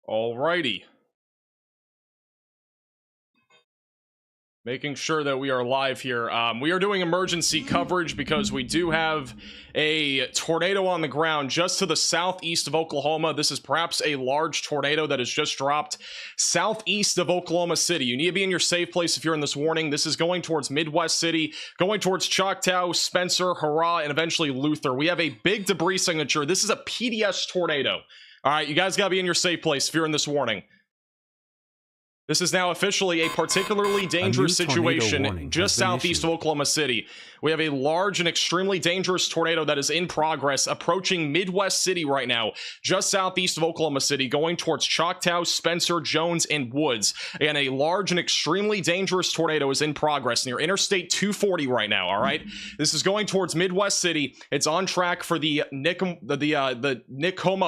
Alrighty. Making sure that we are live here. We are doing emergency coverage because we do have a tornado on the ground just to the southeast of Oklahoma. This is perhaps a large tornado that has just dropped southeast of Oklahoma City. You need to be in your safe place if you're in this warning. This is going towards Midwest City, going towards Choctaw, Spencer, Harrah, and eventually Luther. We have a big debris signature. This is a PDS tornado. All right, you guys got to be in your safe place if you're in this warning. This is now officially a particularly dangerous situation just southeast of Oklahoma City. We have a large and extremely dangerous tornado that is in progress approaching Midwest City right now, just southeast of Oklahoma City, going towards Choctaw, Spencer, Jones, and Woods. And a large and extremely dangerous tornado is in progress near Interstate 240 right now, all right? This is going towards Midwest City. It's on track for the Nicoma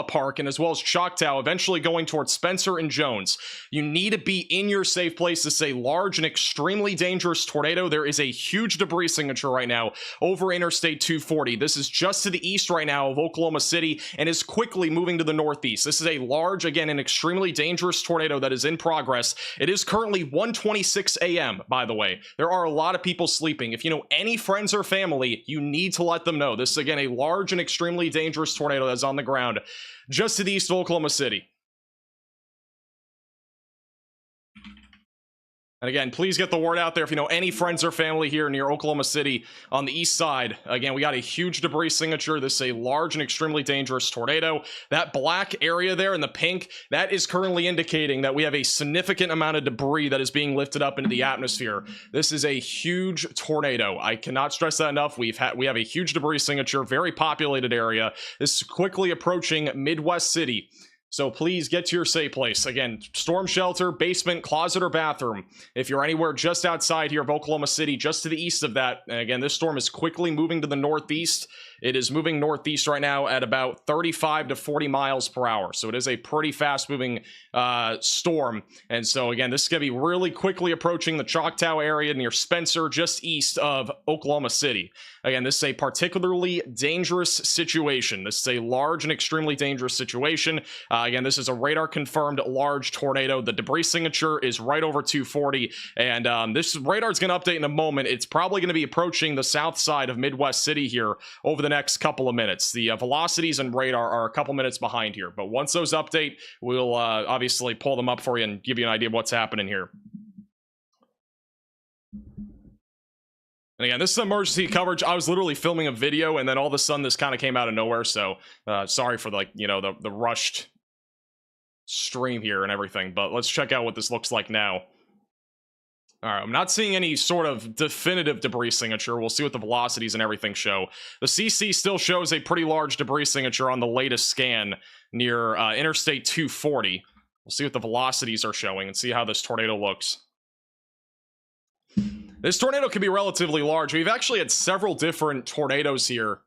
Park and as well as Choctaw, eventually going towards Spencer and Jones. You need to be in your safe place. This is a large and extremely dangerous tornado. There is a huge debris signature right now over Interstate 240. This is just to the east right now of Oklahoma City and is quickly moving to the northeast. This is a large, again, and extremely dangerous tornado that is in progress. It is currently 1:26 a.m., by the way. There are a lot of people sleeping. If you know any friends or family, you need to let them know. This is, again, a large and extremely dangerous tornado that's on the ground just to the east of Oklahoma City. And again, please get the word out there if you know any friends or family here near Oklahoma City on the east side. Again, we got a huge debris signature. This is a large and extremely dangerous tornado. That black area there in the pink, that is currently indicating that we have a significant amount of debris that is being lifted up into the atmosphere. This is a huge tornado. I cannot stress that enough. We have a huge debris signature, very populated area. This is quickly approaching Midwest City. So please get to your safe place. Again, storm shelter, basement, closet, or bathroom. If you're anywhere just outside here of Oklahoma City, just to the east of that, and again, this storm is quickly moving to the northeast. It is moving northeast right now at about 35 to 40 miles per hour. So it is a pretty fast-moving storm. And so, again, this is going to be really quickly approaching the Choctaw area near Spencer, just east of Oklahoma City. Again, this is a particularly dangerous situation. This is a large and extremely dangerous situation. Again, this is a radar-confirmed large tornado. The debris signature is right over 240. And this radar is going to update in a moment. It's probably going to be approaching the south side of Midwest City here over the next couple of minutes. The velocities and radar are a couple minutes behind here, but once those update, we'll obviously pull them up for you and give you an idea of what's happening here. And again, this is emergency coverage. I was literally filming a video, and then all of a sudden this kind of came out of nowhere, so sorry for the rushed stream here and everything, but let's check out what this looks like now. All right, I'm not seeing any sort of definitive debris signature. We'll see what the velocities and everything show. The CC still shows a pretty large debris signature on the latest scan near Interstate 240. We'll see what the velocities are showing and see how this tornado looks. This tornado can be relatively large. We've actually had several different tornadoes here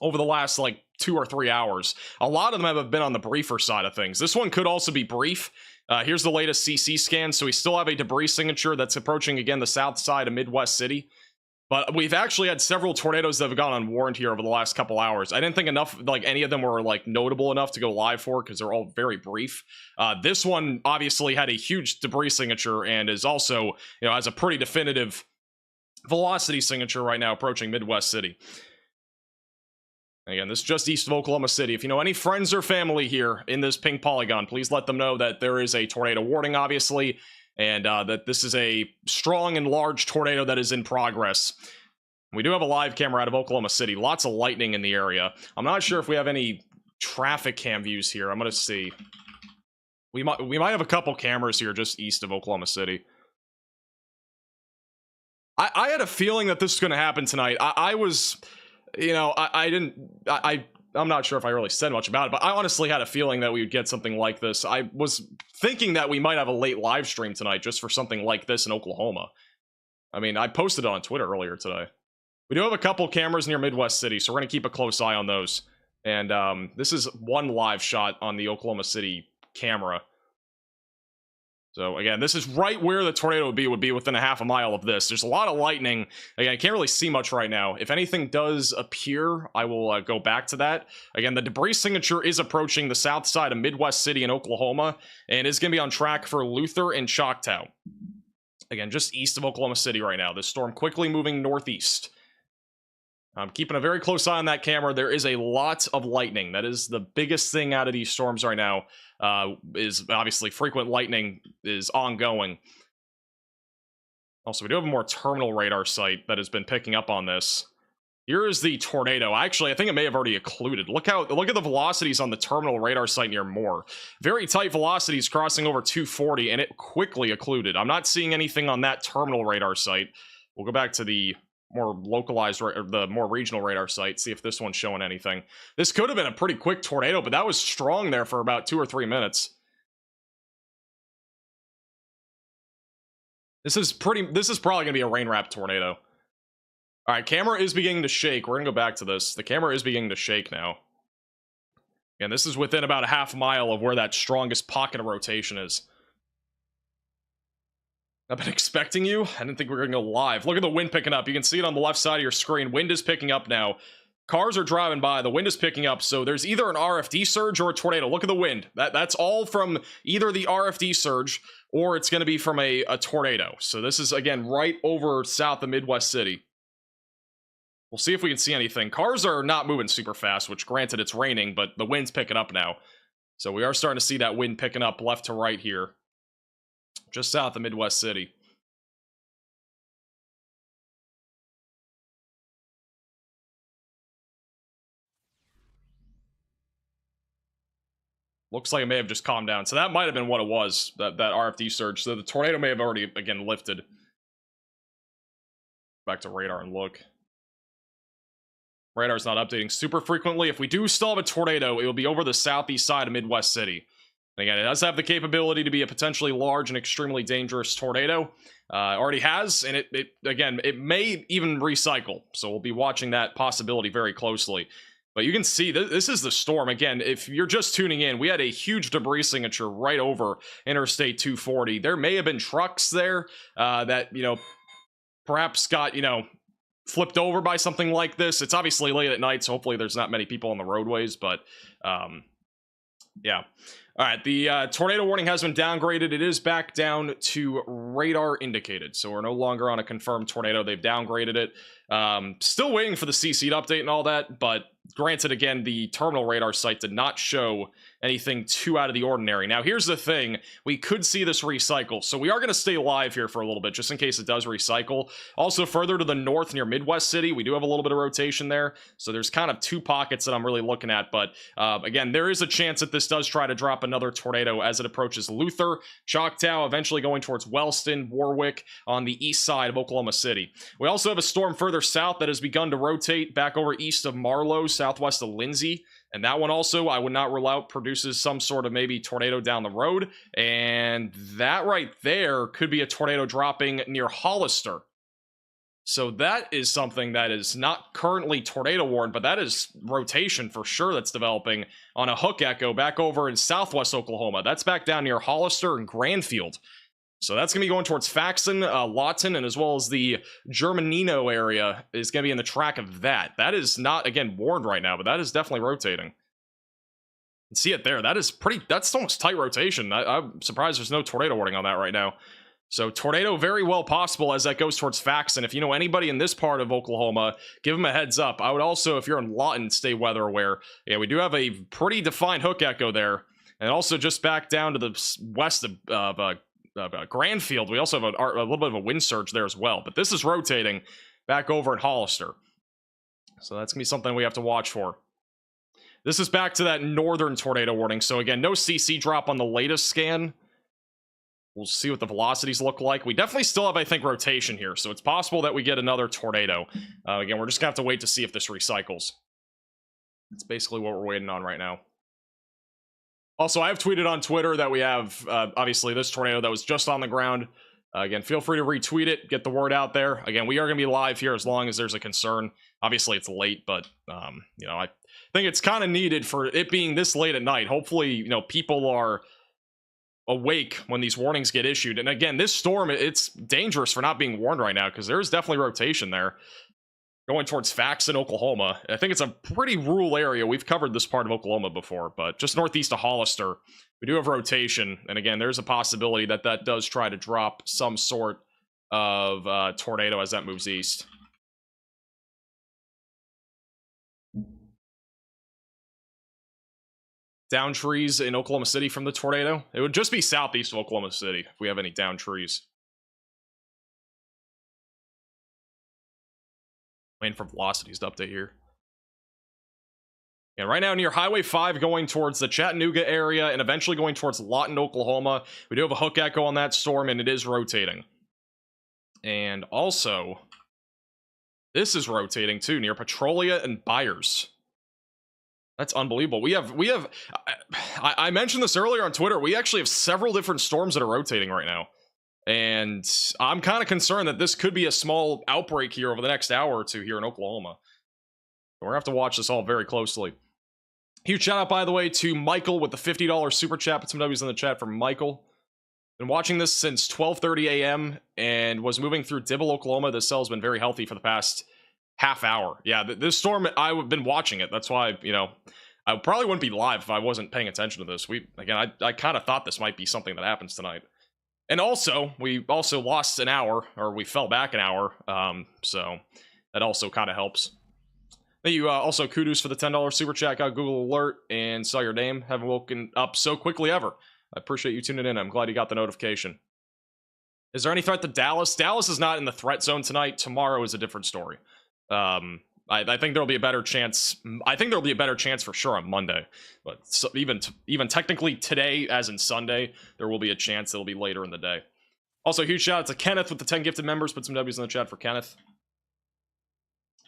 over the last, 2 or 3 hours. A lot of them have been on the briefer side of things. This one could also be brief. Here's the latest CC scan. So we still have a debris signature that's approaching, again, the south side of Midwest City. But we've actually had several tornadoes that have gone unwarned here over the last couple hours. I didn't think any of them were, notable enough to go live for because they're all very brief. This one obviously had a huge debris signature and is also, has a pretty definitive velocity signature right now approaching Midwest City. Again, this is just east of Oklahoma City. If you know any friends or family here in this pink polygon, please let them know that there is a tornado warning, obviously, and that this is a strong and large tornado that is in progress. We do have a live camera out of Oklahoma City. Lots of lightning in the area. I'm not sure if we have any traffic cam views here. I'm going to see. We might have a couple cameras here just east of Oklahoma City. I had a feeling that this was going to happen tonight. I was... I'm not sure if I really said much about it, but I honestly had a feeling that we would get something like this. I was thinking that we might have a late live stream tonight just for something like this in Oklahoma. I mean, I posted it on Twitter earlier today. We do have a couple cameras near Midwest City, so we're going to keep a close eye on those. And this is one live shot on the Oklahoma City camera. So again, this is right where the tornado would be within a half a mile of this. There's a lot of lightning. Again, I can't really see much right now. If anything does appear, I will go back to that. Again, the debris signature is approaching the south side of Midwest City in Oklahoma, and is going to be on track for Luther and Choctaw. Again, just east of Oklahoma City right now. This storm quickly moving northeast. I'm keeping a very close eye on that camera. There is a lot of lightning. That is the biggest thing out of these storms right now. Is obviously frequent lightning is ongoing. Also, we do have a more terminal radar site that has been picking up on this. Here is the tornado. Actually, I think it may have already occluded. Look at the velocities on the terminal radar site near Moore. Very tight velocities crossing over 240, and it quickly occluded. I'm not seeing anything on that terminal radar site. We'll go back to the more localized, or the more regional radar site, see if this one's showing anything. This could have been a pretty quick tornado, but that was strong there for about 2 or 3 minutes. This is probably going to be a rain-wrapped tornado. All right, camera is beginning to shake. We're going to go back to this. The camera is beginning to shake now. And this is within about a half mile of where that strongest pocket of rotation is. I've been expecting you. I didn't think we were going to go live. Look at the wind picking up. You can see it on the left side of your screen. Wind is picking up now. Cars are driving by. The wind is picking up. So there's either an RFD surge or a tornado. Look at the wind. That's all from either the RFD surge or it's going to be from a tornado. So this is, again, right over south of Midwest City. We'll see if we can see anything. Cars are not moving super fast, which granted it's raining, but the wind's picking up now. So we are starting to see that wind picking up left to right here. Just south of Midwest City. Looks like it may have just calmed down. So that might have been what it was, that RFD surge. So the tornado may have already, again, lifted. Back to radar and look. Radar's not updating super frequently. If we do still have a tornado, it will be over the southeast side of Midwest City. And again, it does have the capability to be a potentially large and extremely dangerous tornado. Already has, and it may even recycle. So we'll be watching that possibility very closely. But you can see, this is the storm. Again, if you're just tuning in, we had a huge debris signature right over Interstate 240. There may have been trucks there that, perhaps got, flipped over by something like this. It's obviously late at night, so hopefully there's not many people on the roadways, but yeah. All right, the tornado warning has been downgraded. It is back down to radar indicated, so we're no longer on a confirmed tornado. They've downgraded it. Still waiting for the CC to update and all that, but granted, again, the terminal radar site did not show anything too out of the ordinary. Now, here's the thing. We could see this recycle, so we are going to stay live here for a little bit, just in case it does recycle. Also, further to the north near Midwest City, we do have a little bit of rotation there, so there's kind of 2 pockets that I'm really looking at, but again, there is a chance that this does try to drop another tornado as it approaches Luther, Choctaw, eventually going towards Wellston, Warwick, on the east side of Oklahoma City. We also have a storm further south that has begun to rotate back over east of Marlow, southwest of Lindsay. And that one also, I would not rule out, produces some sort of maybe tornado down the road. And that right there could be a tornado dropping near Hollister. So that is something that is not currently tornado warned, but that is rotation for sure that's developing on a hook echo back over in southwest Oklahoma. That's back down near Hollister and Granfield. So that's going to be going towards Faxon, Lawton, and as well as the Germanino area is going to be in the track of that. That is not, again, warned right now, but that is definitely rotating. And see it there. That's almost tight rotation. I'm surprised there's no tornado warning on that right now. So tornado very well possible as that goes towards Faxon. If you know anybody in this part of Oklahoma, give them a heads up. I would also, if you're in Lawton, stay weather aware. Yeah, we do have a pretty defined hook echo there. And also just back down to the west of Granfield, we also have a little bit of a wind surge there as well, but this is rotating back over at Hollister, so that's gonna be something we have to watch for. This is back to that northern tornado warning, so again, no CC drop on the latest scan. We'll see what the velocities look like. We definitely still have, I think, rotation here, so it's possible that we get another tornado. Again, we're just gonna have to wait to see if this recycles. That's basically what we're waiting on right now. Also, I have tweeted on Twitter that we have, obviously, this tornado that was just on the ground. Again, feel free to retweet it, get the word out there. Again, we are going to be live here as long as there's a concern. Obviously, it's late, but, I think it's kind of needed for it being this late at night. Hopefully, people are awake when these warnings get issued. And again, this storm, it's dangerous for not being warned right now, because there's definitely rotation there going towards Faxon, Oklahoma. I think it's a pretty rural area. We've covered this part of Oklahoma before, but just northeast of Hollister, we do have rotation. And again, there's a possibility that that does try to drop some sort of tornado as that moves east. Down trees in Oklahoma City from the tornado. It would just be southeast of Oklahoma City if we have any down trees. Waiting for velocities to update here. And right now near Highway 5 going towards the Chattanooga area and eventually going towards Lawton, Oklahoma. We do have a hook echo on that storm, and it is rotating. And also, this is rotating too near Petrolia and Byers. That's unbelievable. I mentioned this earlier on Twitter. We actually have several different storms that are rotating right now. And I'm kind of concerned that this could be a small outbreak here over the next hour or two here in Oklahoma. We're going to have to watch this all very closely. Huge shout out, by the way, to Michael with the $50 super chat. Put some W's in the chat for Michael. Been watching this since 12:30 a.m. and was moving through Dibble, Oklahoma. This cell's been very healthy for the past half hour. Yeah, this storm, I've been watching it. That's why, you know, I probably wouldn't be live if I wasn't paying attention to this. I kind of thought this might be something that happens tonight. And also, we also lost an hour, or we fell back an hour, so that also kind of helps. Thank you, also kudos for the $10 super chat. Got Google alert and saw your name. Haven't woken up so quickly ever. I appreciate you tuning in. I'm glad you got the notification. Is there any threat to Dallas? Dallas is not in the threat zone tonight. Tomorrow is a different story. I think there'll be a better chance. I think there'll be a better chance for sure on Monday. But so even technically today, as in Sunday, there will be a chance it'll be later in the day. Also, huge shout out to Kenneth with the 10 gifted members. Put some W's in the chat for Kenneth.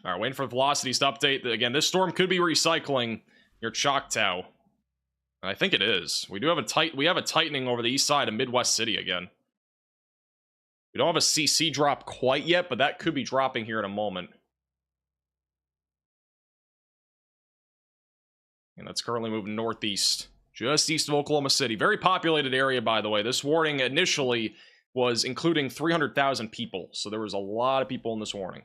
All right, waiting for velocities to update. Again, this storm could be recycling near Choctaw. I think it is. We have a tightening over the east side of Midwest City again. We don't have a CC drop quite yet, but that could be dropping here in a moment. And that's currently moving northeast, just east of Oklahoma City. Very populated area, by the way. This warning initially was including 300,000 people, so there was a lot of people in this warning.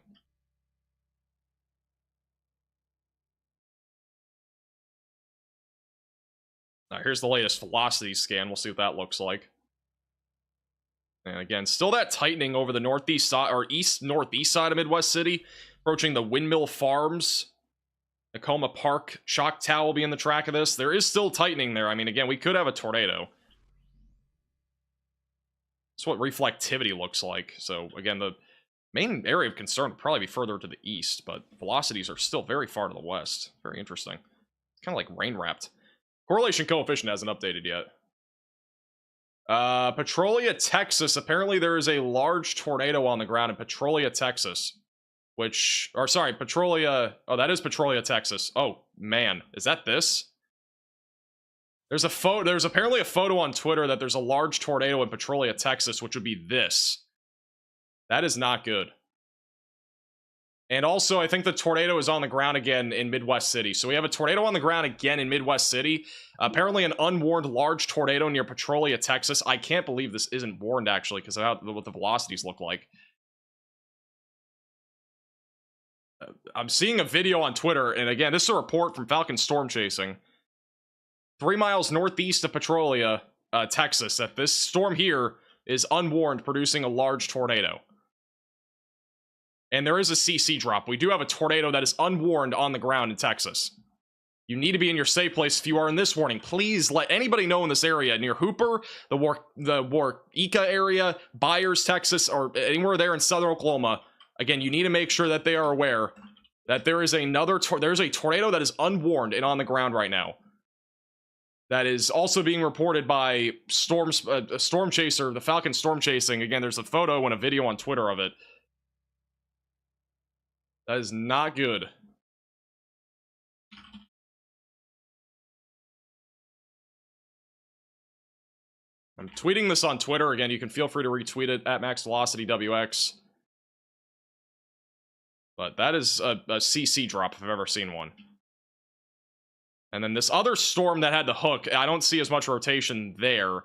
Now, here's the latest velocity scan. We'll see what that looks like. And again, still that tightening over the northeast side, or east-northeast side of Midwest City, approaching the Windmill Farms. Tacoma Park, Choctaw will be in the track of this. There is still tightening there. I mean, again, we could have a tornado. That's what reflectivity looks like. So, again, the main area of concern would probably be further to the east, but velocities are still very far to the west. Very interesting. It's kind of like rain-wrapped. Correlation coefficient hasn't updated yet. Petrolia, Texas. Apparently there is a large tornado on the ground in Petrolia, Texas. Petrolia. Oh, that is Petrolia, Texas. Oh, man. Is that this? There's apparently a photo on Twitter that there's a large tornado in Petrolia, Texas, which would be this. That is not good. And also, I think the tornado is on the ground again in Midwest City. So we have a tornado on the ground again in Midwest City. Apparently an unwarned large tornado near Petrolia, Texas. I can't believe this isn't warned, actually, because of what the velocities look like. I'm seeing a video on Twitter, and again, this is a report from Falcon Storm Chasing. 3 miles northeast of Petrolia, Texas, that this storm here is unwarned, producing a large tornado. And there is a CC drop. We do have a tornado that is unwarned on the ground in Texas. You need to be in your safe place if you are in this warning. Please let anybody know in this area, near Hooper, the Waukesha area, Byers, Texas, or anywhere there in southern Oklahoma. Again, you need to make sure that they are aware that there is there's a tornado that is unwarned and on the ground right now. That is also being reported by Storm Chaser, the Falcon Storm Chasing. Again, there's a photo and a video on Twitter of it. That is not good. I'm tweeting this on Twitter. Again, you can feel free to retweet it at MaxVelocityWX. But that is a CC drop if I've ever seen one. And then this other storm that had the hook, I don't see as much rotation there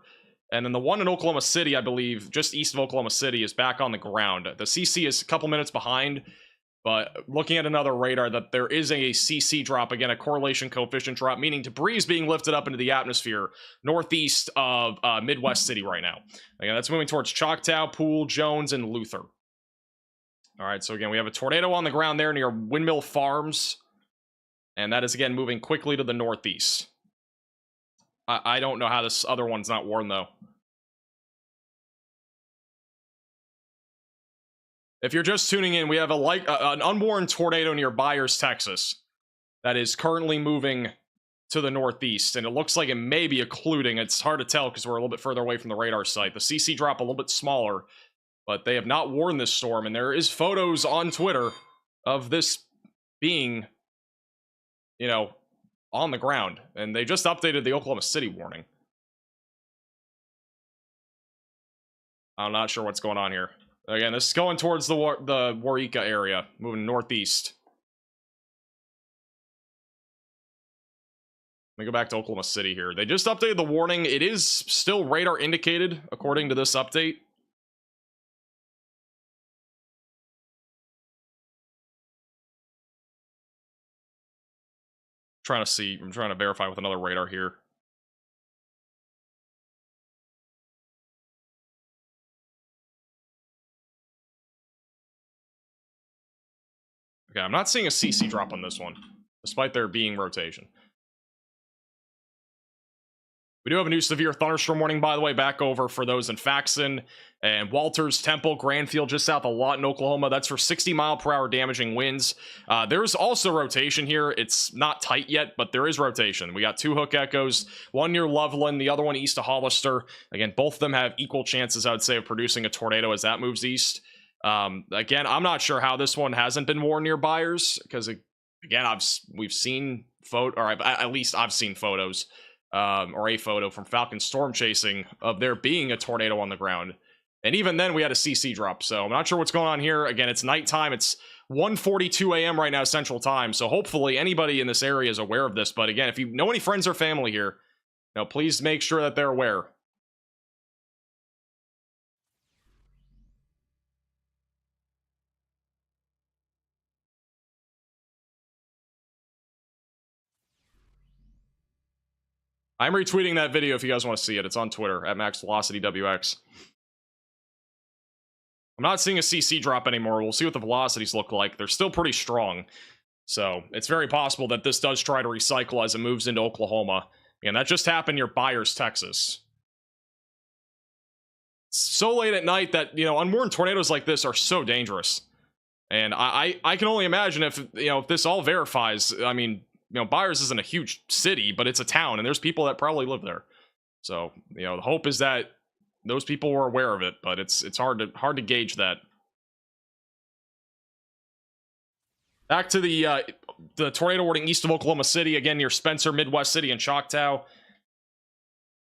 And then the one in Oklahoma City, I believe, just east of Oklahoma City, is back on the ground. The CC is a couple minutes behind, but looking at another radar, that there is a CC drop, again, a correlation coefficient drop, meaning debris is being lifted up into the atmosphere northeast of Midwest City right now. Again, that's moving towards Choctaw, Poole, Jones, and Luther. All right, so again, we have a tornado on the ground there near Windmill Farms, and that is, again, moving quickly to the northeast. I don't know how this other one's not warned, though. If you're just tuning in, we have an unwarned tornado near Byers, Texas, that is currently moving to the northeast, and it looks like it may be occluding. It's hard to tell because we're a little bit further away from the radar site. The CC drop a little bit smaller, but they have not warned this storm, and there is photos on Twitter of this being, you know, on the ground, and they just updated the Oklahoma City warning. I'm not sure what's going on here. Again, this is going towards the Waurika area, moving northeast. Let me go back to Oklahoma City here. They just updated the warning. It is still radar indicated, according to this update. I'm trying to verify with another radar here. Okay, I'm not seeing a CC drop on this one, despite there being rotation. We do have a new severe thunderstorm warning, by the way, back over for those in Faxon and Walters, Temple, Grandfield, just south of Lawton, Oklahoma. That's for 60-mile-per-hour damaging winds. There's also rotation here. It's not tight yet, but there is rotation. We got 2 hook echoes, one near Loveland, the other one east of Hollister. Again, both of them have equal chances, I would say, of producing a tornado as that moves east. Again, I'm not sure how this one hasn't been warned near Byers, because, again, we've seen at least I've seen photos. Or a photo from Falcon storm chasing of there being a tornado on the ground. And even then we had a CC drop, so I'm not sure what's going on here. Again, it's nighttime. It's 1:42 a.m. right now, Central Time, so hopefully anybody in this area is aware of this. But again, if you know any friends or family here, please make sure that they're aware. I'm retweeting that video if you guys want to see it. It's on Twitter, at MaxVelocityWX. I'm not seeing a CC drop anymore. We'll see what the velocities look like. They're still pretty strong. So, it's very possible that this does try to recycle as it moves into Oklahoma. And that just happened near Byers, Texas. So late at night that, unwarned tornadoes like this are so dangerous. And I can only imagine if this all verifies. I mean, Byers isn't a huge city, but it's a town, and there's people that probably live there. So, the hope is that those people were aware of it, but it's hard to gauge that. Back to the tornado warning east of Oklahoma City, again near Spencer, Midwest City, and Choctaw.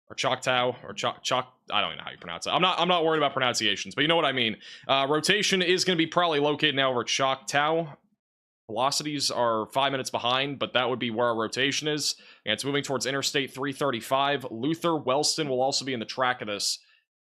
I don't even know how you pronounce it. I'm not worried about pronunciations, but you know what I mean. Rotation is going to be probably located now over Choctaw. Velocities are 5 minutes behind, but that would be where our rotation is. And it's moving towards Interstate 335. Luther, Wellston will also be in the track of this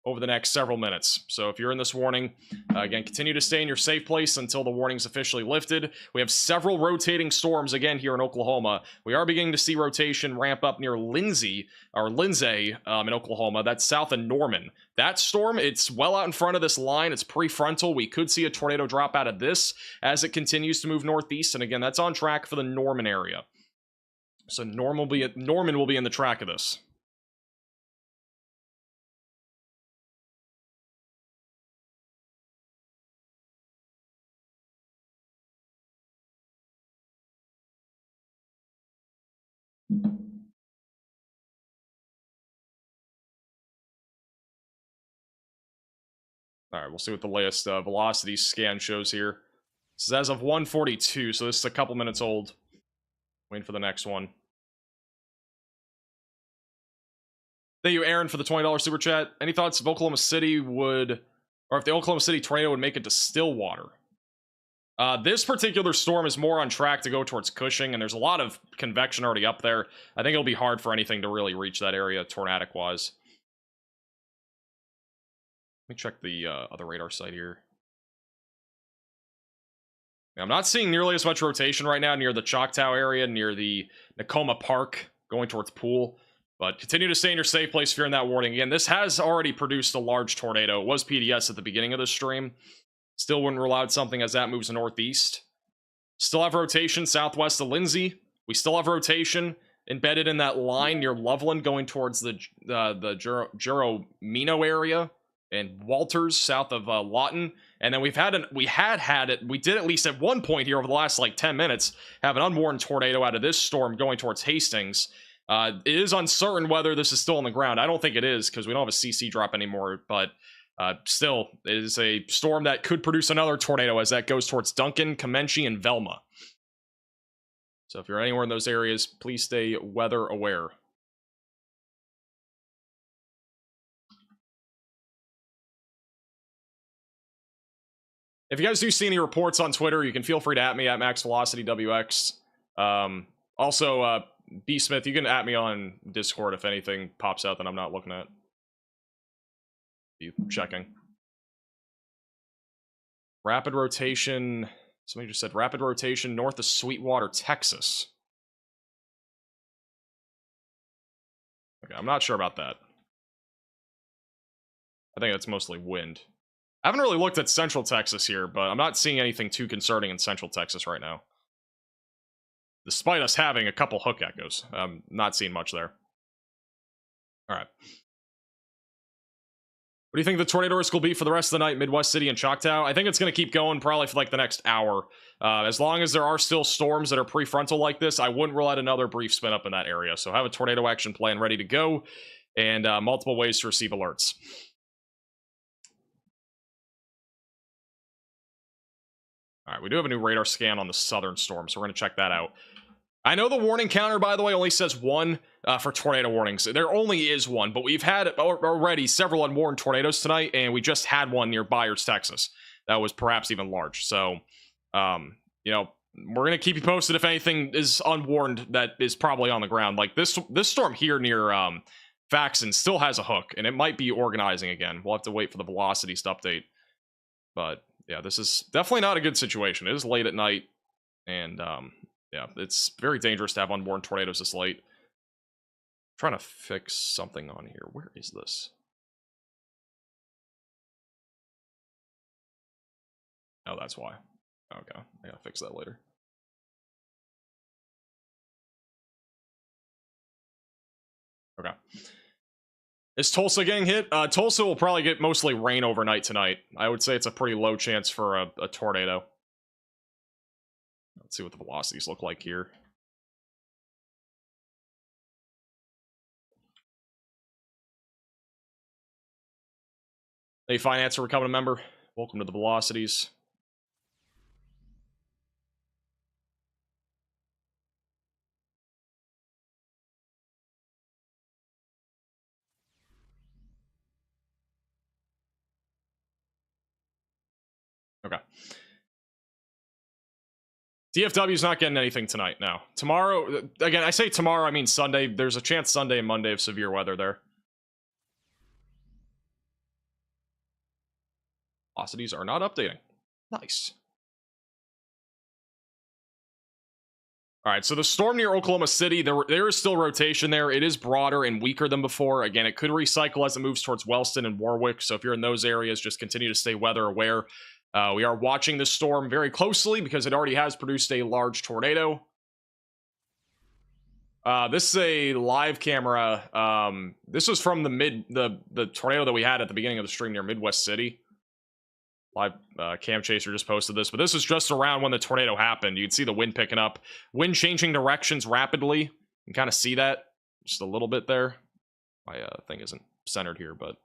over the next several minutes. So if you're in this warning, again, continue to stay in your safe place until the warning's officially lifted. We have several rotating storms again here in Oklahoma. We are beginning to see rotation ramp up near Lindsay in Oklahoma. That's south of Norman. That storm, it's well out in front of this line. It's prefrontal. We could see a tornado drop out of this as it continues to move northeast. And again, that's on track for the Norman area. So Norman will be in the track of this. All right, we'll see what the latest velocity scan shows here. This is as of 1:42, so this is a couple minutes old. Waiting for the next one. Thank you, Aaron, for the $20 super chat. Any thoughts if Oklahoma City if the Oklahoma City tornado would make it to Stillwater? This particular storm is more on track to go towards Cushing, and there's a lot of convection already up there. I think it'll be hard for anything to really reach that area tornadic-wise. Let me check the other radar site here. I'm not seeing nearly as much rotation right now near the Choctaw area, near the Nakoma Park, going towards Pool. But continue to stay in your safe place if you're in that warning. Again, this has already produced a large tornado. It was PDS at the beginning of the stream. Still wouldn't rule out something as that moves northeast. Still have rotation southwest of Lindsay. We still have rotation embedded in that line near Loveland going towards the Juro-Mino area and Walters south of Lawton. And then we did at least at one point here over the last like 10 minutes have an unwarned tornado out of this storm going towards Hastings. It is uncertain whether this is still on the ground. I don't think it is because we don't have a CC drop anymore, but still, it is a storm that could produce another tornado as that goes towards Duncan, Comanche, and Velma. So if you're anywhere in those areas, please stay weather aware. If you guys do see any reports on Twitter, you can feel free to at me at MaxVelocityWX. Also, B Smith, you can at me on Discord if anything pops out that I'm not looking at. You checking. Rapid rotation. Somebody just said rapid rotation north of Sweetwater, Texas. Okay, I'm not sure about that. I think that's mostly wind. I haven't really looked at Central Texas here, but I'm not seeing anything too concerning in Central Texas right now. Despite us having a couple hook echoes. I'm not seeing much there. Alright. What do you think the tornado risk will be for the rest of the night, Midwest City and Choctaw? I think it's going to keep going probably for like the next hour. As long as there are still storms that are prefrontal like this, I wouldn't rule out another brief spin up in that area. So have a tornado action plan ready to go and multiple ways to receive alerts. Alright, we do have a new radar scan on the southern storm, so we're going to check that out. I know the warning counter, by the way, only says 1 for tornado warnings. There only is 1, but we've had already several unwarned tornadoes tonight, and we just had one near Byers, Texas. That was perhaps even large. So, you know, we're going to keep you posted if anything is unwarned that is probably on the ground. Like this storm here near Faxon still has a hook, and it might be organizing again. We'll have to wait for the velocities to update. But, yeah, this is definitely not a good situation. It is late at night, and yeah, it's very dangerous to have unwarned tornadoes this late. I'm trying to fix something on here. Where is this? Oh, that's why. Okay, I gotta fix that later. Okay. Is Tulsa getting hit? Tulsa will probably get mostly rain overnight tonight. I would say it's a pretty low chance for a tornado. Let's see what the velocities look like here. Hey, Financer, for becoming a member. Welcome to the velocities. Okay. DFW's not getting anything tonight, no. Tomorrow, again, I say tomorrow, I mean Sunday. There's a chance Sunday and Monday of severe weather there. Velocities are not updating. Nice. Alright, so the storm near Oklahoma City, there is still rotation there. It is broader and weaker than before. Again, it could recycle as it moves towards Wellston and Warwick, so if you're in those areas, just continue to stay weather aware. We are watching this storm very closely because it already has produced a large tornado. This is a live camera. This was from the tornado that we had at the beginning of the stream near Midwest City. Live Cam Chaser just posted this, but this is just around when the tornado happened. You can see the wind picking up, wind changing directions rapidly. You can kind of see that just a little bit there. My thing isn't centered here, but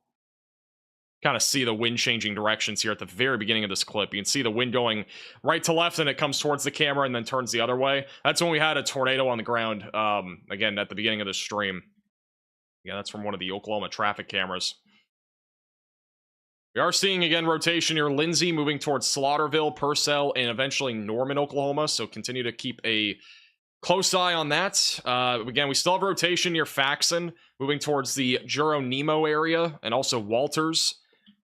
kind of see the wind changing directions here at the very beginning of this clip. You can see the wind going right to left, and it comes towards the camera and then turns the other way. That's when we had a tornado on the ground, again, at the beginning of the stream. Yeah, that's from one of the Oklahoma traffic cameras. We are seeing, again, rotation near Lindsay, moving towards Slaughterville, Purcell, and eventually Norman, Oklahoma, so continue to keep a close eye on that. Again, we still have rotation near Faxon, moving towards the Juro-Nemo area, and also Walters.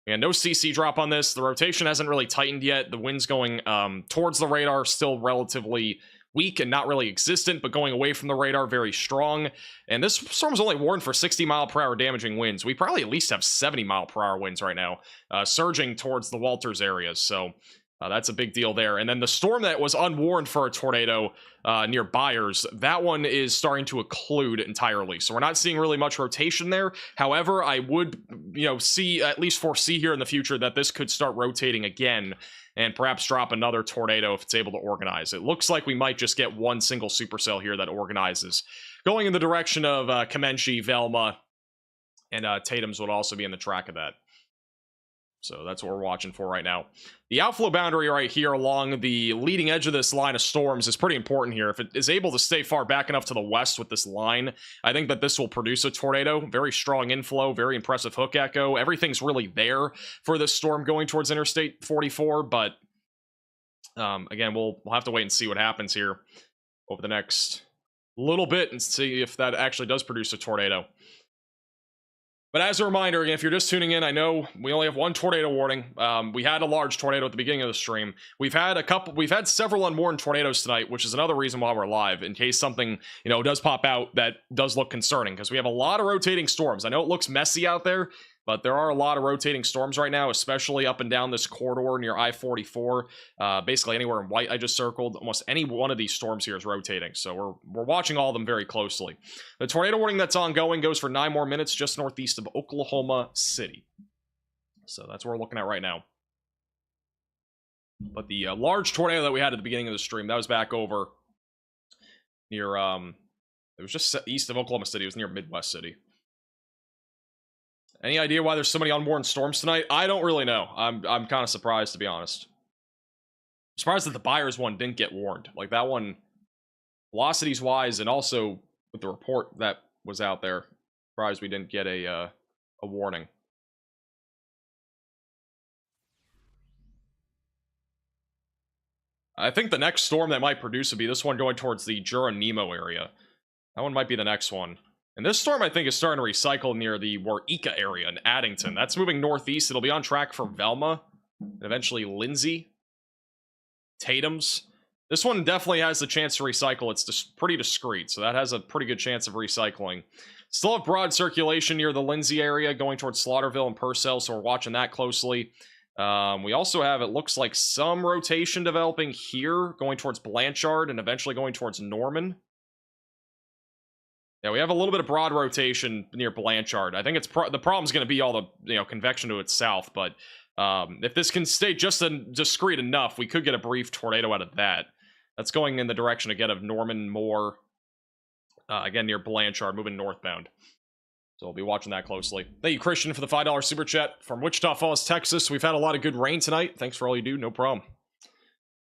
And no CC drop on this. The rotation hasn't really tightened yet. The wind's going towards the radar, still relatively weak and not really existent, but going away from the radar, very strong. And this storm's only warned for 60-mile-per-hour damaging winds. We probably at least have 70-mile-per-hour winds right now, surging towards the Walters areas. So that's a big deal there. And then the storm that was unwarned for a tornado near Byers, that one is starting to occlude entirely. So we're not seeing really much rotation there. However, I would, at least foresee here in the future that this could start rotating again and perhaps drop another tornado if it's able to organize. It looks like we might just get one single supercell here that organizes. Going in the direction of Comanche, Velma, and Tatum's would also be in the track of that. So that's what we're watching for right now. The outflow boundary right here along the leading edge of this line of storms is pretty important here. If it is able to stay far back enough to the west with this line, I think that this will produce a tornado. Very strong inflow, very impressive hook echo. Everything's really there for this storm going towards Interstate 44, but again, we'll have to wait and see what happens here over the next little bit and see if that actually does produce a tornado. But as a reminder, again, if you're just tuning in, I know we only have one tornado warning. We had a large tornado at the beginning of the stream. We've had several unwarned tornadoes tonight, which is another reason why we're live, in case something, does pop out that does look concerning, because we have a lot of rotating storms. I know it looks messy out there, but there are a lot of rotating storms right now, especially up and down this corridor near I-44. Basically anywhere in white I just circled, almost any one of these storms here is rotating. So we're watching all of them very closely. The tornado warning that's ongoing goes for 9 more minutes just northeast of Oklahoma City. So that's what we're looking at right now. But the large tornado that we had at the beginning of the stream, that was back over near, it was just east of Oklahoma City. It was near Midwest City. Any idea why there's so many unwarned storms tonight? I don't really know. I'm kind of surprised, to be honest. I'm surprised that the Byers one didn't get warned. Like, that one, velocities-wise, and also with the report that was out there, surprised we didn't get a warning. I think the next storm that might produce would be this one going towards the Jura-Nemo area. That one might be the next one. And this storm, I think, is starting to recycle near the Waurika area in Addington. That's moving northeast. It'll be on track for Velma, and eventually Lindsay, Tatum's. This one definitely has the chance to recycle. It's just pretty discreet, so that has a pretty good chance of recycling. Still have broad circulation near the Lindsay area, going towards Slaughterville and Purcell, so we're watching that closely. We also have, it looks like, some rotation developing here, going towards Blanchard and eventually going towards Norman. Yeah, we have a little bit of broad rotation near Blanchard. I think it's the problem's going to be all the convection to its south, but if this can stay just discreet enough, we could get a brief tornado out of that. That's going in the direction again of Norman Moore, again near Blanchard, moving northbound. So we'll be watching that closely. Thank you, Christian, for the $5 super chat from Wichita Falls, Texas. We've had a lot of good rain tonight. Thanks for all you do. No problem.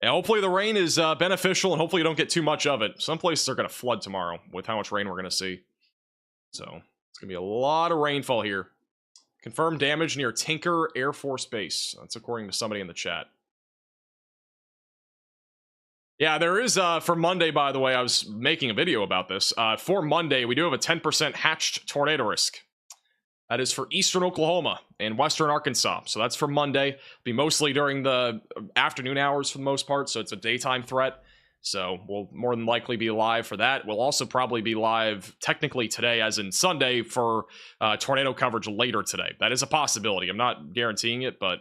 And hopefully the rain is beneficial, and hopefully you don't get too much of it. Some places are going to flood tomorrow with how much rain we're going to see. So it's going to be a lot of rainfall here. Confirmed damage near Tinker Air Force Base. That's according to somebody in the chat. Yeah, there is, for Monday, by the way, I was making a video about this. For Monday, we do have a 10% hatched tornado risk. That is for eastern Oklahoma and western Arkansas. So that's for Monday. Be mostly during the afternoon hours for the most part, so it's a daytime threat. So we'll more than likely be live for that. We'll also probably be live technically today, as in Sunday, for tornado coverage later today. That is a possibility. I'm not guaranteeing it, but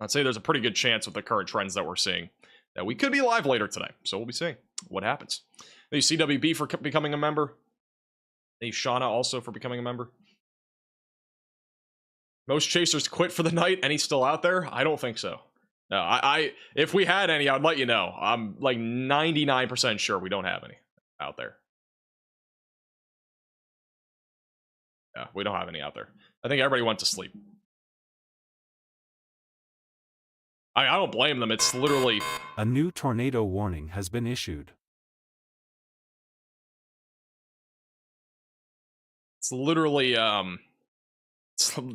I'd say there's a pretty good chance with the current trends that we're seeing that we could be live later today. So we'll be seeing what happens. Thank you, CWB, for becoming a member. Thank you, Shauna, also for becoming a member. Most chasers quit for the night. Any still out there? I don't think so. No, if we had any, I'd let you know. I'm like 99% sure we don't have any out there. Yeah, we don't have any out there. I think everybody went to sleep. I don't blame them. It's literally... A new tornado warning has been issued. It's literally,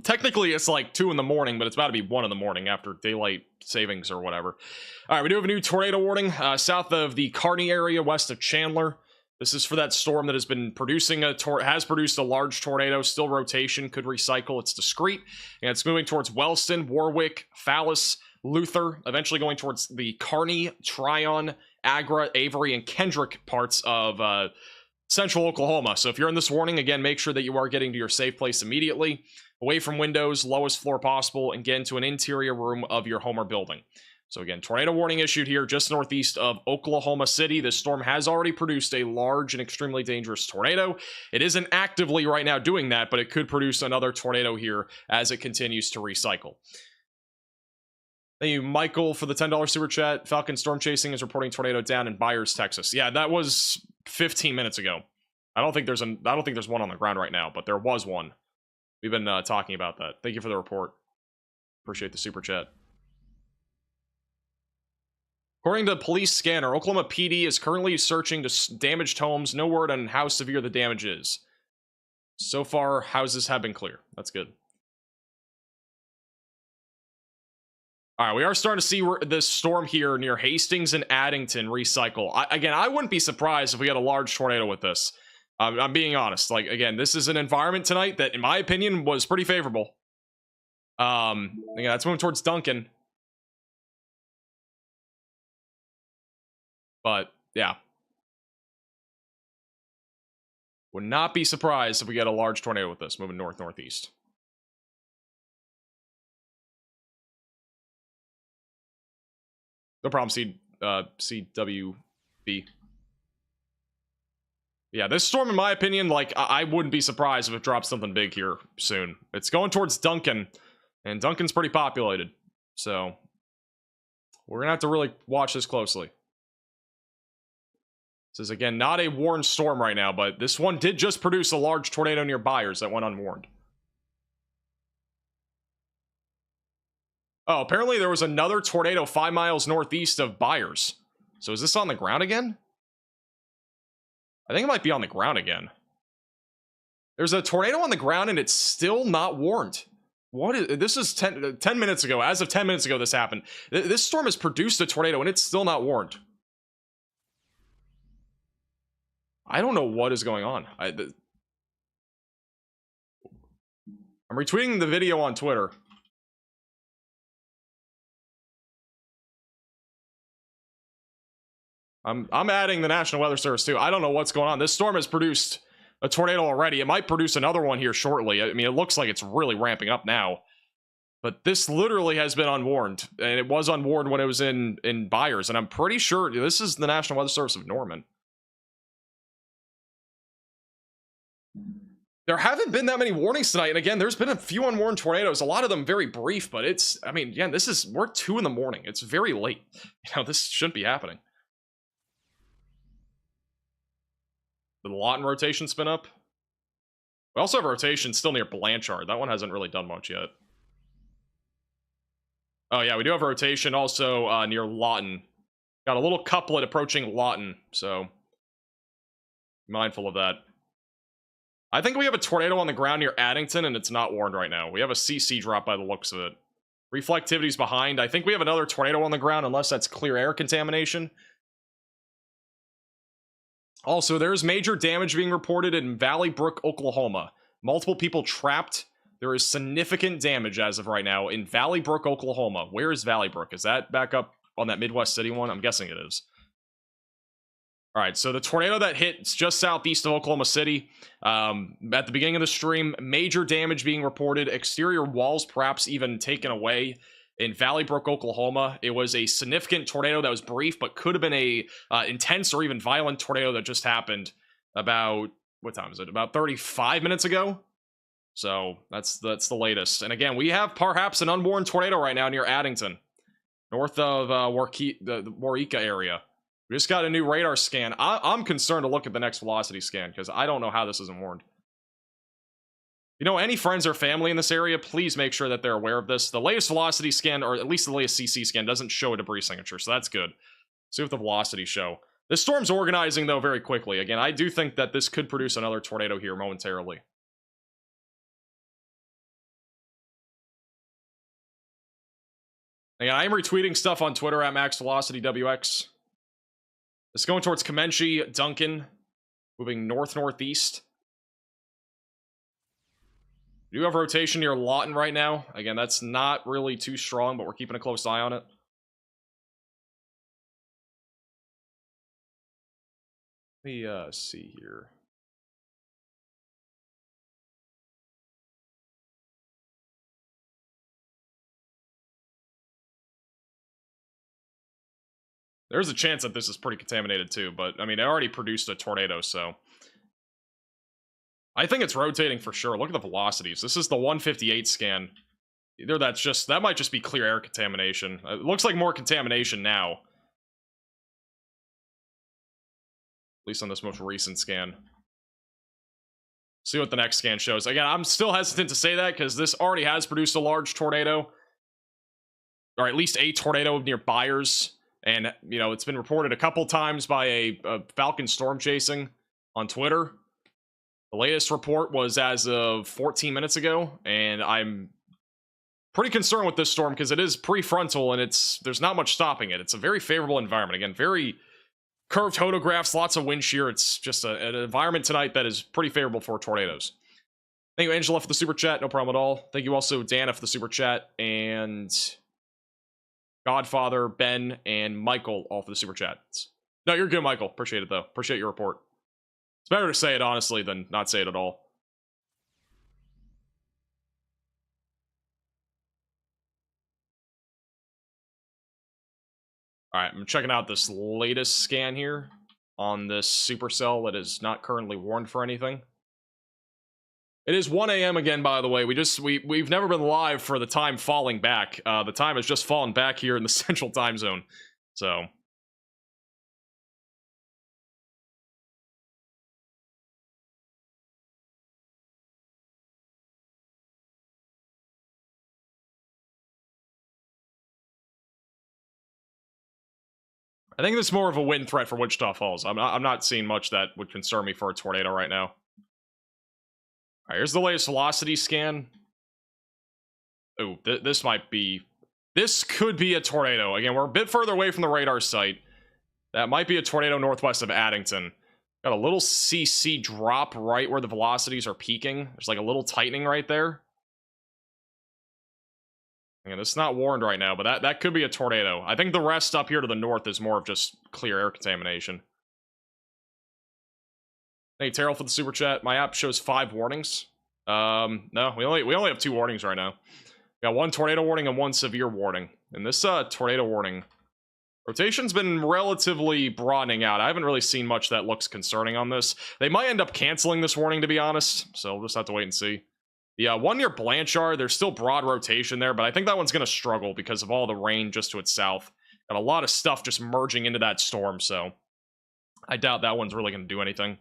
technically it's like 2 in the morning, but it's about to be 1 in the morning after daylight savings or whatever. All right, we do have a new tornado warning south of the Kearney area, west of Chandler. This is for that storm that has been producing has produced a large tornado. Still rotation, could recycle. It's discrete, and it's moving towards Wellston, Warwick, Fallis, Luther, eventually going towards the Kearney, Tryon, Agra, Avery, and Kendrick parts of central Oklahoma. So if you're in this warning, again, make sure that you are getting to your safe place immediately, away from windows, lowest floor possible, and get into an interior room of your home or building. So again, tornado warning issued here just northeast of Oklahoma City. This storm has already produced a large and extremely dangerous tornado. It isn't actively right now doing that, but it could produce another tornado here as it continues to recycle. Thank you, Michael, for the $10 super chat. Falcon storm chasing is reporting tornado down in Byers, Texas. Yeah, that was 15 minutes ago. I don't think there's one on the ground right now, but there was one. We've been talking about that. Thank you for the report. Appreciate the super chat. According to police scanner, Oklahoma PD is currently searching to damaged homes. No word on how severe the damage is. So far, houses have been clear. That's good. All right, we are starting to see this storm here near Hastings and Addington recycle. I wouldn't be surprised if we had a large tornado with this. I'm being honest. Like, again, this is an environment tonight that, in my opinion, was pretty favorable. Yeah, it's moving towards Duncan. But, yeah. Would not be surprised if we get a large tornado with this, moving north-northeast. No problem, CWB. Yeah, this storm, in my opinion, like, I wouldn't be surprised if it drops something big here soon. It's going towards Duncan, and Duncan's pretty populated. So, we're going to have to really watch this closely. This is, again, not a warned storm right now, but this one did just produce a large tornado near Byers that went unwarned. Oh, apparently there was another tornado 5 miles northeast of Byers. So is this on the ground again? I think it might be on the ground again. There's a tornado on the ground and it's still not warned. What is this? Is 10 minutes ago. As of 10 minutes ago, this happened. This storm has produced a tornado and it's still not warned. I don't know what is going on. I'm retweeting the video on Twitter. I'm adding the National Weather Service too. I don't know what's going on. This storm has produced a tornado already. It might produce another one here shortly. I mean, it looks like it's really ramping up now. But this literally has been unwarned. And it was unwarned when it was in Byers. And I'm pretty sure this is the National Weather Service of Norman. There haven't been that many warnings tonight, and again, there's been a few unwarned tornadoes, a lot of them very brief, but it's, I mean, again, we're 2 in the morning, it's very late, this shouldn't be happening. Did the Lawton rotation spin up? We also have a rotation still near Blanchard, that one hasn't really done much yet. Oh yeah, we do have a rotation also near Lawton. Got a little couplet approaching Lawton, so mindful of that. I think we have a tornado on the ground near Addington, and it's not warned right now. We have a CC drop by the looks of it. Reflectivity's behind. I think we have another tornado on the ground, unless that's clear air contamination. Also, there's major damage being reported in Valley Brook, Oklahoma. Multiple people trapped. There is significant damage as of right now in Valley Brook, Oklahoma. Where is Valley Brook? Is that back up on that Midwest City one? I'm guessing it is. All right, so the tornado that hit just southeast of Oklahoma City, at the beginning of the stream, major damage being reported, exterior walls perhaps even taken away in Valley Brook, Oklahoma. It was a significant tornado that was brief, but could have been a intense or even violent tornado that just happened about, what time is it? About 35 minutes ago. So that's the latest. And again, we have perhaps an unwarned tornado right now near Addington, north of the Waurika area. We just got a new radar scan. I'm concerned to look at the next velocity scan because I don't know how this isn't warned. You know, any friends or family in this area, please make sure that they're aware of this. The latest velocity scan, or at least the latest CC scan, doesn't show a debris signature, so that's good. See what the velocity show. This storm's organizing, though, very quickly. Again, I do think that this could produce another tornado here momentarily. Again, I am retweeting stuff on Twitter at MaxVelocityWX. It's going towards Comanche, Duncan. Moving north-northeast. We do have rotation near Lawton right now. Again, that's not really too strong, but we're keeping a close eye on it. Let me see here. There's a chance that this is pretty contaminated too, but I mean, it already produced a tornado, so I think it's rotating for sure. Look at the velocities. This is the 158 scan. Either that might just be clear air contamination. It looks like more contamination now. At least on this most recent scan. See what the next scan shows. Again, I'm still hesitant to say that because this already has produced a large tornado. Or at least a tornado near Byers. And, you know, it's been reported a couple times by a Falcon storm chasing on Twitter. The latest report was as of 14 minutes ago, and I'm pretty concerned with this storm because it is prefrontal and there's not much stopping it. It's a very favorable environment. Again, very curved photographs, lots of wind shear. It's just an environment tonight that is pretty favorable for tornadoes. Thank you, Angela, for the super chat. No problem at all. Thank you also, Dana, for the super chat. And Godfather, Ben, and Michael, all for the super chats. No, you're good, Michael. Appreciate it, though. Appreciate your report. It's better to say it honestly than not say it at all. Alright, I'm checking out this latest scan here on this supercell that is not currently warned for anything. It is 1 a.m. again, by the way. We've never been live for the time falling back. The time has just fallen back here in the central time zone. So I think it's more of a wind threat for Wichita Falls. I'm not seeing much that would concern me for a tornado right now. Alright, here's the latest velocity scan. Oh, this could be a tornado. Again, we're a bit further away from the radar site. That might be a tornado northwest of Addington. Got a little CC drop right where the velocities are peaking. There's like a little tightening right there. Again, it's not warned right now, but that could be a tornado. I think the rest up here to the north is more of just clear air contamination. Hey, Terrell, for the super chat. My app shows 5 warnings. No, we only have 2 warnings right now. We got 1 tornado warning and 1 severe warning. And this tornado warning rotation's been relatively broadening out. I haven't really seen much that looks concerning on this. They might end up canceling this warning, to be honest. So we'll just have to wait and see. The one near Blanchard, there's still broad rotation there, but I think that one's going to struggle because of all the rain just to its south. Got a lot of stuff just merging into that storm, so I doubt that one's really going to do anything.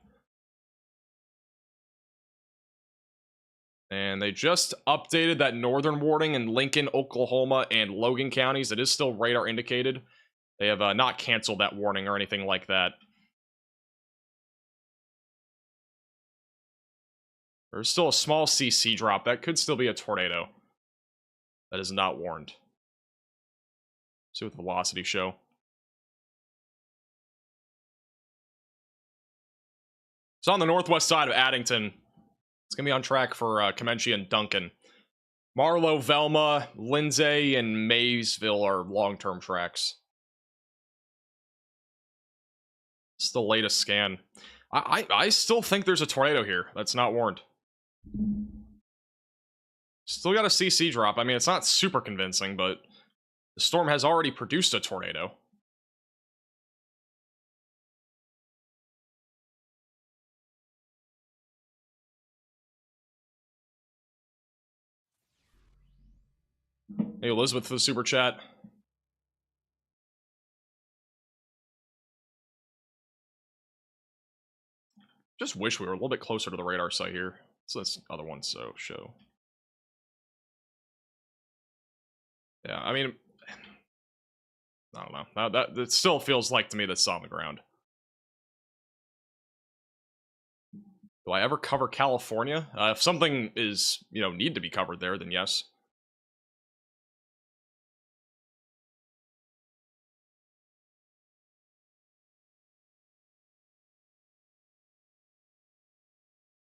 And they just updated that northern warning in Lincoln, Oklahoma, and Logan counties. It is still radar indicated. They have not canceled that warning or anything like that. There's still a small CC drop. That could still be a tornado. That is not warned. See what the velocity show. So on the northwest side of Addington, it's going to be on track for Comanche and Duncan. Marlow, Velma, Lindsay, and Maysville are long-term tracks. It's the latest scan. I still think there's a tornado here that's not warned. Still got a CC drop. I mean, it's not super convincing, but the storm has already produced a tornado. Hey, Elizabeth for the super chat. Just wish we were a little bit closer to the radar site here. So this other one, so show. Yeah, I mean, I don't know. That still feels like to me that's on the ground. Do I ever cover California? If something is, need to be covered there, then yes.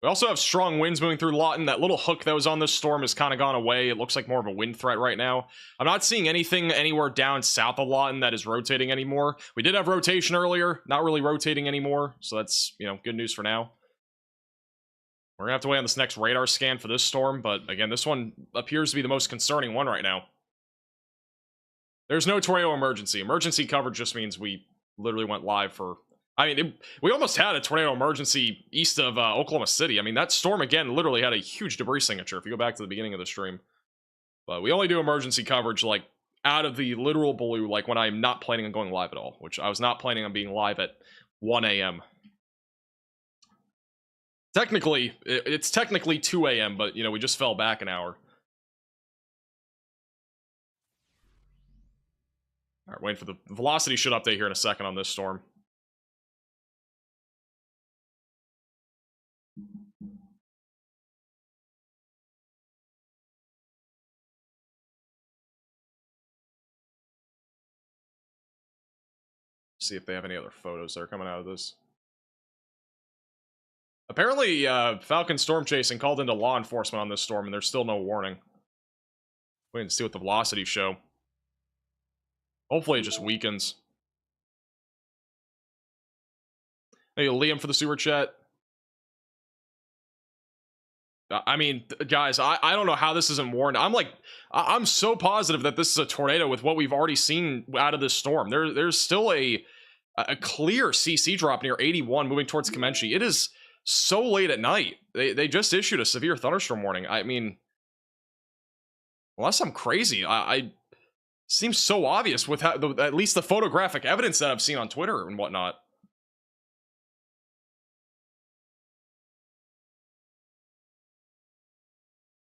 We also have strong winds moving through Lawton. That little hook that was on this storm has kind of gone away. It looks like more of a wind threat right now. I'm not seeing anything anywhere down south of Lawton that is rotating anymore. We did have rotation earlier, not really rotating anymore, so that's, you know, good news for now. We're gonna have to wait on this next radar scan for this storm, but again, this one appears to be the most concerning one right now. There's no tornado emergency. Emergency coverage just means we literally went live for... I mean, we almost had a tornado emergency east of Oklahoma City. I mean, that storm, again, literally had a huge debris signature if you go back to the beginning of the stream. But we only do emergency coverage, like, out of the literal blue, like when I'm not planning on going live at all, which I was not planning on being live at 1 a.m. Technically, it's technically 2 a.m., but, you know, we just fell back an hour. All right, waiting for the velocity should update here in a second on this storm. See if they have any other photos that are coming out of this. Apparently, Falcon storm chasing called into law enforcement on this storm, and there's still no warning. Waiting to see what the velocities show. Hopefully it just weakens. Hey, Liam for the super chat. I mean, guys, I don't know how this isn't warned. I'm so positive that this is a tornado with what we've already seen out of this storm. There's still a clear CC drop near 81 moving towards Comanche. It is so late at night. They just issued a severe thunderstorm warning. I mean, unless I'm crazy, I seems so obvious with how, at least the photographic evidence that I've seen on Twitter and whatnot.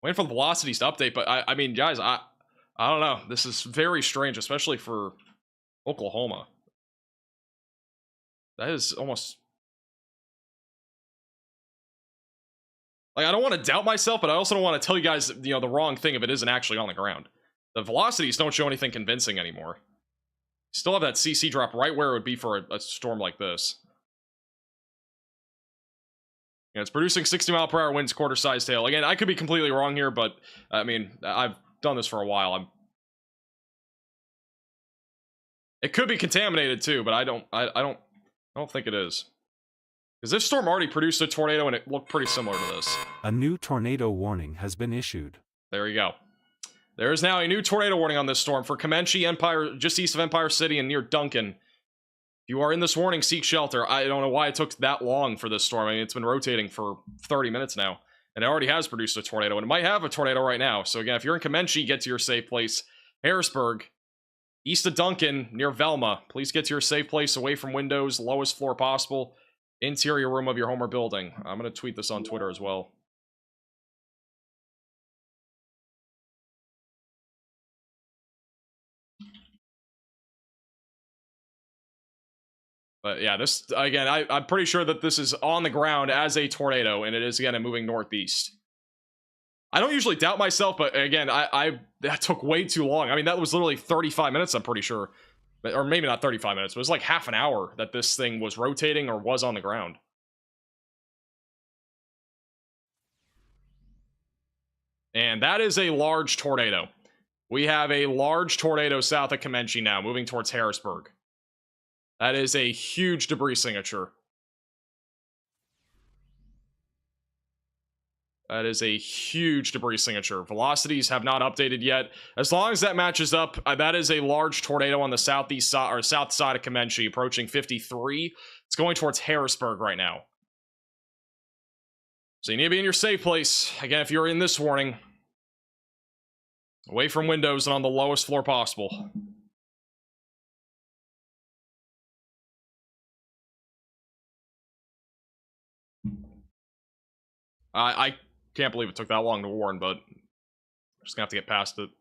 Waiting for the velocities to update, but I mean, guys, I don't know. This is very strange, especially for Oklahoma. That is almost... Like, I don't want to doubt myself, but I also don't want to tell you guys, you know, the wrong thing if it isn't actually on the ground. The velocities don't show anything convincing anymore. Still have that CC drop right where it would be for a storm like this. Yeah, it's producing 60-mile-per-hour winds, quarter-sized hail. Again, I could be completely wrong here, but I mean, I've done this for a while. It could be contaminated too, but I don't think it is. Because this storm already produced a tornado, and it looked pretty similar to this. A new tornado warning has been issued. There you go. There is now a new tornado warning on this storm for Comanche, Empire, just east of Empire City and near Duncan. If you are in this warning, seek shelter. I don't know why it took that long for this storm. I mean, it's been rotating for 30 minutes now, and it already has produced a tornado, and it might have a tornado right now. So again, if you're in Comanche, get to your safe place. Harrisburg, east of Duncan, near Velma. Please get to your safe place, away from windows, lowest floor possible, interior room of your home or building. I'm going to tweet this on Twitter as well. But yeah, this, again, I'm pretty sure that this is on the ground as a tornado, and it is, again, moving northeast. I don't usually doubt myself, but again, that took way too long. I mean, that was literally 35 minutes, I'm pretty sure. Or maybe not 35 minutes, but it was like half an hour that this thing was rotating or was on the ground. And that is a large tornado. We have a large tornado south of Comanche now, moving towards Harrisburg. That is a huge debris signature. That is a huge debris signature. Velocities have not updated yet. As long as that matches up, that is a large tornado on the southeast side, or south side of Comanche, approaching 53. It's going towards Harrisburg right now. So you need to be in your safe place. Again, if you're in this warning, away from windows and on the lowest floor possible. I can't believe it took that long to warn, but I'm just gonna have to get past it.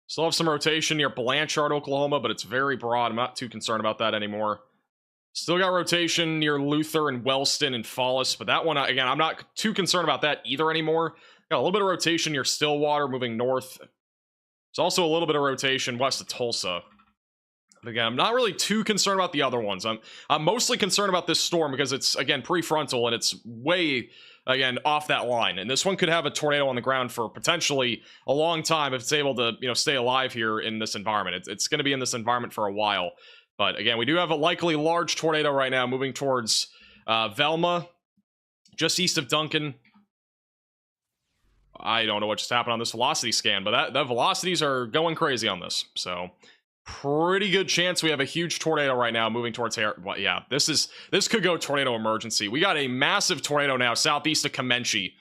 Still have some rotation near Blanchard, Oklahoma, but it's very broad. I'm not too concerned about that anymore. Still got rotation near Luther and Wellston and Fallis, but that one, again, I'm not too concerned about that either anymore. Got a little bit of rotation near Stillwater, moving north. There's also a little bit of rotation west of Tulsa. Again, I'm not really too concerned about the other ones. I'm mostly concerned about this storm because it's, again, prefrontal and it's way, again, off that line. And this one could have a tornado on the ground for potentially a long time if it's able to, stay alive here in this environment. It's going to be in this environment for a while. But again, we do have a likely large tornado right now moving towards Velma, just east of Duncan. I don't know what just happened on this velocity scan, but the velocities are going crazy on this. So pretty good chance we have a huge tornado right now moving towards Harrah. Well, yeah, this could go tornado emergency. We got a massive tornado now southeast of Comanche.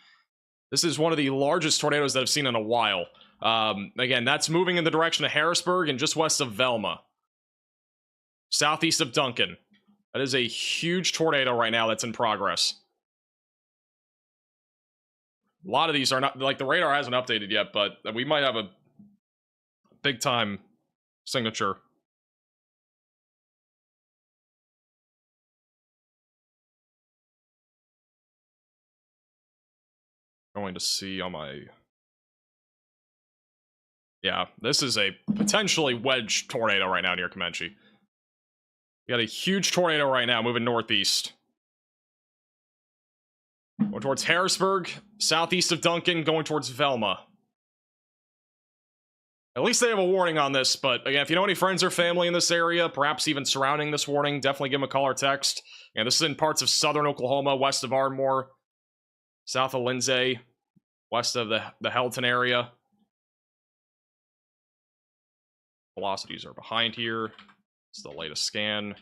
This is one of the largest tornadoes that I've seen in a while. Again, that's moving in the direction of Harrisburg and just west of Velma, southeast of Duncan. That is a huge tornado right now that's in progress. A lot of these are not, like, the radar hasn't updated yet, but we might have a big time signature. Going to see on my... Yeah, this is a potentially wedge tornado right now near Comanche. We got a huge tornado right now moving northeast. Going towards Harrisburg, southeast of Duncan, going towards Velma. At least they have a warning on this, but again, if you know any friends or family in this area, perhaps even surrounding this warning, definitely give them a call or text. And this is in parts of southern Oklahoma, west of Ardmore, south of Lindsay, west of the Helton area. Velocities are behind here. It's the latest scan.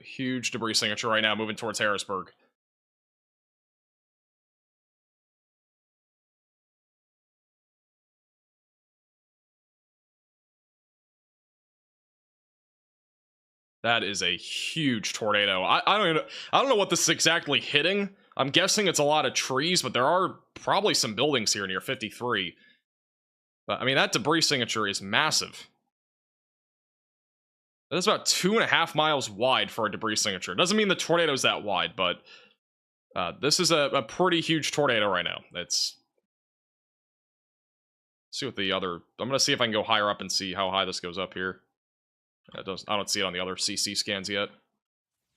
A huge debris signature right now moving towards Harrisburg. That is a huge tornado. I don't know what this is exactly hitting. I'm guessing it's a lot of trees, but there are probably some buildings here near 53. But I mean, that debris signature is massive. That is about 2.5 miles wide for a debris signature. Doesn't mean the tornado's that wide, but this is a pretty huge tornado right now. Let's see what the other... I'm going to see if I can go higher up and see how high this goes up here. I don't see it on the other CC scans yet.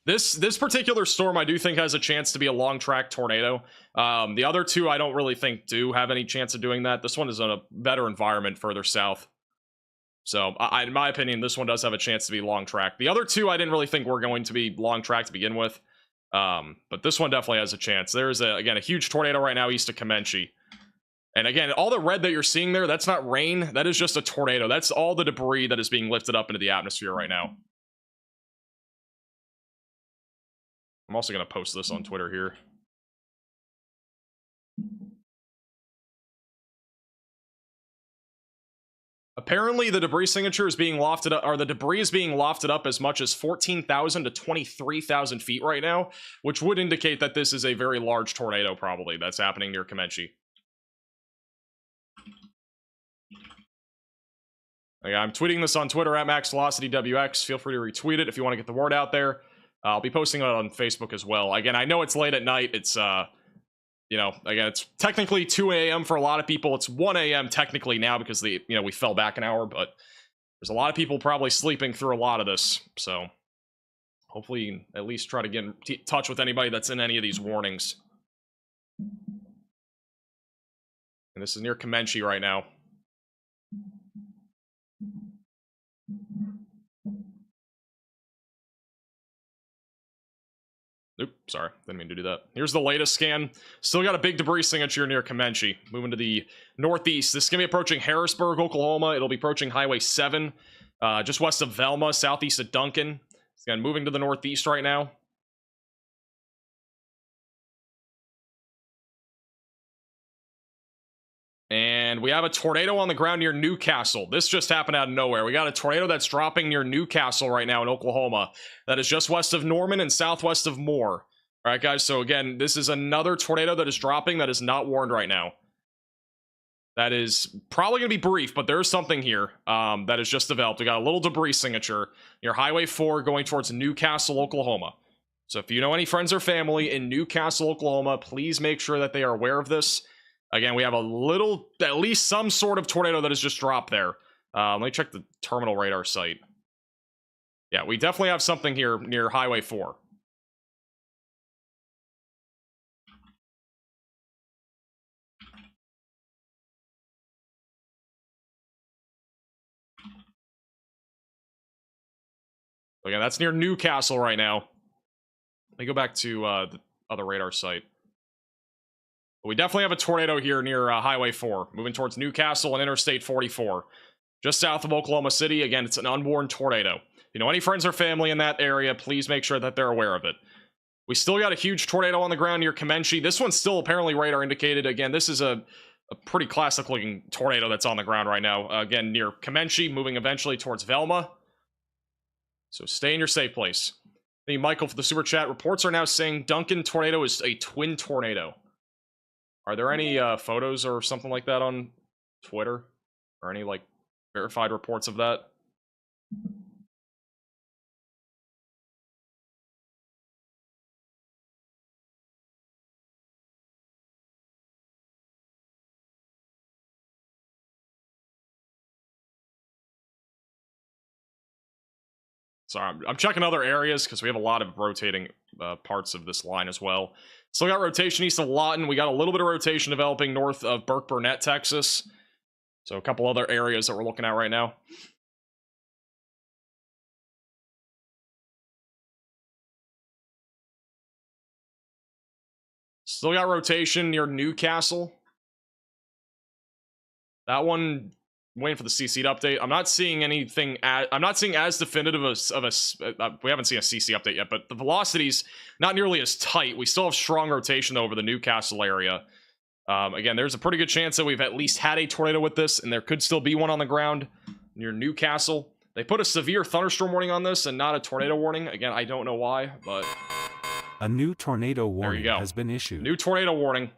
This particular storm I do think has a chance to be a long track tornado. The other two I don't really think do have any chance of doing that. This one is in a better environment further south. So in my opinion, this one does have a chance to be long track. The other two I didn't really think were going to be long track to begin with. But this one definitely has a chance. There's again a huge tornado right now east of Comanche. And again, all the red that you're seeing there, that's not rain. That is just a tornado. That's all the debris that is being lifted up into the atmosphere right now. I'm also going to post this on Twitter here. Apparently, the debris signature is being lofted up, or the debris is being lofted up as much as 14,000 to 23,000 feet right now, which would indicate that this is a very large tornado, probably, that's happening near Comanche. I'm tweeting this on Twitter at MaxVelocityWX. Feel free to retweet it if you want to get the word out there. I'll be posting it on Facebook as well. Again, I know it's late at night. It's, again, it's technically 2 a.m. for a lot of people. It's 1 a.m. technically now because we fell back an hour, but there's a lot of people probably sleeping through a lot of this. So hopefully you can at least try to get in touch with anybody that's in any of these warnings. And this is near Comanche right now. Oop, sorry, didn't mean to do that. Here's the latest scan. Still got a big debris signature near Comanche. Moving to the northeast. This is going to be approaching Harrisburg, Oklahoma. It'll be approaching Highway 7, just west of Velma, southeast of Duncan. It's again moving to the northeast right now. And we have a tornado on the ground near Newcastle. This just happened out of nowhere. We got a tornado that's dropping near Newcastle right now in Oklahoma. That is just west of Norman and southwest of Moore. All right, guys. So again, this is another tornado that is dropping that is not warned right now. That is probably going to be brief, but there's something here that is just developed. We got a little debris signature near Highway 4 going towards Newcastle, Oklahoma. So if you know any friends or family in Newcastle, Oklahoma, please make sure that they are aware of this. Again, we have a little, at least some sort of tornado that has just dropped there. Let me check the terminal radar site. Yeah, we definitely have something here near Highway 4. Again, that's near Newcastle right now. Let me go back to the other radar site. We definitely have a tornado here near Highway 4, moving towards Newcastle and Interstate 44. Just south of Oklahoma City. Again, it's an unwarned tornado. If you know any friends or family in that area, please make sure that they're aware of it. We still got a huge tornado on the ground near Comanche. This one's still apparently radar indicated. Again, this is a pretty classic looking tornado that's on the ground right now. Again, near Comanche, moving eventually towards Velma. So stay in your safe place. Thank you, Michael, for the super chat. Reports are now saying Duncan tornado is a twin tornado. Are there any photos or something like that on Twitter? Or any, like, verified reports of that? Sorry, I'm checking other areas because we have a lot of rotating parts of this line as well. Still got rotation east of Lawton. We got a little bit of rotation developing north of Burke-Burnett, Texas. So a couple other areas that we're looking at right now. Still got rotation near Newcastle. That one, waiting for the CC to update. I'm not seeing anything. I'm not seeing as definitive of a. We haven't seen a CC update yet, but the velocity's not nearly as tight. We still have strong rotation over the Newcastle area. Again, there's a pretty good chance that we've at least had a tornado with this, and there could still be one on the ground near Newcastle. They put a severe thunderstorm warning on this and not a tornado warning. Again, I don't know why, but a new tornado warning has been issued. New tornado warning.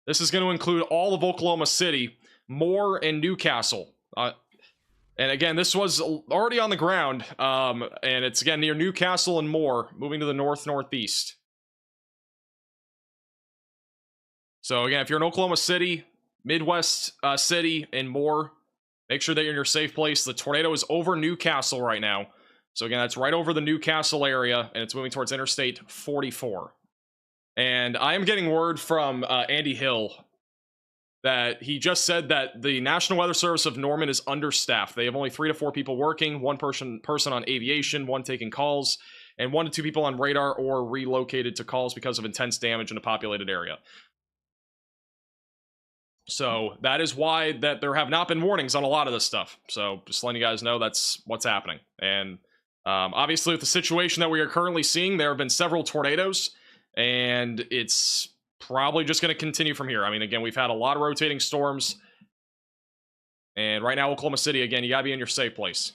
This is going to include all of Oklahoma City, Moore, and Newcastle. And again, this was already on the ground, and it's again near Newcastle and Moore, moving to the northeast. So again, if you're in Oklahoma City, Midwest City, and Moore, make sure that you're in your safe place. The tornado is over Newcastle right now. So again, that's right over the Newcastle area, and it's moving towards Interstate 44. And I am getting word from Andy Hill that he just said that the National Weather Service of Norman is understaffed. They have only 3 to 4 people working, one person on aviation, one taking calls, and 1 to 2 people on radar or relocated to calls because of intense damage in a populated area. So that is why that there have not been warnings on a lot of this stuff. So just letting you guys know that's what's happening. And obviously with the situation that we are currently seeing, there have been several tornadoes, and it's probably just going to continue from here. I mean, again, we've had a lot of rotating storms, and right now Oklahoma City, again, you gotta be in your safe place.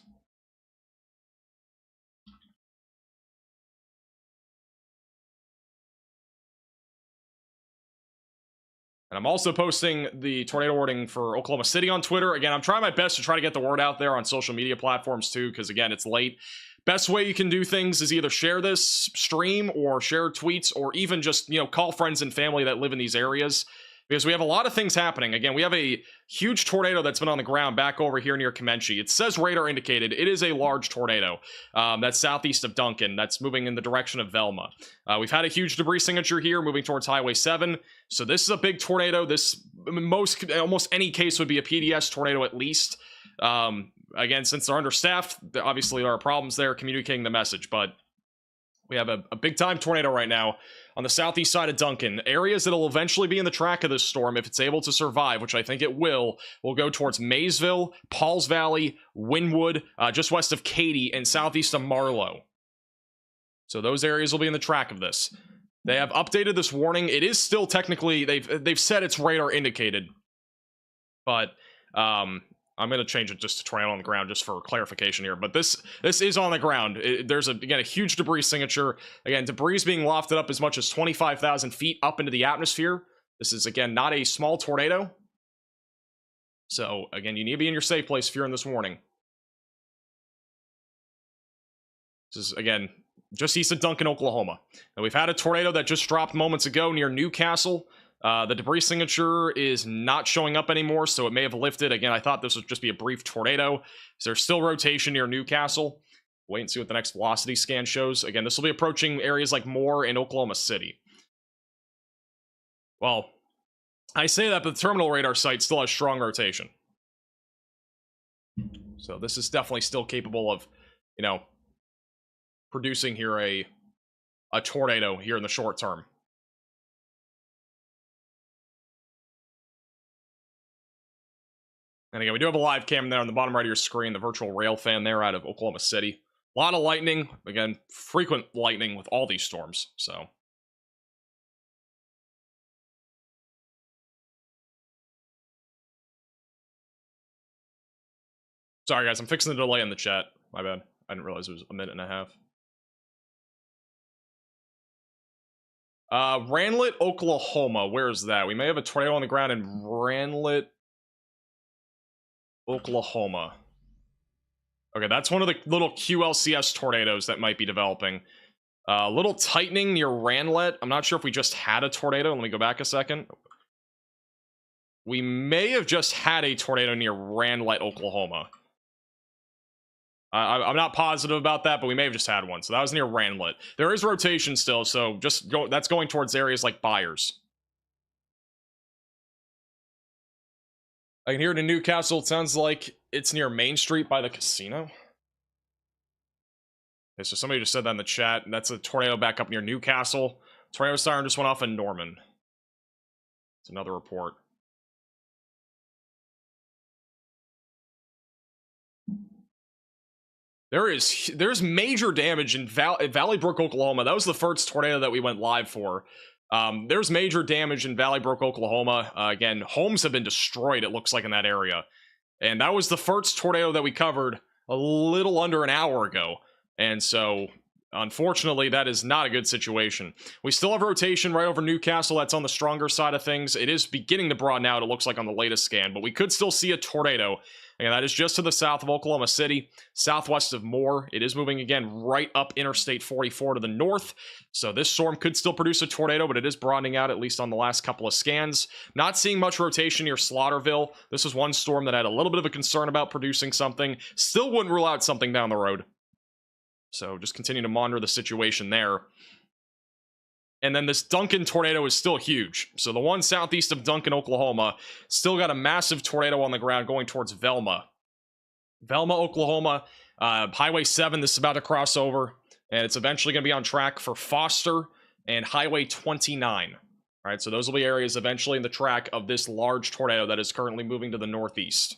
And I'm also posting the tornado warning for Oklahoma City on Twitter. Again, I'm trying my best to try to get the word out there on social media platforms too, because again, it's late. Best way you can do things is either share this stream or share tweets, or even just, you know, call friends and family that live in these areas, because we have a lot of things happening. Again, we have a huge tornado that's been on the ground back over here near Comanche. It says radar indicated. It is a large tornado that's southeast of Duncan. That's moving in the direction of Velma. We've had a huge debris signature here moving towards Highway 7. So this is a big tornado. This, almost any case would be a PDS tornado at least. Again, since they're understaffed, obviously there are problems there communicating the message, but we have a big-time tornado right now on the southeast side of Duncan. Areas that'll eventually be in the track of this storm, if it's able to survive, which I think it will go towards Maysville, Pauls Valley, Wynwood, just west of Katy, and southeast of Marlow. So those areas will be in the track of this. They have updated this warning. It is still technically, they've said it's radar indicated, but I'm going to change it just to tornado on the ground just for clarification here. But this is on the ground. There's, again, a huge debris signature. Again, debris is being lofted up as much as 25,000 feet up into the atmosphere. This is, again, not a small tornado. So, again, you need to be in your safe place if you're in this warning. This is, again, just east of Duncan, Oklahoma. And we've had a tornado that just dropped moments ago near Newcastle. The debris signature is not showing up anymore, so it may have lifted. Again, I thought this would just be a brief tornado. So there's still rotation near Newcastle. Wait and see what the next velocity scan shows. Again, this will be approaching areas like Moore and Oklahoma City. Well, I say that, but the terminal radar site still has strong rotation. So this is definitely still capable of, you know, producing here a tornado here in the short term. And again, we do have a live cam there on the bottom right of your screen, the virtual rail fan there out of Oklahoma City. A lot of lightning. Again, frequent lightning with all these storms, so. Sorry, guys, I'm fixing the delay in the chat. My bad. I didn't realize it was a minute and a half. Ranlet, Oklahoma. Where is that? We may have a tornado on the ground in Ranlet, Oklahoma. Okay, that's one of the little QLCS tornadoes that might be developing. A little tightening near Ranlet. I'm not sure if we just had a tornado. Let me go back a second. We may have just had a tornado near Ranlet, Oklahoma. I'm not positive about that, but we may have just had one. So that was near Ranlet. There is rotation still, so just go. That's going towards areas like Byers. I can hear it in Newcastle. It sounds like it's near Main Street by the casino. Okay, so somebody just said that in the chat. That's a tornado back up near Newcastle. Tornado siren just went off in Norman. It's another report. There's major damage in Valley Brook, Oklahoma. That was the first tornado that we went live for. There's major damage in Valley Brook, Oklahoma. Again, homes have been destroyed, it looks like, in that area. And that was the first tornado that we covered a little under an hour ago. And so, unfortunately, that is not a good situation. We still have rotation right over Newcastle. That's on the stronger side of things. It is beginning to broaden out, it looks like, on the latest scan. But we could still see a tornado. And that is just to the south of Oklahoma City, southwest of Moore. It is moving again right up Interstate 44 to the north. So this storm could still produce a tornado, but it is broadening out, at least on the last couple of scans. Not seeing much rotation near Slaughterville. This was one storm that I had a little bit of a concern about producing something. Still wouldn't rule out something down the road. So just continue to monitor the situation there. And then this Duncan tornado is still huge. So the one southeast of Duncan, Oklahoma, still got a massive tornado on the ground going towards Velma. Velma, Oklahoma, Highway 7, this is about to cross over. And it's eventually going to be on track for Foster and Highway 29. All right, so those will be areas eventually in the track of this large tornado that is currently moving to the northeast.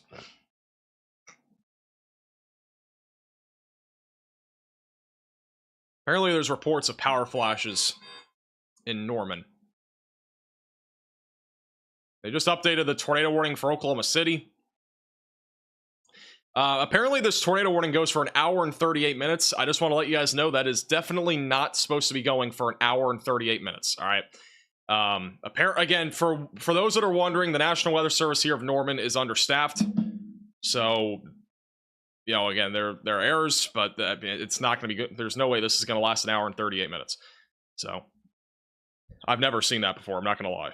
Apparently there's reports of power flashes in Norman. They just updated the tornado warning for Oklahoma City. Apparently this tornado warning goes for an hour and 38 minutes. I just want to let you guys know that is definitely not supposed to be going for an hour and 38 minutes. All right. Again, for those that are wondering, the National Weather Service here of Norman is understaffed. So, you know, again, there are errors, but it's not going to be good. There's no way this is going to last an hour and 38 minutes. So I've never seen that before, I'm not going to lie.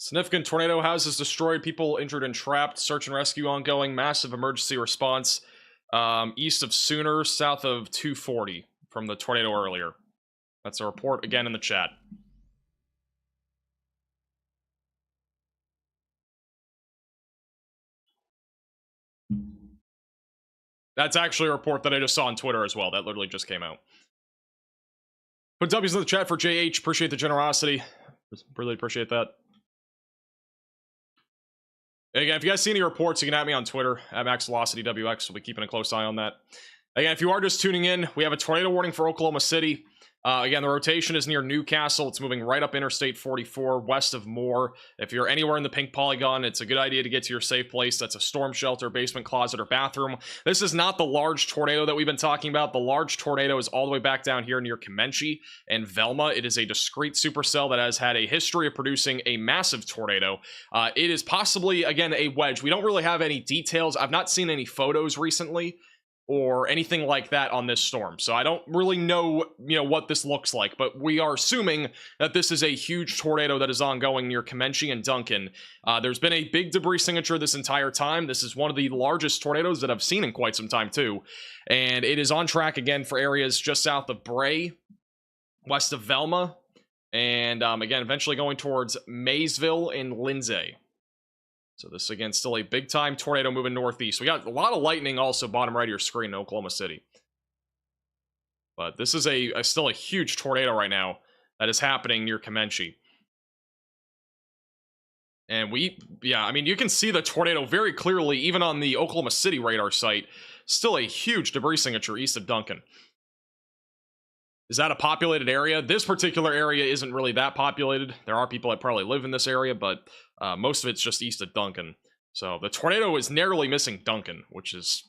Significant tornado houses destroyed, people injured and trapped, search and rescue ongoing, massive emergency response east of Sooner, south of 240 from the tornado earlier. That's a report again in the chat. That's actually a report that I just saw on Twitter as well. That literally just came out. Put W's in the chat for JH. Appreciate the generosity. Really appreciate that. Again, if you guys see any reports, you can add me on Twitter at MaxVelocityWX. We'll be keeping a close eye on that. Again, if you are just tuning in, we have a tornado warning for Oklahoma City. Again, the rotation is near Newcastle. It's moving right up Interstate 44, west of Moore. If you're anywhere in the pink polygon, it's a good idea to get to your safe place. That's a storm shelter, basement, closet, or bathroom. This is not the large tornado that we've been talking about. The large tornado is all the way back down here near Comanche and Velma. It is a discrete supercell that has had a history of producing a massive tornado. It is possibly, again, a wedge. We don't really have any details. I've not seen any photos recently or anything like that on this storm, so I don't really know, what this looks like, but we are assuming that this is a huge tornado that is ongoing near Comanche and Duncan. There's been a big debris signature this entire time. This is one of the largest tornadoes that I've seen in quite some time, too, and it is on track again for areas just south of Bray, west of Velma, and again, eventually going towards Maysville and Lindsay. So this, again, still a big-time tornado moving northeast. We got a lot of lightning also bottom right of your screen in Oklahoma City. But this is still a huge tornado right now that is happening near Comanche. And you can see the tornado very clearly, even on the Oklahoma City radar site. Still a huge debris signature east of Duncan. Is that a populated area? This particular area isn't really that populated. There are people that probably live in this area, but most of it's just east of Duncan. So the tornado is narrowly missing Duncan, which is,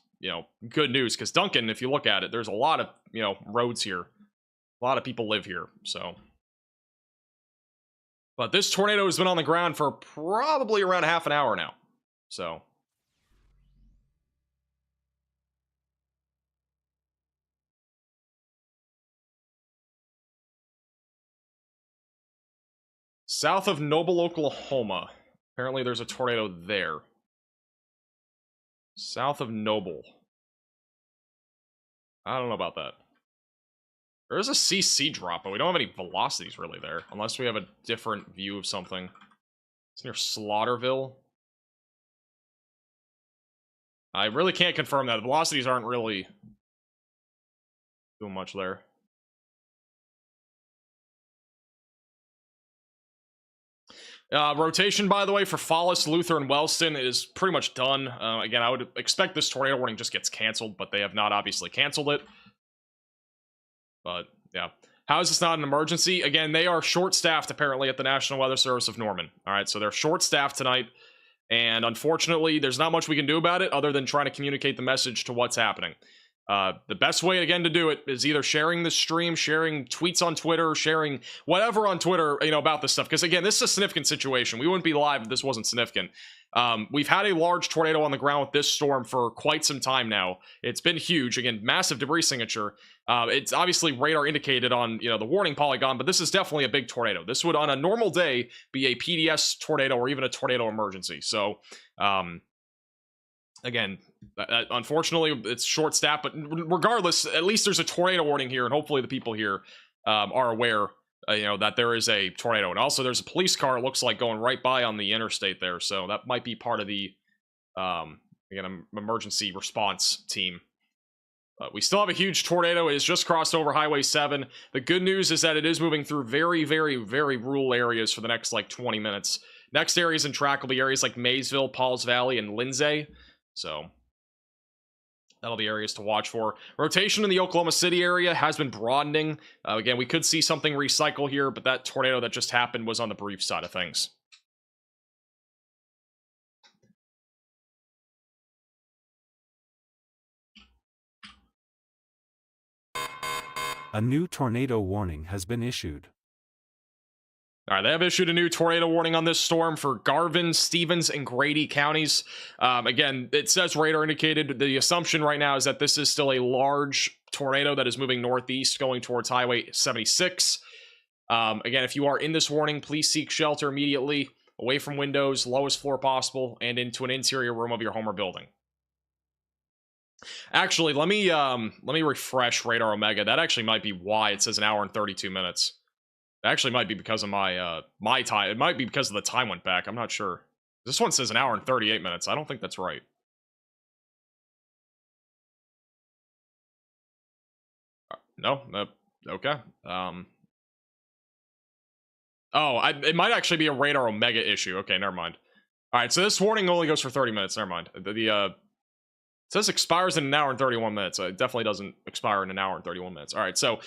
good news. Because Duncan, if you look at it, there's a lot of, roads here. A lot of people live here, so. But this tornado has been on the ground for probably around half an hour now. So. South of Noble, Oklahoma. Apparently there's a tornado there. South of Noble. I don't know about that. There is a CC drop, but we don't have any velocities really there. Unless we have a different view of something. It's near Slaughterville. I really can't confirm that. The velocities aren't really doing much there. Rotation, by the way, for Fallis, Luther, and Wellston is pretty much done. Again, I would expect this tornado warning just gets canceled, but they have not obviously canceled it. But, yeah. How is this not an emergency? Again, they are short-staffed, apparently, at the National Weather Service of Norman. Alright, so they're short-staffed tonight, and unfortunately, there's not much we can do about it other than trying to communicate the message to what's happening. The best way, again, to do it is either sharing the stream, sharing tweets on Twitter, sharing whatever on Twitter, about this stuff. Because, again, this is a significant situation. We wouldn't be live if this wasn't significant. We've had a large tornado on the ground with this storm for quite some time now. It's been huge. Again, massive debris signature. It's obviously radar indicated on, the warning polygon, but this is definitely a big tornado. This would, on a normal day, be a PDS tornado or even a tornado emergency. So, again, unfortunately, it's short-staffed, but regardless, at least there's a tornado warning here, and hopefully the people here are aware, that there is a tornado. And also, there's a police car, it looks like, going right by on the interstate there, so that might be part of the, again, emergency response team. But we still have a huge tornado. It has just crossed over Highway 7. The good news is that it is moving through very, very, very rural areas for the next, 20 minutes. Next areas in track will be areas like Maysville, Pauls Valley, and Lindsay. So that'll be areas to watch for. Rotation in the Oklahoma City area has been broadening. Again, we could see something recycle here, but that tornado that just happened was on the brief side of things. A new tornado warning has been issued. All right, they have issued a new tornado warning on this storm for Garvin, Stevens, and Grady counties. Again, it says radar indicated. The assumption right now is that this is still a large tornado that is moving northeast, going towards Highway 76. Again, if you are in this warning, please seek shelter immediately, away from windows, lowest floor possible, and into an interior room of your home or building. Actually, let me refresh Radar Omega. That actually might be why it says an hour and 32 minutes. It actually might be because of my my time. It might be because of the time went back. I'm not sure. This one says an hour and 38 minutes. I don't think that's right. No? Okay. It might actually be a Radar Omega issue. Okay, never mind. Alright, so this warning only goes for 30 minutes. Never mind. It says expires in an hour and 31 minutes. It definitely doesn't expire in an hour and 31 minutes. Alright, so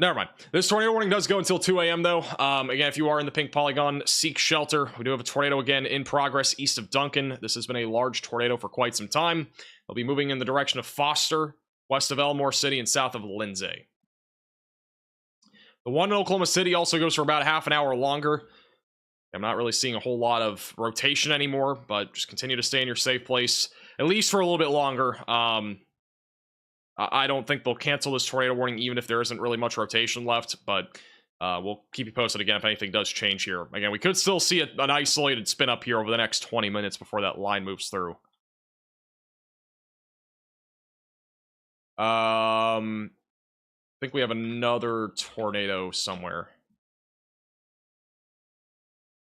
Never mind. This tornado warning does go until 2 a.m. though. Again, if you are in the pink polygon, seek shelter. We do have a tornado again in progress east of Duncan. This has been a large tornado for quite some time. They'll be moving in the direction of Foster, west of Elmore City, and south of Lindsay. The one in Oklahoma City also goes for about half an hour longer. I'm not really seeing a whole lot of rotation anymore, but just continue to stay in your safe place, at least for a little bit longer. I don't think they'll cancel this tornado warning, even if there isn't really much rotation left, but we'll keep you posted again if anything does change here. Again, we could still see an isolated spin up here over the next 20 minutes before that line moves through. I think we have another tornado somewhere.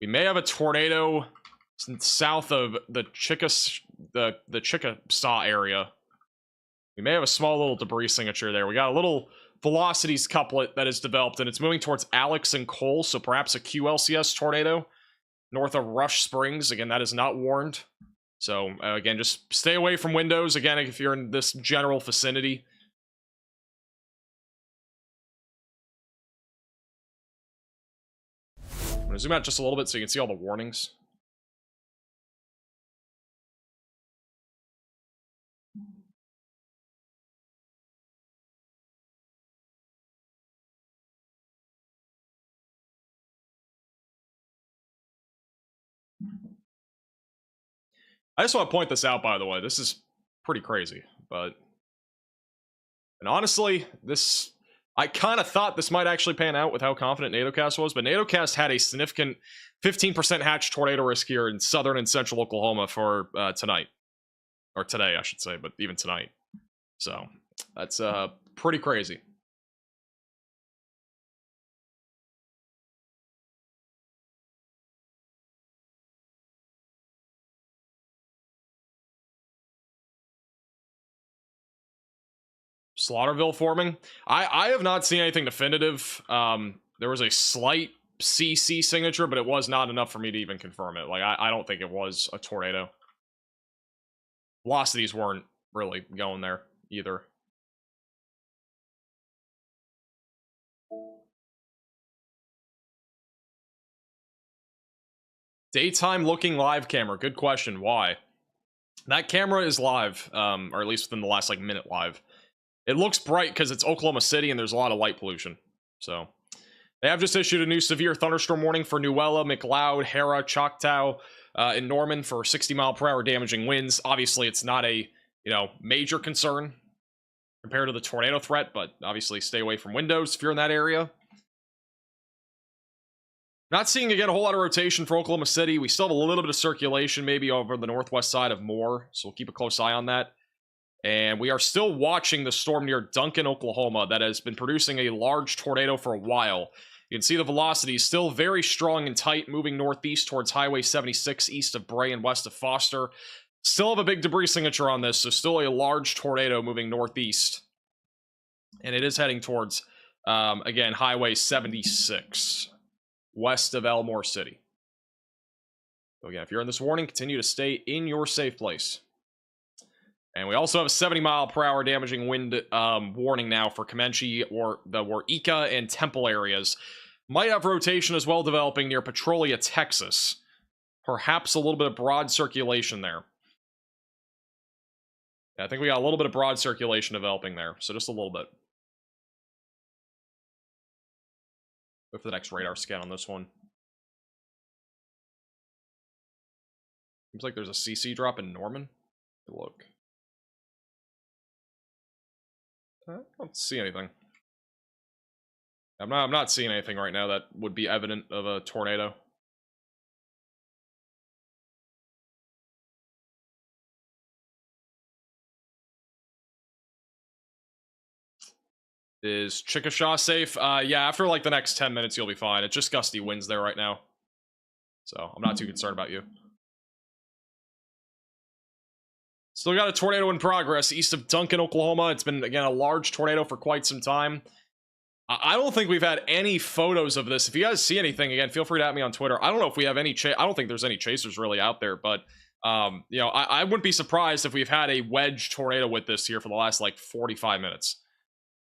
We may have a tornado south of the Chickasaw area. We may have a small little debris signature there. We got a little velocities couplet that is developed, and it's moving towards Alex and Cole, so perhaps a QLCS tornado north of Rush Springs. Again, that is not warned. So, again, just stay away from windows, again, if you're in this general vicinity. I'm going to zoom out just a little bit so you can see all the warnings. I just want to point this out, by the way. This is pretty crazy, but... And honestly, I kind of thought this might actually pan out with how confident NATOcast was, but NATOcast had a significant 15% hatch tornado risk here in southern and central Oklahoma for tonight. Or today, I should say, but even tonight. So, that's pretty crazy. Slaughterville forming. I have not seen anything definitive. There was a slight CC signature, but it was not enough for me to even confirm it. Like, I don't think it was a tornado. Velocities weren't really going there either. Daytime looking live camera. Good question. Why? That camera is live, or at least within the last like minute live. It looks bright because it's Oklahoma City and there's a lot of light pollution. So, they have just issued a new severe thunderstorm warning for Newella, McLeod, Harrah, Choctaw, and Norman for 60-mile-per-hour damaging winds. Obviously, it's not a major concern compared to the tornado threat, but obviously stay away from windows if you're in that area. Not seeing, again, a whole lot of rotation for Oklahoma City. We still have a little bit of circulation maybe over the northwest side of Moore, so we'll keep a close eye on that. And we are still watching the storm near Duncan, Oklahoma, that has been producing a large tornado for a while. You can see the velocity is still very strong and tight, moving northeast towards Highway 76, east of Bray and west of Foster. Still have a big debris signature on this, so still a large tornado moving northeast. And it is heading towards, again, Highway 76, west of Elmore City. So again, if you're in this warning, continue to stay in your safe place. And we also have a 70-mile-per-hour damaging wind warning now for Comanche, or the Waurika and Temple areas. Might have rotation as well developing near Petrolia, Texas. Perhaps a little bit of broad circulation there. Yeah, I think we got a little bit of broad circulation developing there, so just a little bit. Go for the next radar scan on this one. Seems like there's a CC drop in Norman. Look. I don't see anything. I'm not seeing anything right now that would be evident of a tornado. Is Chickasaw safe? Yeah, after like the next 10 minutes you'll be fine. It's just gusty winds there right now. So, I'm not too concerned about you. Still got a tornado in progress east of Duncan, Oklahoma. It's been, again, a large tornado for quite some time. I don't think we've had any photos of this. If you guys see anything, again, feel free to at me on Twitter. I don't know if we have any I don't think there's any chasers really out there, but I wouldn't be surprised if we've had a wedge tornado with this here for the last like 45 minutes.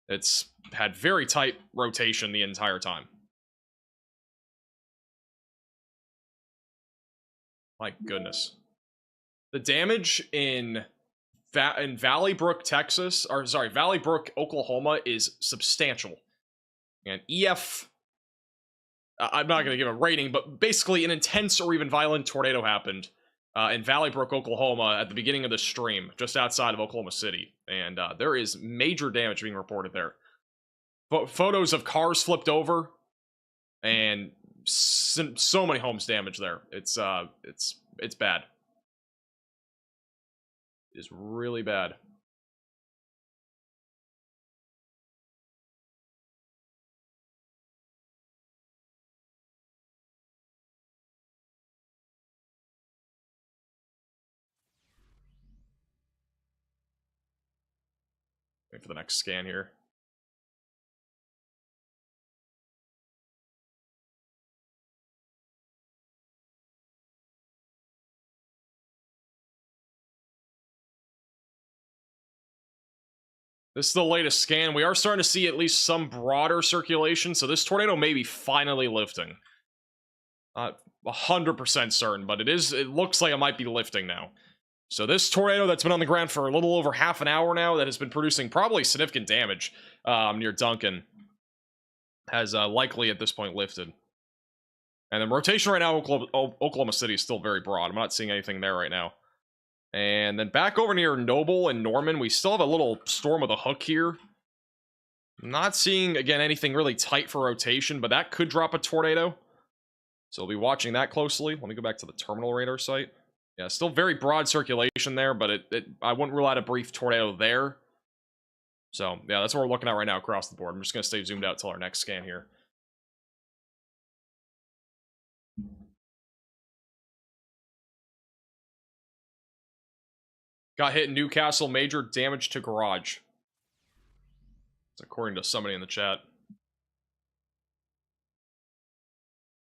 It's had very tight rotation the entire time. My goodness. The damage in Valley Brook, Texas, or sorry, Valley Brook, Oklahoma is substantial. And I'm not going to give a rating, but basically an intense or even violent tornado happened in Valley Brook, Oklahoma at the beginning of the stream, just outside of Oklahoma City. And there is major damage being reported there. Photos of cars flipped over and so many homes damaged there. It's bad. It's really bad. Wait for the next scan here. This is the latest scan. We are starting to see at least some broader circulation, so this tornado may be finally lifting. 100% certain, but it looks like it might be lifting now. So this tornado that's been on the ground for a little over half an hour now, that has been producing probably significant damage near Duncan, has likely at this point lifted. And the rotation right now, Oklahoma City is still very broad. I'm not seeing anything there right now. And then back over near Noble and Norman, we still have a little storm with a hook here. Not seeing, again, anything really tight for rotation, but that could drop a tornado. So we'll be watching that closely. Let me go back to the terminal radar site. Yeah, still very broad circulation there, but I wouldn't rule out a brief tornado there. So, yeah, that's what we're looking at right now across the board. I'm just going to stay zoomed out until our next scan here. Got hit in Newcastle, major damage to garage. That's according to somebody in the chat.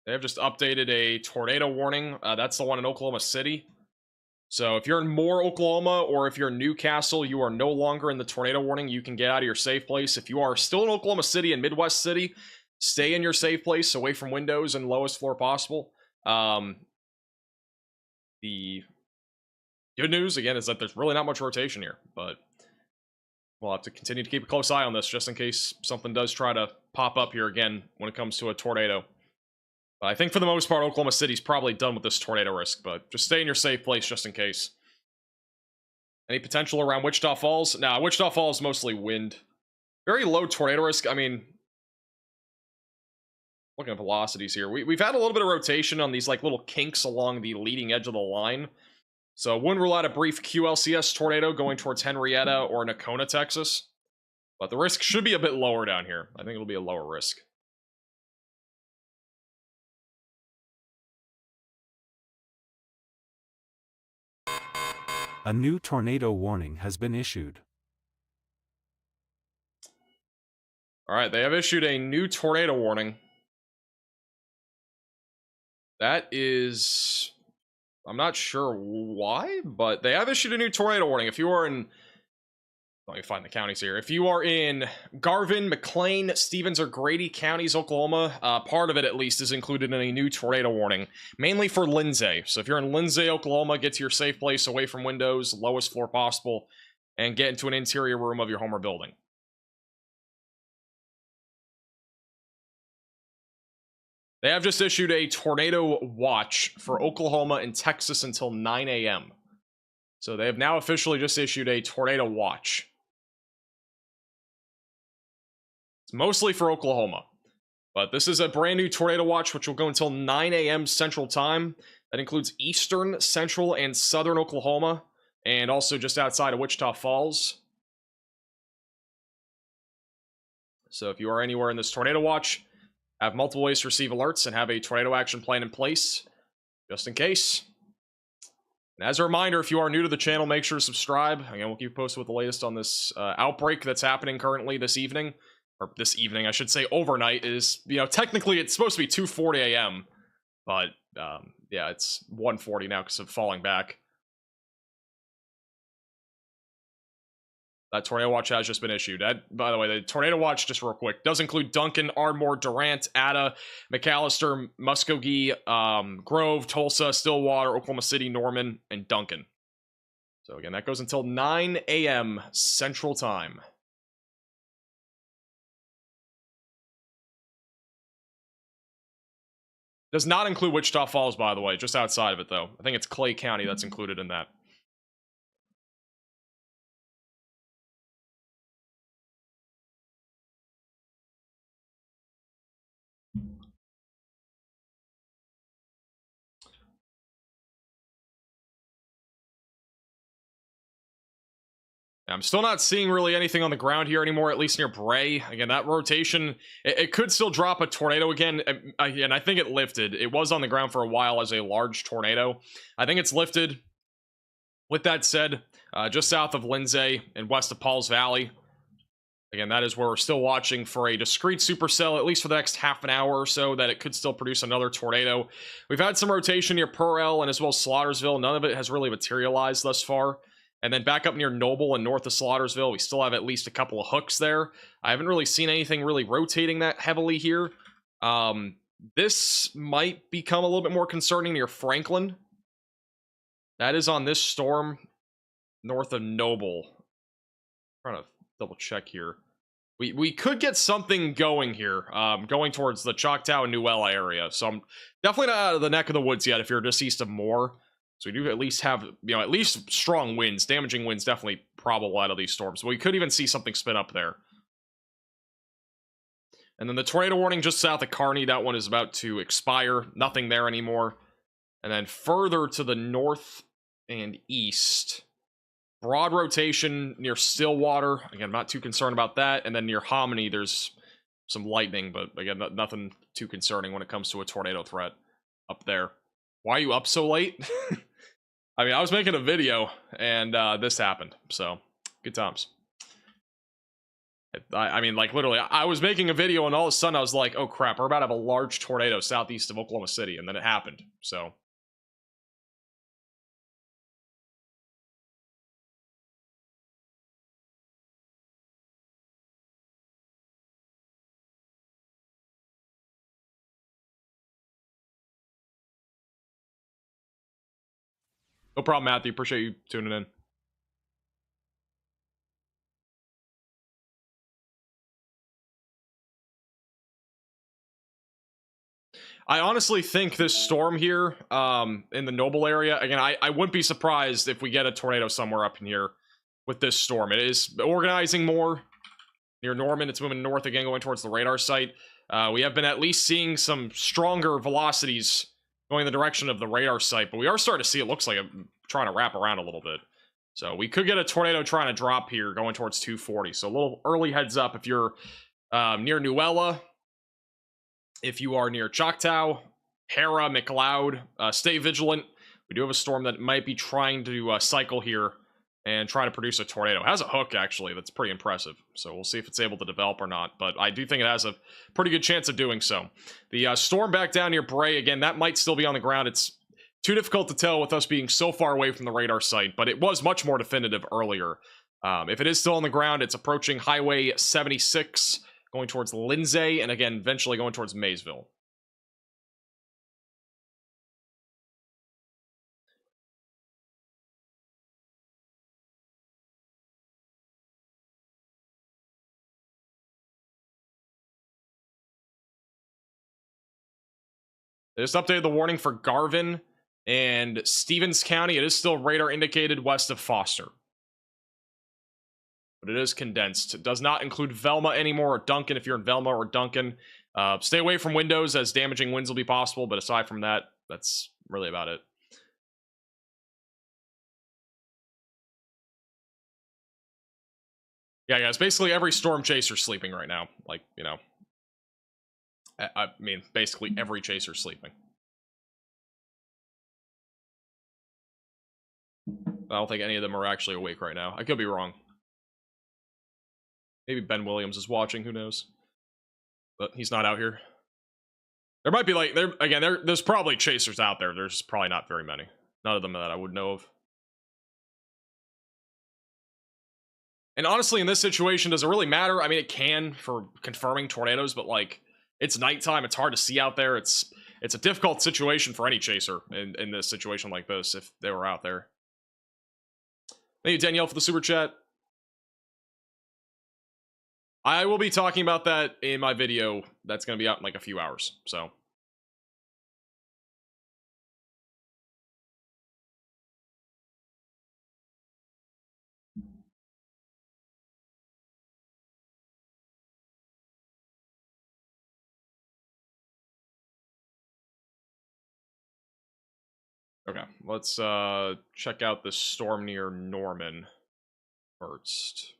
They have just updated a tornado warning. That's the one in Oklahoma City. So if you're in Moore, Oklahoma, or if you're in Newcastle, you are no longer in the tornado warning. You can get out of your safe place. If you are still in Oklahoma City and Midwest City, stay in your safe place, away from windows and lowest floor possible. The good news, again, is that there's really not much rotation here, but we'll have to continue to keep a close eye on this just in case something does try to pop up here again when it comes to a tornado. But I think for the most part, Oklahoma City's probably done with this tornado risk, but just stay in your safe place just in case. Any potential around Wichita Falls? Nah, Wichita Falls mostly wind. Very low tornado risk. I mean, looking at velocities here, we've had a little bit of rotation on these like little kinks along the leading edge of the line. So wouldn't rule out a brief QLCS tornado going towards Henrietta or Nocona, Texas. But the risk should be a bit lower down here. I think it'll be a lower risk. A new tornado warning has been issued. Alright, they have issued a new tornado warning. That is... I'm not sure why, but they have issued a new tornado warning. If you are in... Let me find the counties here. If you are in Garvin, McLean, Stevens, or Grady counties, Oklahoma, part of it at least is included in a new tornado warning, mainly for Lindsay. So if you're in Lindsay, Oklahoma, get to your safe place, away from windows, lowest floor possible, and get into an interior room of your home or building. They have just issued a tornado watch for Oklahoma and Texas until 9 a.m. So they have now officially just issued a tornado watch. It's mostly for Oklahoma. But this is a brand new tornado watch which will go until 9 a.m. Central Time. That includes eastern, central, and southern Oklahoma, and also just outside of Wichita Falls. So if you are anywhere in this tornado watch, have multiple ways to receive alerts and have a tornado action plan in place, just in case. And as a reminder, if you are new to the channel, make sure to subscribe. Again, we'll keep you posted with the latest on this outbreak that's happening currently this evening. Or this evening, I should say overnight. Is, you know, technically it's supposed to be 2:40 a.m. But, yeah, it's 1:40 now because of falling back. That tornado watch has just been issued. That, by the way, the tornado watch, just real quick, does include Duncan, Ardmore, Durant, Ada, McAllister, Muskogee, Grove, Tulsa, Stillwater, Oklahoma City, Norman, and Duncan. So again, that goes until 9 a.m. Central Time. Does not include Wichita Falls, by the way, just outside of it, though. I think it's Clay County that's included in that. I'm still not seeing really anything on the ground here anymore, at least near Bray. Again, that rotation, it could still drop a tornado again. And I think it lifted. It was on the ground for a while as a large tornado. I think it's lifted. With that said, just south of Lindsay and west of Pauls Valley, again, that is where we're still watching for a discrete supercell, at least for the next half an hour or so, that it could still produce another tornado. We've had some rotation near Pearl and as well as Slaughtersville. None of it has really materialized thus far. And then back up near Noble and north of Slaughtersville, we still have at least a couple of hooks there. I haven't really seen anything really rotating that heavily here. This might become a little bit more concerning near Franklin. That is on this storm north of Noble. I'm trying to double check here. We could get something going here, going towards the Choctaw and Newella area. So I'm definitely not out of the neck of the woods yet if you're just east of Moore. So we do at least have, at least strong winds. Damaging winds definitely probable out of these storms. But we could even see something spin up there. And then the tornado warning just south of Kearney, that one is about to expire. Nothing there anymore. And then further to the north and east, broad rotation near Stillwater. Again, I'm not too concerned about that. And then near Hominy, there's some lightning. But again, nothing too concerning when it comes to a tornado threat up there. Why are you up so late? I mean, I was making a video, and this happened, so good times. I mean, like, literally, I was making a video, and all of a sudden, I was like, oh, crap, we're about to have a large tornado southeast of Oklahoma City, and then it happened, so. No problem, Matthew. Appreciate you tuning in. I honestly think this storm here in the Noble area, again, I wouldn't be surprised if we get a tornado somewhere up in here with this storm. It is organizing more near Norman. It's moving north again, going towards the radar site. We have been at least seeing some stronger velocities going in the direction of the radar site, but we are starting to see it looks like I'm trying to wrap around a little bit. So we could get a tornado trying to drop here going towards 240. So a little early heads up if you're near Newella. If you are near Choctaw, Harrah, McLeod, stay vigilant. We do have a storm that might be trying to cycle here and try to produce a tornado. It has a hook, actually, that's pretty impressive. So we'll see if it's able to develop or not. But I do think it has a pretty good chance of doing so. The storm back down near Bray, again, that might still be on the ground. It's too difficult to tell with us being so far away from the radar site, but it was much more definitive earlier. If it is still on the ground, it's approaching Highway 76, going towards Lindsay, and again, eventually going towards Maysville. They just updated the warning for Garvin and Stevens County. It is still radar indicated west of Foster, but it is condensed. It does not include Velma anymore, or Duncan if you're in Velma or Duncan. Stay away from windows as damaging winds will be possible, but aside from that, that's really about it. Yeah, guys, basically every storm chaser sleeping right now. Like, you know, I mean, basically every chaser sleeping. I don't think any of them are actually awake right now. I could be wrong. Maybe Ben Williams is watching, who knows? But he's not out here. There might be, like, there's probably chasers out there. There's probably not very many. None of them that I would know of. And honestly, in this situation, does it really matter? I mean, it can for confirming tornadoes, but like, it's nighttime. It's hard to see out there. It's a difficult situation for any chaser in this situation like this if they were out there. Thank you, Danielle, for the super chat. I will be talking about that in my video that's going to be out in like a few hours, so. Okay, let's check out the storm near Norman first.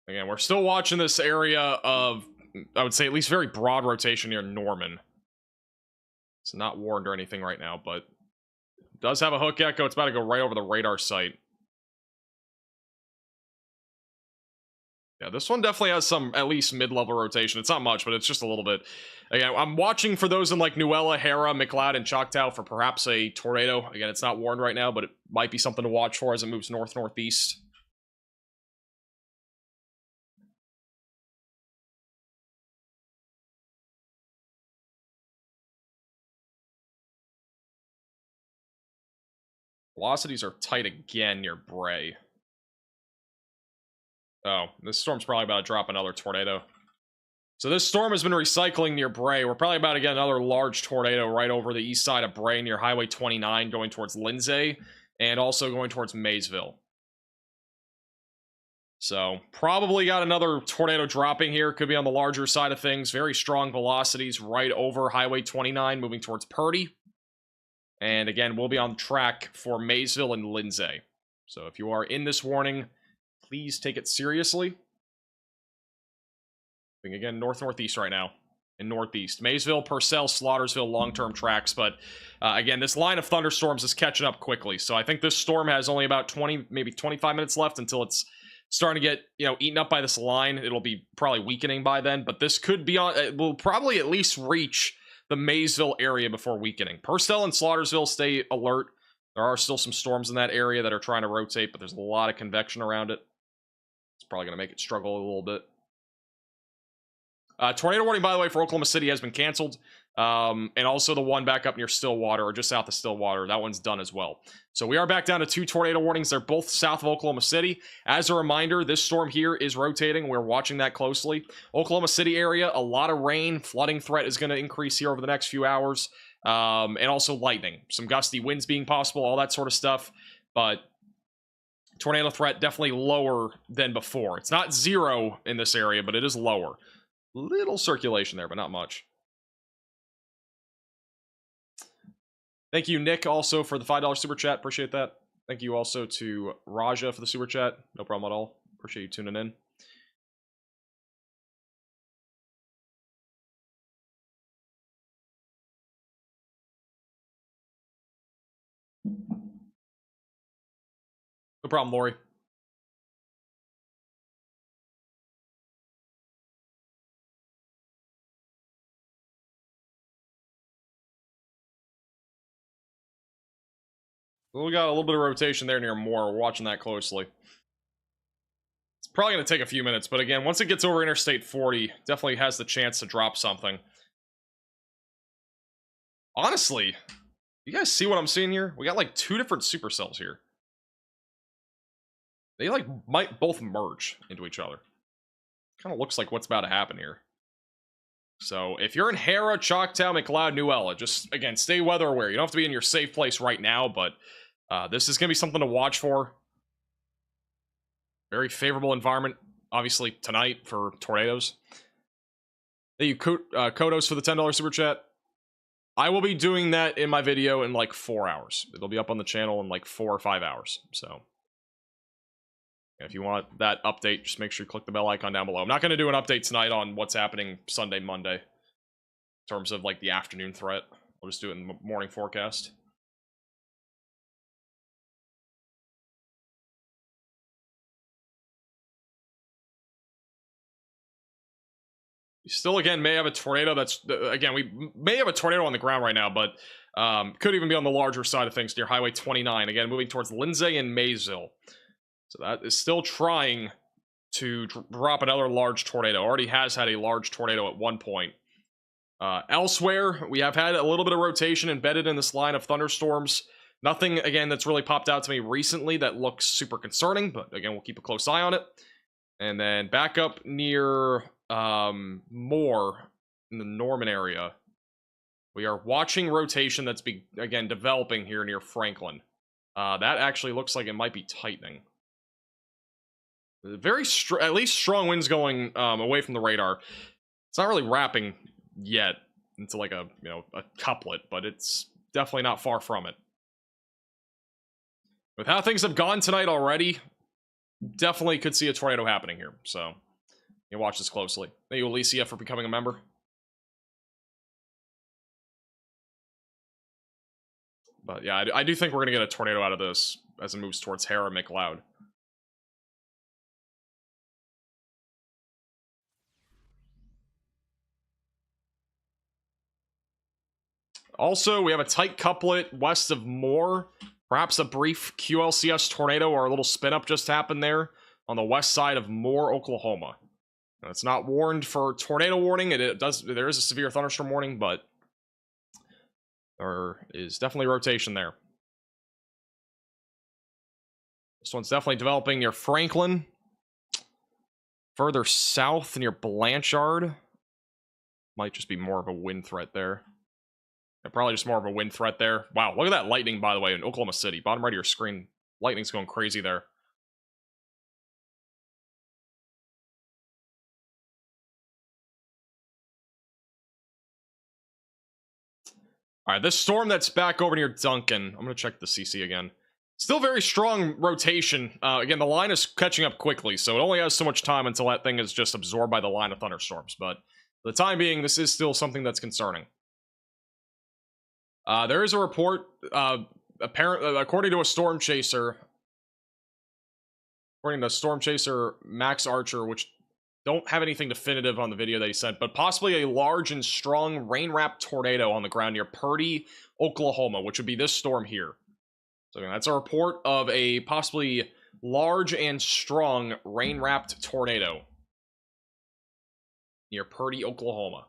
Again, we're still watching this area of, I would say, at least very broad rotation near Norman. It's not warned or anything right now, but it does have a hook echo. It's about to go right over the radar site. Yeah, this one definitely has some, at least mid-level rotation. It's not much, but it's just a little bit. Again, I'm watching for those in like Nuella, Harrah, McLeod, and Choctaw for perhaps a tornado. Again, it's not warned right now, but it might be something to watch for as it moves north-northeast. Velocities are tight again near Bray. Oh, this storm's probably about to drop another tornado. So this storm has been recycling near Bray. We're probably about to get another large tornado right over the east side of Bray near Highway 29 going towards Lindsay and also going towards Maysville. So probably got another tornado dropping here. Could be on the larger side of things. Very strong velocities right over Highway 29 moving towards Purdy. And again, we'll be on track for Maysville and Lindsay. So if you are in this warning, please take it seriously. Again, north-northeast right now. And northeast. Maysville, Purcell, Slaughtersville, long-term tracks. But again, this line of thunderstorms is catching up quickly. So I think this storm has only about 20, maybe 25 minutes left until it's starting to get, eaten up by this line. It'll be probably weakening by then. But this could be on, it will probably at least reach the Maysville area before weakening. Purcell and Slaughtersville, stay alert. There are still some storms in that area that are trying to rotate, but there's a lot of convection around it. It's probably going to make it struggle a little bit. Tornado warning, by the way, for Oklahoma City has been canceled. And also the one back up near Stillwater, or just south of Stillwater. That one's done as well. So we are back down to 2 tornado warnings. They're both south of Oklahoma City. As a reminder, this storm here is rotating. We're watching that closely. Oklahoma City area, a lot of rain. Flooding threat is going to increase here over the next few hours. And also lightning. Some gusty winds being possible, all that sort of stuff. But tornado threat definitely lower than before. It's not 0 in this area, but it is lower. Little circulation there, but not much. Thank you, Nick, also for the $5 super chat. Appreciate that. Thank you also to Raja for the super chat. No problem at all. Appreciate you tuning in. No problem, Lori. Well, we got a little bit of rotation there near Moore. We're watching that closely. It's probably going to take a few minutes, but again, once it gets over Interstate 40, definitely has the chance to drop something. Honestly, you guys see what I'm seeing here? We got like 2 different supercells here. They like might both merge into each other. Kind of looks like what's about to happen here. So if you're in Harrah, Choctaw, McLeod, Nuella, just again, stay weather aware. You don't have to be in your safe place right now, but this is going to be something to watch for. Very favorable environment, obviously, tonight for tornadoes. Thank you, Kodos, for the $10 super chat. I will be doing that in my video in like 4 hours. It'll be up on the channel in like 4 or 5 hours. So if you want that update, just make sure you click the bell icon down below. I'm not going to do an update tonight on what's happening Sunday, Monday, in terms of like the afternoon threat. I'll just do it in the morning forecast. You still, again, may have a tornado that's... Again, we may have a tornado on the ground right now, but Could even be on the larger side of things near Highway 29. Again, moving towards Lindsay and Maysville. So that is still trying to drop another large tornado. Already has had a large tornado at one point. Elsewhere, we have had a little bit of rotation embedded in this line of thunderstorms. Nothing, again, that's really popped out to me recently that looks super concerning, but again, we'll keep a close eye on it. And then back up near Moore in the Norman area, we are watching rotation that's, again, developing here near Franklin. That actually looks like it might be tightening. Very, at least strong winds going away from the radar. It's not really wrapping yet into like a, a couplet, but it's definitely not far from it. With how things have gone tonight already, definitely could see a tornado happening here. So, you watch this closely. Thank you, Alicia, for becoming a member. But yeah, I do think we're going to get a tornado out of this as it moves towards Harrah and McLeod. Also, we have a tight couplet west of Moore. Perhaps a brief QLCS tornado or a little spin-up just happened there on the west side of Moore, Oklahoma. Now, it's not warned for tornado warning. There is a severe thunderstorm warning, but there is definitely rotation there. This one's definitely developing near Franklin. Further south near Blanchard. Might just be more of a wind threat there. Yeah, probably just more of a wind threat there. Wow, look at that lightning, by the way, in Oklahoma City. Bottom right of your screen. Lightning's going crazy there. Alright, this storm that's back over near Duncan. I'm going to check the CC again. Still very strong rotation. Again, the line is catching up quickly, so it only has so much time until that thing is just absorbed by the line of thunderstorms. But for the time being, this is still something that's concerning. There is a report, according to a storm chaser, Max Archer, which don't have anything definitive on the video that he sent, but possibly a large and strong rain-wrapped tornado on the ground near Purdy, Oklahoma, which would be this storm here. So that's a report of a possibly large and strong rain-wrapped tornado near Purdy, Oklahoma.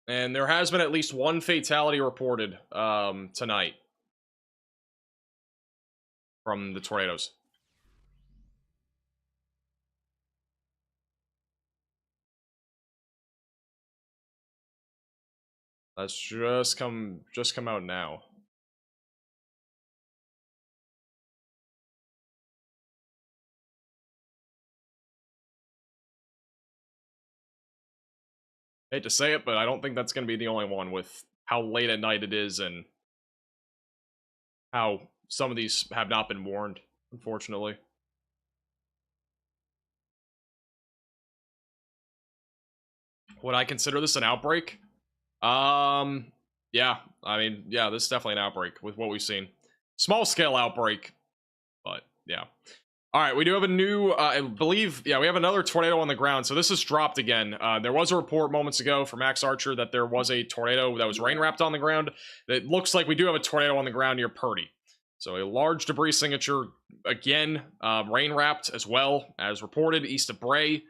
And there has been at least one fatality reported tonight from the tornadoes. That's just come out now. Hate to say it, but I don't think that's going to be the only one with how late at night it is and how some of these have not been warned, unfortunately. Would I consider this an outbreak? Yeah. I mean, yeah, this is definitely an outbreak with what we've seen. Small scale outbreak, but yeah. All right, we do have a new, I believe, yeah, we have another tornado on the ground. So this has dropped again. There was a report moments ago from Max Archer that there was a tornado that was rain wrapped on the ground. It looks like we do have a tornado on the ground near Purdy. So a large debris signature, again, rain wrapped as well as reported east of Bray.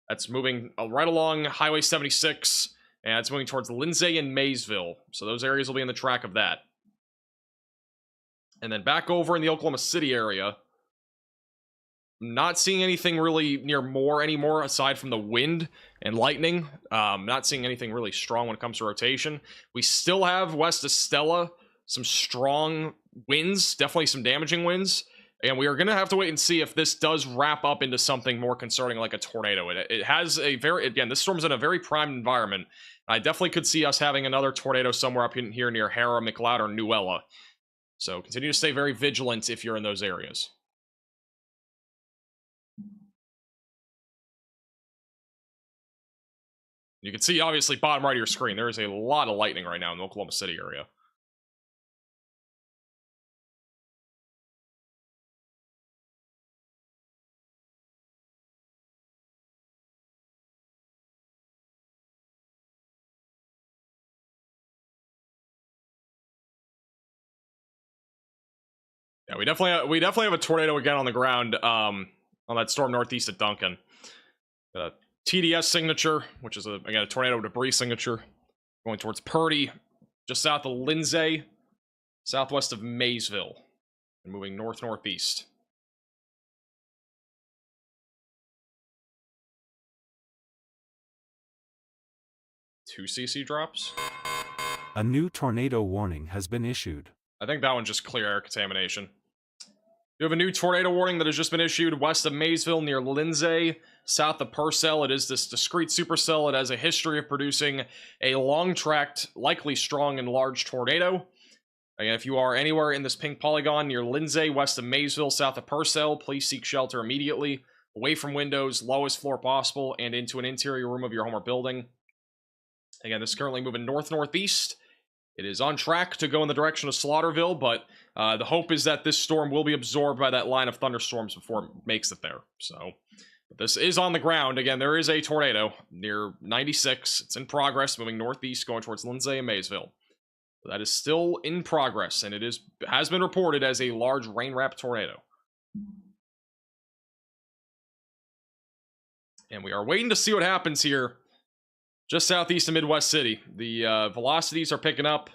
That's moving right along Highway 76, and it's moving towards Lindsay and Maysville. So those areas will be in the track of that. And then back over in the Oklahoma City area, not seeing anything really near Moore anymore aside from the wind and lightning. Not seeing anything really strong when it comes to rotation. We still have west of Stella some strong winds, definitely some damaging winds. And we are going to have to wait and see if this does wrap up into something more concerning like a tornado. It has a very, again, this storm's in a very prime environment. I definitely could see us having another tornado somewhere up in here near Harrah, McLeod, or Newella. So continue to stay very vigilant if you're in those areas. You can see, obviously, bottom right of your screen, there is a lot of lightning right now in the Oklahoma City area. Yeah, we definitely have a tornado again on the ground on that storm northeast at Duncan. Got a TDS signature, which is again a tornado debris signature, going towards Purdy, just south of Lindsay, southwest of Maysville, and moving north-northeast. Two CC drops. A new tornado warning has been issued. I think that one's just clear air contamination. You have a new tornado warning that has just been issued west of Maysville near Lindsay, south of Purcell. It is this discrete supercell. It has a history of producing a long-tracked, likely strong and large tornado. Again, if you are anywhere in this pink polygon near Lindsay, west of Maysville, south of Purcell, please seek shelter immediately, away from windows, lowest floor possible, and into an interior room of your home or building. Again, this is currently moving north-northeast. It is on track to go in the direction of Slaughterville, but the hope is that this storm will be absorbed by that line of thunderstorms before it makes it there. So, but this is on the ground. Again, there is a tornado near 96. It's in progress, moving northeast, going towards Lindsay and Maysville. But that is still in progress, and it has been reported as a large rain-wrapped tornado. And we are waiting to see what happens here. Just southeast of Midwest City. The velocities are picking up.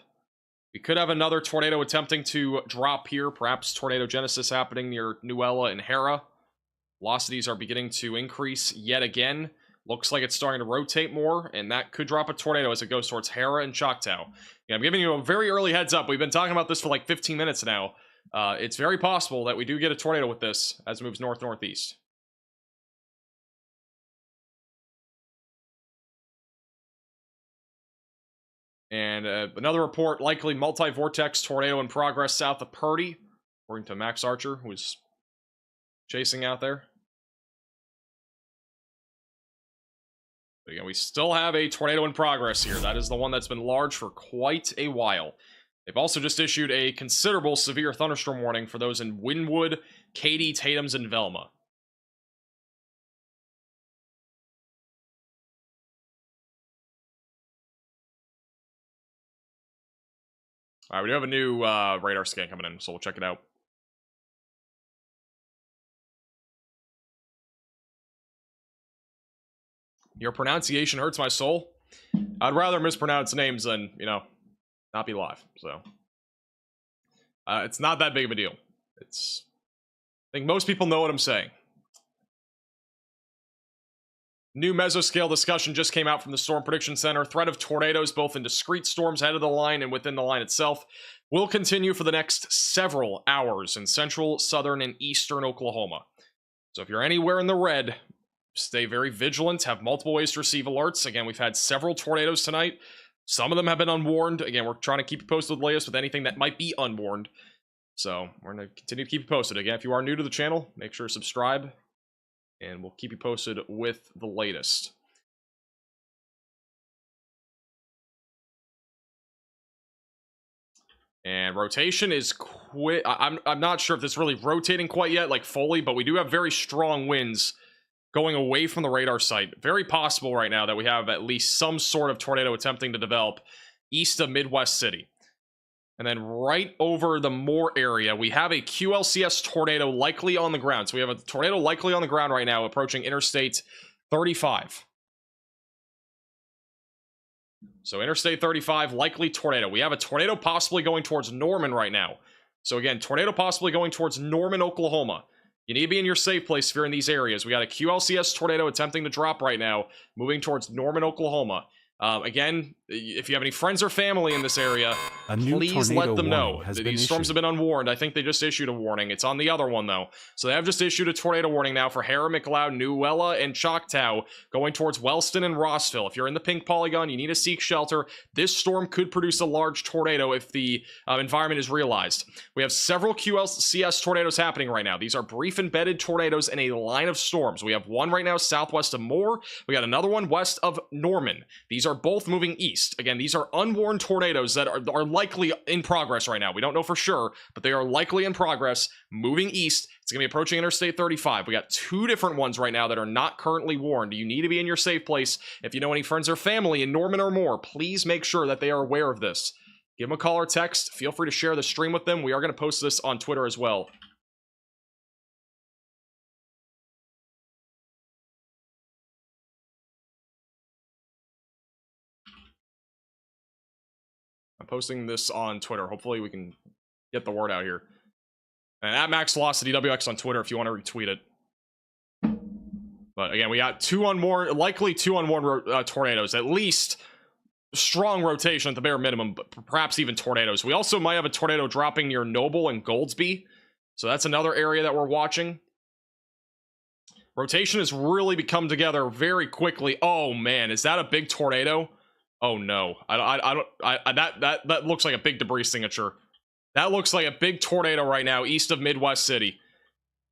We could have another tornado attempting to drop here. Perhaps tornado genesis happening near Newella and Harrah. Velocities are beginning to increase yet again. Looks like it's starting to rotate more, and that could drop a tornado as it goes towards Harrah and Choctaw. Yeah, I'm giving you a very early heads up. We've been talking about this for like 15 minutes now. It's very possible that we do get a tornado with this as it moves north-northeast. And another report, likely multi-vortex tornado in progress south of Purdy, according to Max Archer, who's chasing out there. But again, we still have a tornado in progress here. That is the one that's been large for quite a while. They've also just issued a considerable severe thunderstorm warning for those in Wynwood, Katy, Tatums, and Velma. All right, we do have a new radar scan coming in, so we'll check it out. Your pronunciation hurts my soul. I'd rather mispronounce names than, not be live. So, it's not that big of a deal. I think most people know what I'm saying. New mesoscale discussion just came out from the Storm Prediction Center. Threat of tornadoes, both in discrete storms ahead of the line and within the line itself, will continue for the next several hours in central, southern, and eastern Oklahoma. So if you're anywhere in the red, stay very vigilant. Have multiple ways to receive alerts. Again, we've had several tornadoes tonight. Some of them have been unwarned. Again, we're trying to keep you posted with the latest with anything that might be unwarned. So we're going to continue to keep you posted. Again, if you are new to the channel, make sure to subscribe, and we'll keep you posted with the latest. And rotation is I'm not sure if it's really rotating quite yet, like fully, but we do have very strong winds going away from the radar site. Very possible right now that we have at least some sort of tornado attempting to develop east of Midwest City. And then right over the Moore area, we have a QLCS tornado likely on the ground. So we have a tornado likely on the ground right now approaching Interstate 35. So Interstate 35, likely tornado. We have a tornado possibly going towards Norman right now. So again, tornado possibly going towards Norman, Oklahoma. You need to be in your safe place if you're in these areas. We got a QLCS tornado attempting to drop right now, moving towards Norman, Oklahoma. Again, if you have any friends or family in this area, please let them know. These storms have been unwarned. I think they just issued a warning. It's on the other one, though. So they have just issued a tornado warning now for Harrah, McLeod, Newella, and Choctaw going towards Wellston and Rossville. If you're in the pink polygon, you need to seek shelter. This storm could produce a large tornado if the environment is realized. We have several QLCS tornadoes happening right now. These are brief embedded tornadoes in a line of storms. We have one right now southwest of Moore. We got another one west of Norman. These are both moving east. Again, these are unwarned tornadoes that are likely in progress right now. We don't know for sure, but they are likely in progress, moving east. It's going to be approaching Interstate 35. We got two different ones right now that are not currently warned. You need to be in your safe place. If you know any friends or family in Norman or Moore, please make sure that they are aware of this. Give them a call or text. Feel free to share the stream with them. We are going to post this on Twitter as well. I'm posting this on Twitter. Hopefully we can get the word out here. And at Max Velocity WX on Twitter if you want to retweet it. But again, we got likely two unwarned tornadoes. At least strong rotation at the bare minimum, but perhaps even tornadoes. We also might have a tornado dropping near Noble and Goldsby. So that's another area that we're watching. Rotation has really become together very quickly. Oh man, is that a big tornado? Oh no, that looks like a big debris signature. That looks like a big tornado right now east of Midwest City.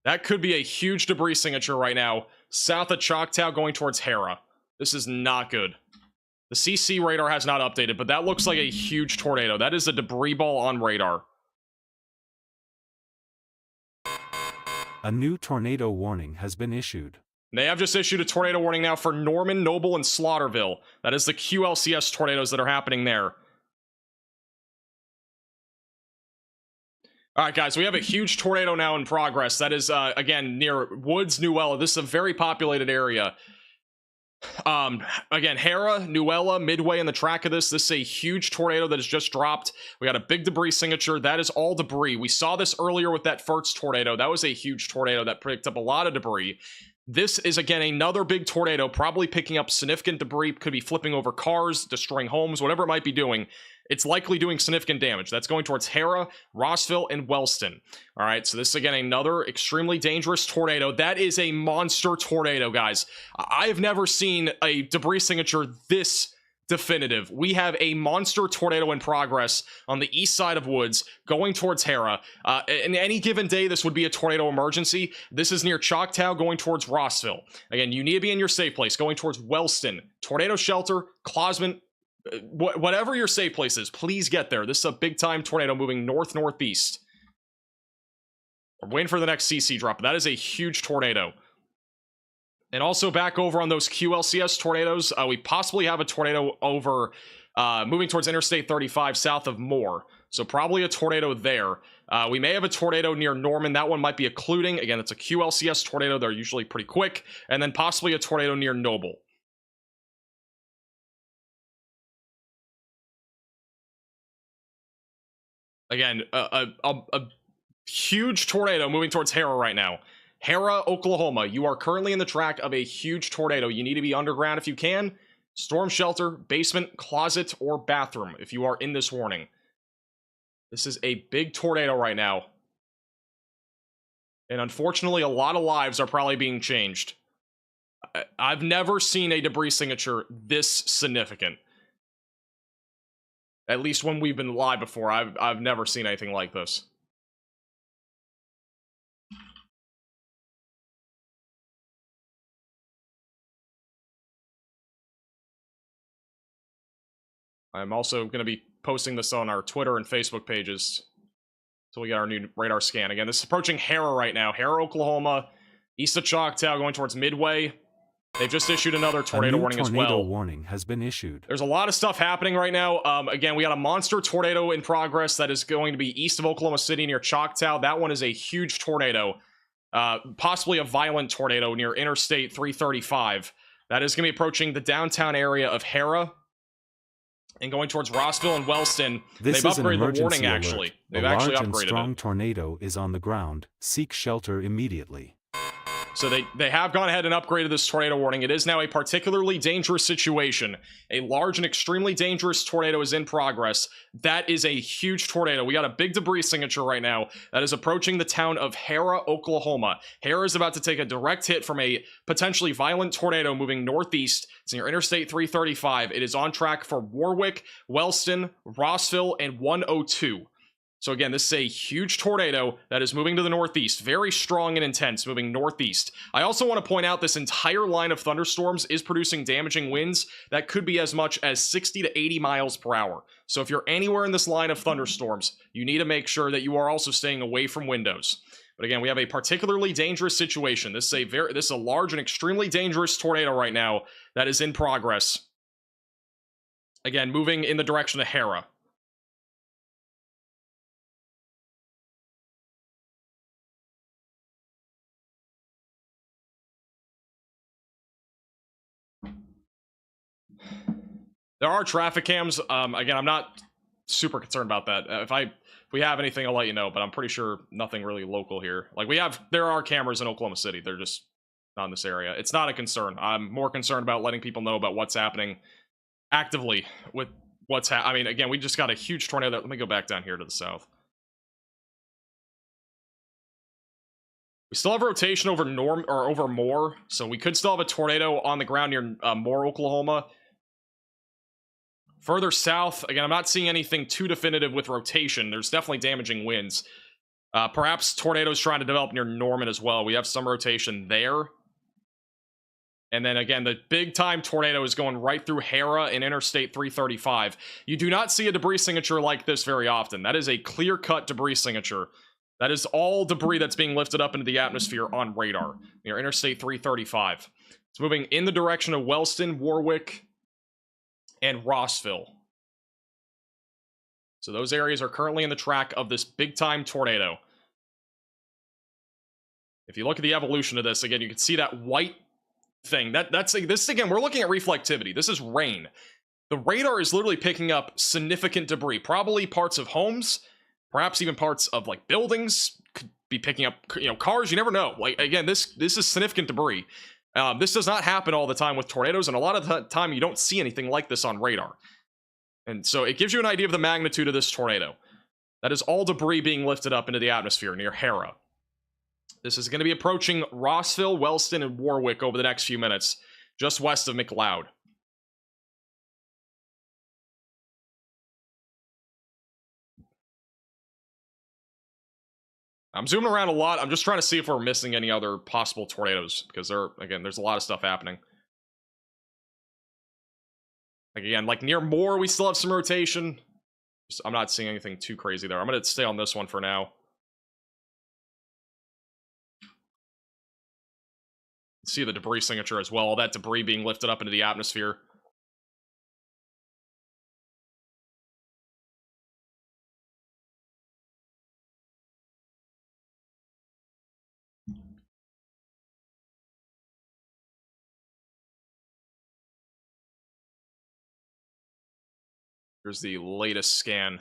That could be a huge debris signature right now south of Choctaw going towards Harrah. This is not good. The CC radar has not updated, but that looks like a huge tornado. That is a debris ball on radar. A new tornado warning has been issued. They have just issued a tornado warning now for Norman, Noble, and Slaughterville. That is the QLCS tornadoes that are happening there. All right, guys, we have a huge tornado now in progress. That is, again, near Woods, Newella. This is a very populated area. Again, Harrah, Newella, Midway in the track of this. This is a huge tornado that has just dropped. We got a big debris signature. That is all debris. We saw this earlier with that first tornado. That was a huge tornado that picked up a lot of debris. This is, again, another big tornado, probably picking up significant debris. Could be flipping over cars, destroying homes, whatever it might be doing. It's likely doing significant damage. That's going towards Harrah, Rossville, and Wellston. All right, so this is, again, another extremely dangerous tornado. That is a monster tornado, guys. I have never seen a debris signature this definitive. We have a monster tornado in progress on the east side of Woods going towards Harrah. In any given day, this would be a tornado emergency. This is near Choctaw going towards Rossville. Again, you need to be in your safe place going towards Wellston. Tornado shelter, Clausman, whatever your safe place is, please get there. This is a big time tornado moving north-northeast. We're waiting for the next CC drop. That is a huge tornado. And also back over on those QLCS tornadoes, we possibly have a tornado over moving towards Interstate 35 south of Moore. So probably a tornado there. We may have a tornado near Norman. That one might be occluding. Again, it's a QLCS tornado. They're usually pretty quick. And then possibly a tornado near Noble. Again, a huge tornado moving towards Harrah right now. Harrah, Oklahoma. You are currently in the track of a huge tornado. You need to be underground if you can. Storm shelter, basement, closet, or bathroom if you are in this warning. This is a big tornado right now. And unfortunately, a lot of lives are probably being changed. I've never seen a debris signature this significant. At least when we've been live before, I've never seen anything like this. I'm also going to be posting this on our Twitter and Facebook pages so we get our new radar scan. Again, this is approaching Harrah right now. Harrah, Oklahoma, east of Choctaw, going towards Midway. They've just issued another tornado warning as well. Tornado warning has been issued. There's a lot of stuff happening right now. Again, we got a monster tornado in progress that is going to be east of Oklahoma City near Choctaw. That one is a huge tornado. Possibly a violent tornado near Interstate 335. That is going to be approaching the downtown area of Harrah and going towards Rossville and Wellston. They've upgraded the warning, actually. They've actually upgraded it. A large and strong tornado is on the ground. Seek shelter immediately. So they have gone ahead and upgraded this tornado warning. It is now a particularly dangerous situation. A large and extremely dangerous tornado is in progress. That is a huge tornado. We got a big debris signature right now that is approaching the town of Harrah, Oklahoma. Harrah is about to take a direct hit from a potentially violent tornado moving northeast. It's near Interstate 335. It is on track for Warwick, Wellston, Rossville, and 102. So again, this is a huge tornado that is moving to the northeast. Very strong and intense, moving northeast. I also want to point out this entire line of thunderstorms is producing damaging winds that could be as much as 60 to 80 miles per hour. So if you're anywhere in this line of thunderstorms, you need to make sure that you are also staying away from windows. But again, we have a particularly dangerous situation. This is a large and extremely dangerous tornado right now that is in progress. Again, moving in the direction of Harrah. There are traffic cams. Again, I'm not super concerned about that. If we have anything, I'll let you know, but I'm pretty sure nothing really local here. Like, there are cameras in Oklahoma City. They're just not in this area. It's not a concern. I'm more concerned about letting people know about what's happening actively with I mean, again, we just got a huge tornado. Let me go back down here to the south. We still have rotation over over Moore, so we could still have a tornado on the ground near Moore, Oklahoma. Further south, again, I'm not seeing anything too definitive with rotation. There's definitely damaging winds. Perhaps tornadoes trying to develop near Norman as well. We have some rotation there. And then again, the big time tornado is going right through Harrah and Interstate 335. You do not see a debris signature like this very often. That is a clear-cut debris signature. That is all debris that's being lifted up into the atmosphere on radar near Interstate 335. It's moving in the direction of Wellston, Warwick, and Rossville. So those areas are currently in the track of this big-time tornado. If you look at the evolution of this, again, you can see that white thing. This again, we're looking at reflectivity. This is rain. The radar is literally picking up significant debris, probably parts of homes, perhaps even parts of like buildings. Could be picking up, cars. You never know. Like, again, this is significant debris. This does not happen all the time with tornadoes, and a lot of the time you don't see anything like this on radar. And so it gives you an idea of the magnitude of this tornado. That is all debris being lifted up into the atmosphere near Harrah. This is going to be approaching Rossville, Wellston, and Warwick over the next few minutes, just west of McLeod. I'm zooming around a lot. I'm just trying to see if we're missing any other possible tornadoes, because there's a lot of stuff happening. Again, like near Moore, we still have some rotation. I'm not seeing anything too crazy there. I'm going to stay on this one for now. See the debris signature as well. All that debris being lifted up into the atmosphere. Here's the latest scan.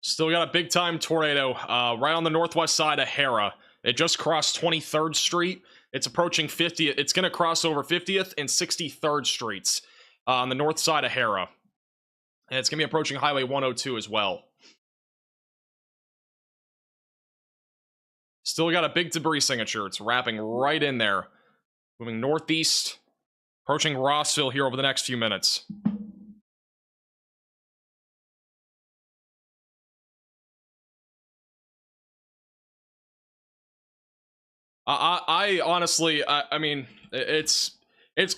Still got a big time tornado right on the northwest side of Harrah. It just crossed 23rd Street. It's approaching 50th. It's going to cross over 50th and 63rd Streets on the north side of Harrah. And it's going to be approaching Highway 102 as well. Still got a big debris signature. It's wrapping right in there. Moving northeast, approaching Rossville here over the next few minutes. I honestly, I mean, it's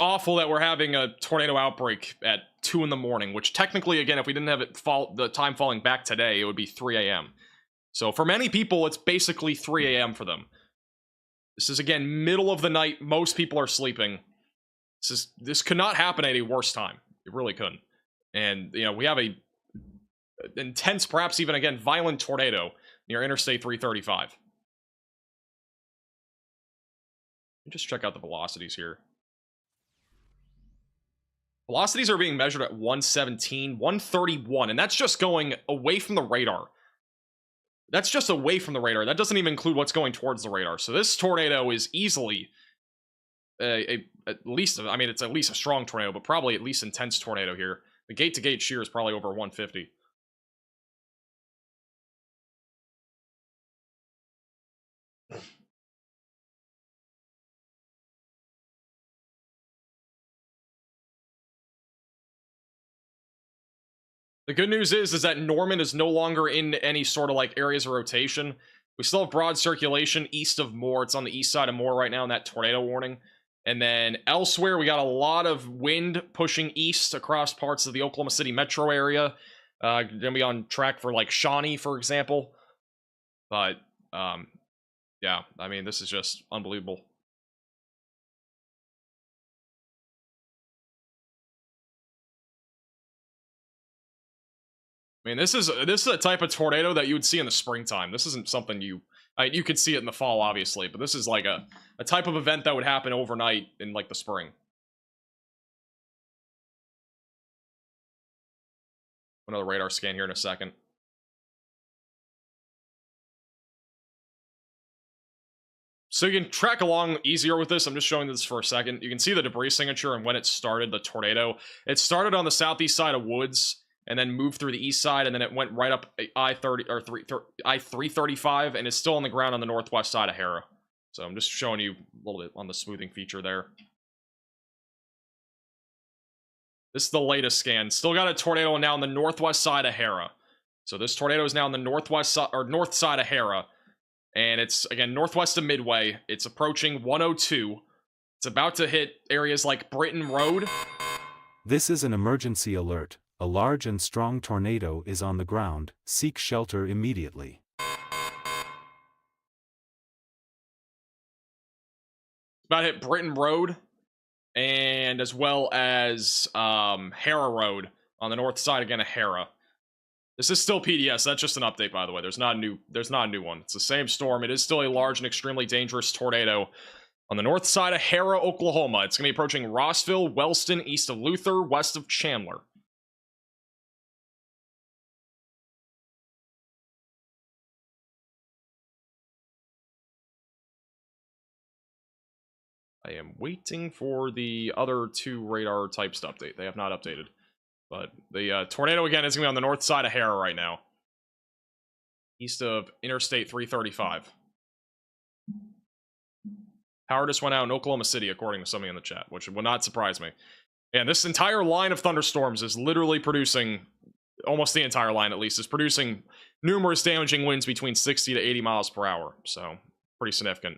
awful that we're having a tornado outbreak at 2 in the morning, which technically, again, if we didn't have the time falling back today, it would be 3 a.m. So for many people, it's basically 3 a.m. for them. This is, again, middle of the night. Most people are sleeping. This could not happen at a worse time. It really couldn't. And, we have a intense, perhaps even, again, violent tornado near Interstate 335. Just check out the velocities here. Velocities are being measured at 117, 131, and that's just going away from the radar. That's just away from the radar. That doesn't even include what's going towards the radar. So this tornado is easily at least, I mean, it's at least a strong tornado, but probably at least intense tornado here. The gate-to-gate shear is probably over 150. The good news is that Norman is no longer in any sort of like areas of rotation. We still have broad circulation east of Moore. It's on the east side of Moore right now in that tornado warning. And then elsewhere, we got a lot of wind pushing east across parts of the Oklahoma City metro area. Gonna be on track for like Shawnee, for example. But yeah, I mean, this is just unbelievable. I mean, this is a type of tornado that you would see in the springtime. This isn't something you could see it in the fall, obviously, but this is like a type of event that would happen overnight in like the spring. Another radar scan here in a second. So you can track along easier with this. I'm just showing this for a second. You can see the debris signature and when it started, the tornado. It started on the southeast side of Woods and then moved through the east side, and then it went right up I-30 or I-335, and it's still on the ground on the northwest side of Harrah. So I'm just showing you a little bit on the smoothing feature there. This is the latest scan. Still got a tornado now on the northwest side of Harrah. So this tornado is now on the northwest side or north side of Harrah. And it's, again, northwest of Midway. It's approaching 102. It's about to hit areas like Britain Road. This is an emergency alert. A large and strong tornado is on the ground. Seek shelter immediately. It's about to hit Britain Road. And as well as Harrah Road on the north side again of Harrah. This is still PDS. That's just an update, by the way. There's not a new one. It's the same storm. It is still a large and extremely dangerous tornado on the north side of Harrah, Oklahoma. It's going to be approaching Rossville, Wellston, east of Luther, west of Chandler. I am waiting for the other two radar types to update. They have not updated. But the tornado, again, is going to be on the north side of Harrah right now. East of Interstate 335. Power just went out in Oklahoma City, according to somebody in the chat, which would not surprise me. And this entire line of thunderstorms is literally producing, almost the entire line at least, is producing numerous damaging winds between 60 to 80 miles per hour. So, pretty significant.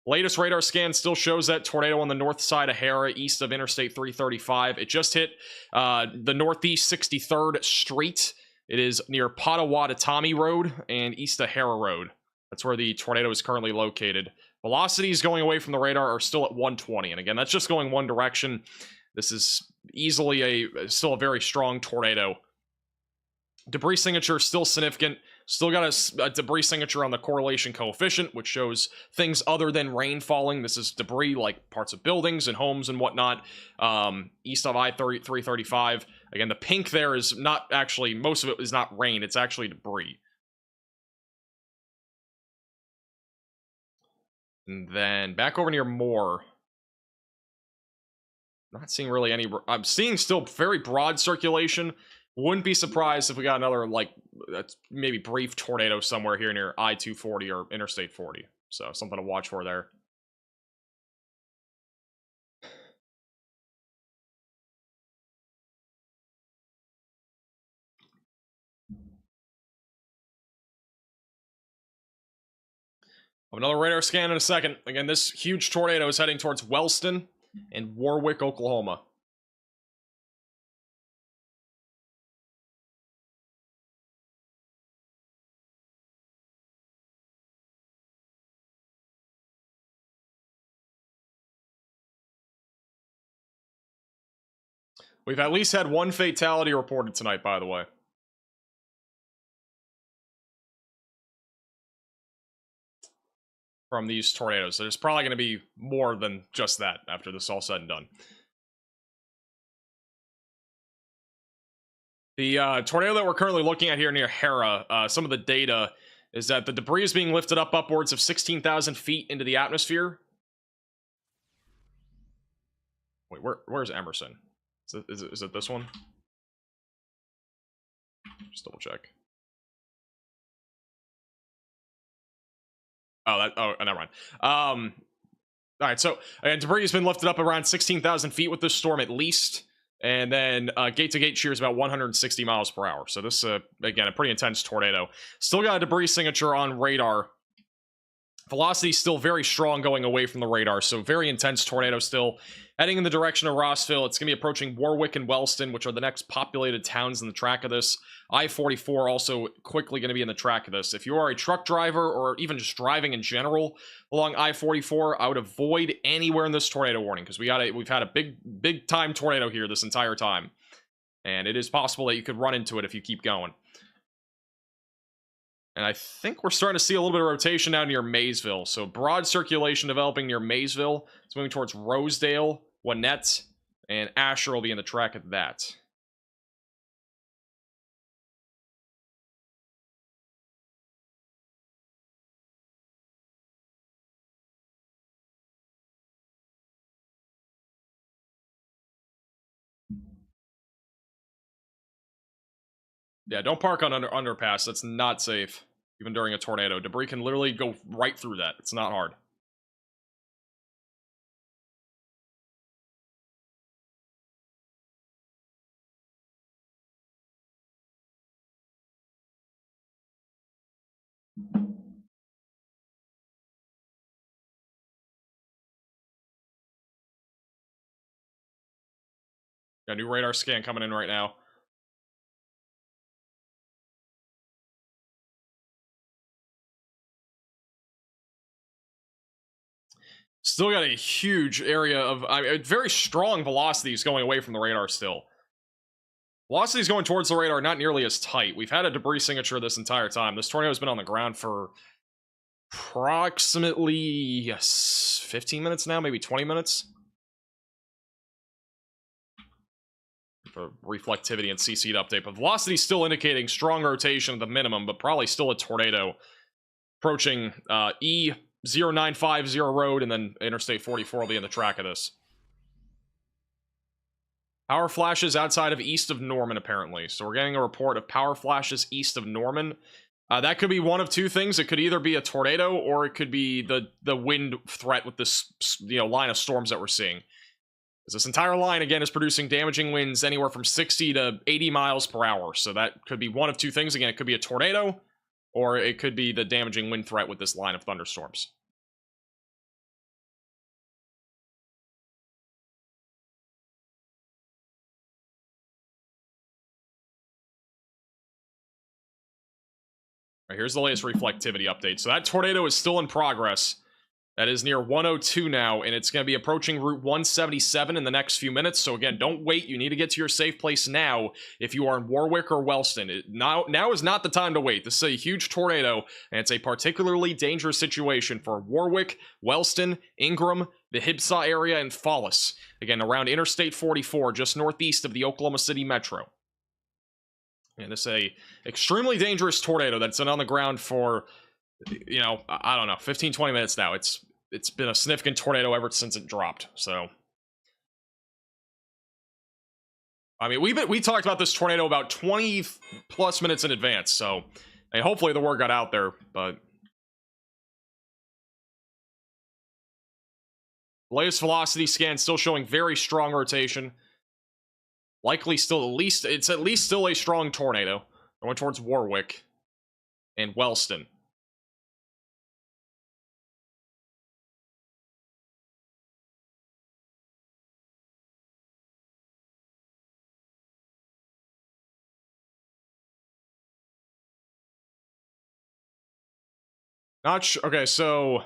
Latest radar scan still shows that tornado on the north side of Harrah, east of Interstate 335. It just hit the northeast 63rd Street. It is near Potawatomi Road and east of Harrah Road. That's where the tornado is currently located. Velocities going away from the radar are still at 120. And again, that's just going one direction. This is easily still a very strong tornado. Debris signature still significant. Still got a debris signature on the correlation coefficient, which shows things other than rain falling. This is debris like parts of buildings and homes and whatnot. East of I-335. Again, the pink there is not actually, most of it is not rain. It's actually debris. And then back over near Moore. Not seeing really any, I'm seeing still very broad circulation. Wouldn't be surprised if we got another, like, maybe brief tornado somewhere here near I-240 or Interstate 40. So, something to watch for there. Another radar scan in a second. Again, this huge tornado is heading towards Wellston and Warwick, Oklahoma. We've at least had one fatality reported tonight, by the way. From these tornadoes. There's probably going to be more than just that after this is all said and done. The tornado that we're currently looking at here near Harrah, some of the data is that the debris is being lifted up upwards of 16,000 feet into the atmosphere. Wait, where's Emerson? Is it this one? Just double check. Oh, never mind. All right, so debris has been lifted up around 16,000 feet with this storm at least, and then gate-to-gate shear is about 160 miles per hour. So this, again, a pretty intense tornado. Still got a debris signature on radar. Velocity still very strong going away from the radar, so very intense tornado still. Heading in the direction of Rossville, it's going to be approaching Warwick and Wellston, which are the next populated towns in the track of this. I-44 also quickly going to be in the track of this. If you are a truck driver or even just driving in general along I-44, I would avoid anywhere in this tornado warning because we've had a big time tornado here this entire time. And it is possible that you could run into it if you keep going. And I think we're starting to see a little bit of rotation down near Maysville. So broad circulation developing near Maysville. It's moving towards Rosedale, Gwinnett, and Asher will be in the track of that. Yeah, don't park on underpass. That's not safe. Even during a tornado. Debris can literally go right through that. It's not hard. Got a new radar scan coming in right now. Still got a huge area of very strong velocities going away from the radar still. Velocities going towards the radar not nearly as tight. We've had a debris signature this entire time. This tornado has been on the ground for approximately 15 minutes now, maybe 20 minutes. For reflectivity and CC update, but velocity still indicating strong rotation at the minimum, but probably still a tornado approaching E0950 road, and then Interstate 44 will be in the track of this. Power flashes outside of east of Norman, apparently. So we're getting a report of power flashes east of Norman. That could be one of two things. It could either be a tornado, or it could be the wind threat with this line of storms that we're seeing. This entire line, again, is producing damaging winds anywhere from 60 to 80 miles per hour. So that could be one of two things. Again, it could be a tornado, or it could be the damaging wind threat with this line of thunderstorms. All right, here's the latest reflectivity update. So that tornado is still in progress. That is near 102 now, and it's going to be approaching Route 177 in the next few minutes. So again, don't wait. You need to get to your safe place now if you are in Warwick or Wellston. Now is not the time to wait. This is a huge tornado, and it's a particularly dangerous situation for Warwick, Wellston, Ingram, the Hibsaw area, and Fallis. Again, around Interstate 44, just northeast of the Oklahoma City Metro. And this is a extremely dangerous tornado that's been on the ground for, I don't know, 15, 20 minutes now. It's been a significant tornado ever since it dropped. So, I mean, we talked about this tornado about 20 plus minutes in advance. So, hopefully the word got out there. But latest velocity scan still showing very strong rotation. Likely still it's at least still a strong tornado going towards Warwick and Wellston. Not sure. Okay, so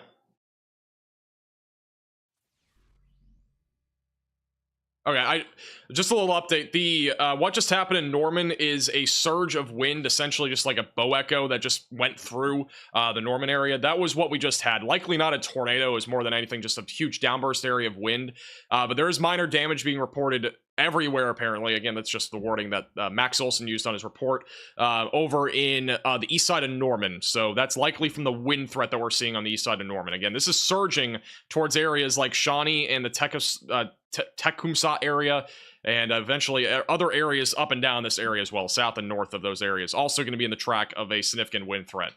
okay, just a little update. The what just happened in Norman is a surge of wind, essentially just like a bow echo that just went through the Norman area. That was what we just had. Likely not a tornado, is more than anything just a huge downburst area of wind. But there is minor damage being reported everywhere, apparently. Again, that's just the wording that Max Olson used on his report over in the east side of Norman. So that's likely from the wind threat that we're seeing on the east side of Norman. Again, this is surging towards areas like Shawnee and the Tecumseh area, and eventually other areas up and down this area as well, south and north of those areas, also going to be in the track of a significant wind threat.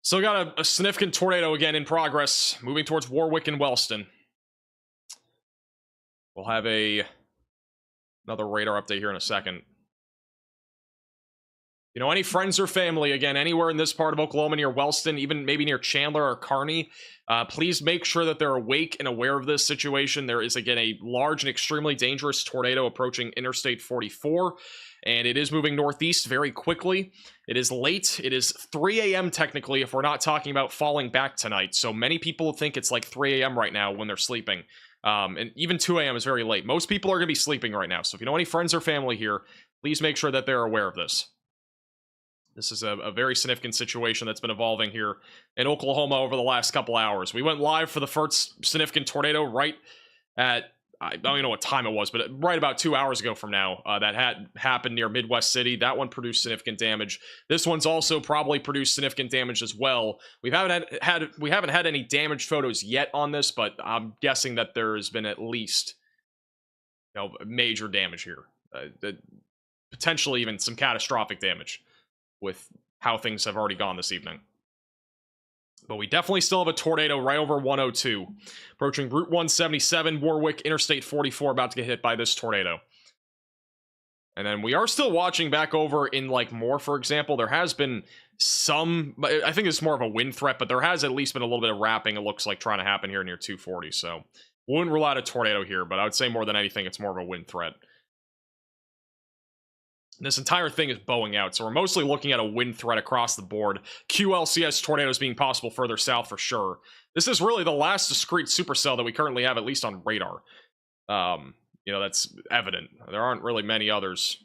So got a significant tornado again in progress, moving towards Warwick and Wellston. We'll have another radar update here in a second. Any friends or family, again, anywhere in this part of Oklahoma near Wellston, even maybe near Chandler or Kearney, please make sure that they're awake and aware of this situation. There is, again, a large and extremely dangerous tornado approaching Interstate 44, and it is moving northeast very quickly. It is late. It is 3 a.m. technically, if we're not talking about falling back tonight. So many people think it's like 3 a.m. right now when they're sleeping. And even 2 a.m. is very late. Most people are going to be sleeping right now. So if you know any friends or family here, please make sure that they're aware of this. This is a very significant situation that's been evolving here in Oklahoma over the last couple hours. We went live for the first significant tornado right at, I don't even know what time it was, but right about 2 hours ago from now, that had happened near Midwest City. That one produced significant damage. This one's also probably produced significant damage as well. We haven't had any damage photos yet on this, but I'm guessing that there's been at least major damage here. potentially even some catastrophic damage with how things have already gone this evening. But we definitely still have a tornado right over 102. Approaching Route 177, Warwick, Interstate 44, about to get hit by this tornado. And then we are still watching back over in, like, Moore, for example. There has been some, I think it's more of a wind threat, but there has at least been a little bit of wrapping, it looks like, trying to happen here near 240. So, wouldn't rule out a tornado here, but I would say more than anything, it's more of a wind threat. This entire thing is bowing out, so we're mostly looking at a wind threat across the board. QLCS tornadoes being possible further south for sure. This is really the last discrete supercell that we currently have, at least on radar. You know, that's evident. There aren't really many others.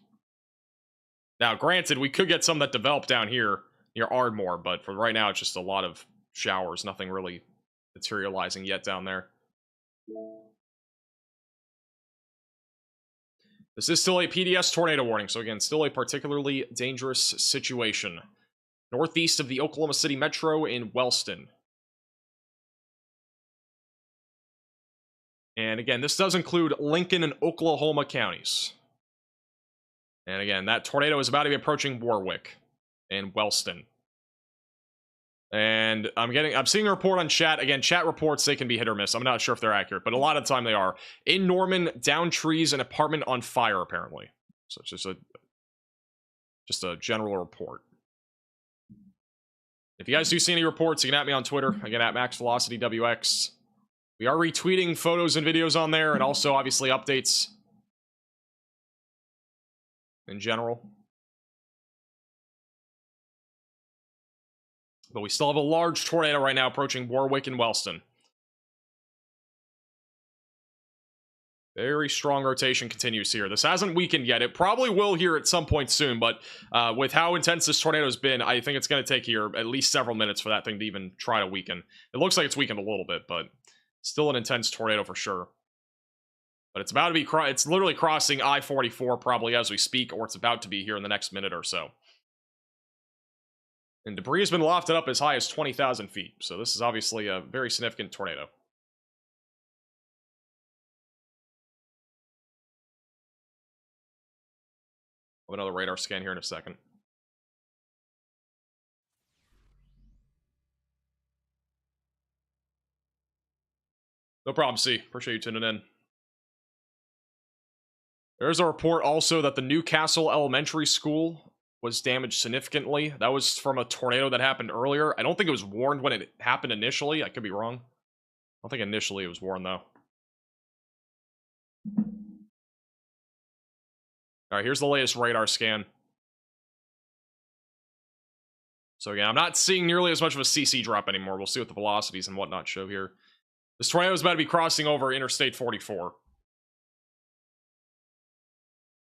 Now, granted, we could get some that develop down here near Ardmore, but for right now, it's just a lot of showers. Nothing really materializing yet down there. This is still a PDS tornado warning, so again, still a particularly dangerous situation. Northeast of the Oklahoma City Metro in Wellston. And again, this does include Lincoln and Oklahoma counties. And again, that tornado is about to be approaching Warwick and Wellston. And I'm seeing a report on chat. Again, chat reports, they can be hit or miss. I'm not sure if they're accurate, but a lot of the time they are. In Norman, down trees, an apartment on fire, apparently. So it's just a general report. If you guys do see any reports, you can at me on Twitter. Again, at MaxVelocityWX. We are retweeting photos and videos on there, and also, obviously, updates in general. But we still have a large tornado right now approaching Warwick and Wellston. Very strong rotation continues here. This hasn't weakened yet. It probably will here at some point soon, but with how intense this tornado has been, I think it's going to take here at least several minutes for that thing to even try to weaken. It looks like it's weakened a little bit, but still an intense tornado for sure. But it's about to be, it's literally crossing I-44 probably as we speak, or it's about to be here in the next minute or so. And debris has been lofted up as high as 20,000 feet. So this is obviously a very significant tornado. We'll have another radar scan here in a second. No problem, C. Appreciate you tuning in. There's a report also that the Newcastle Elementary School was damaged significantly. That was from a tornado that happened earlier. I don't think it was warned when it happened initially. I could be wrong. I don't think initially it was warned, though. Alright, here's the latest radar scan. So again, I'm not seeing nearly as much of a CC drop anymore. We'll see what the velocities and whatnot show here. This tornado is about to be crossing over Interstate 44.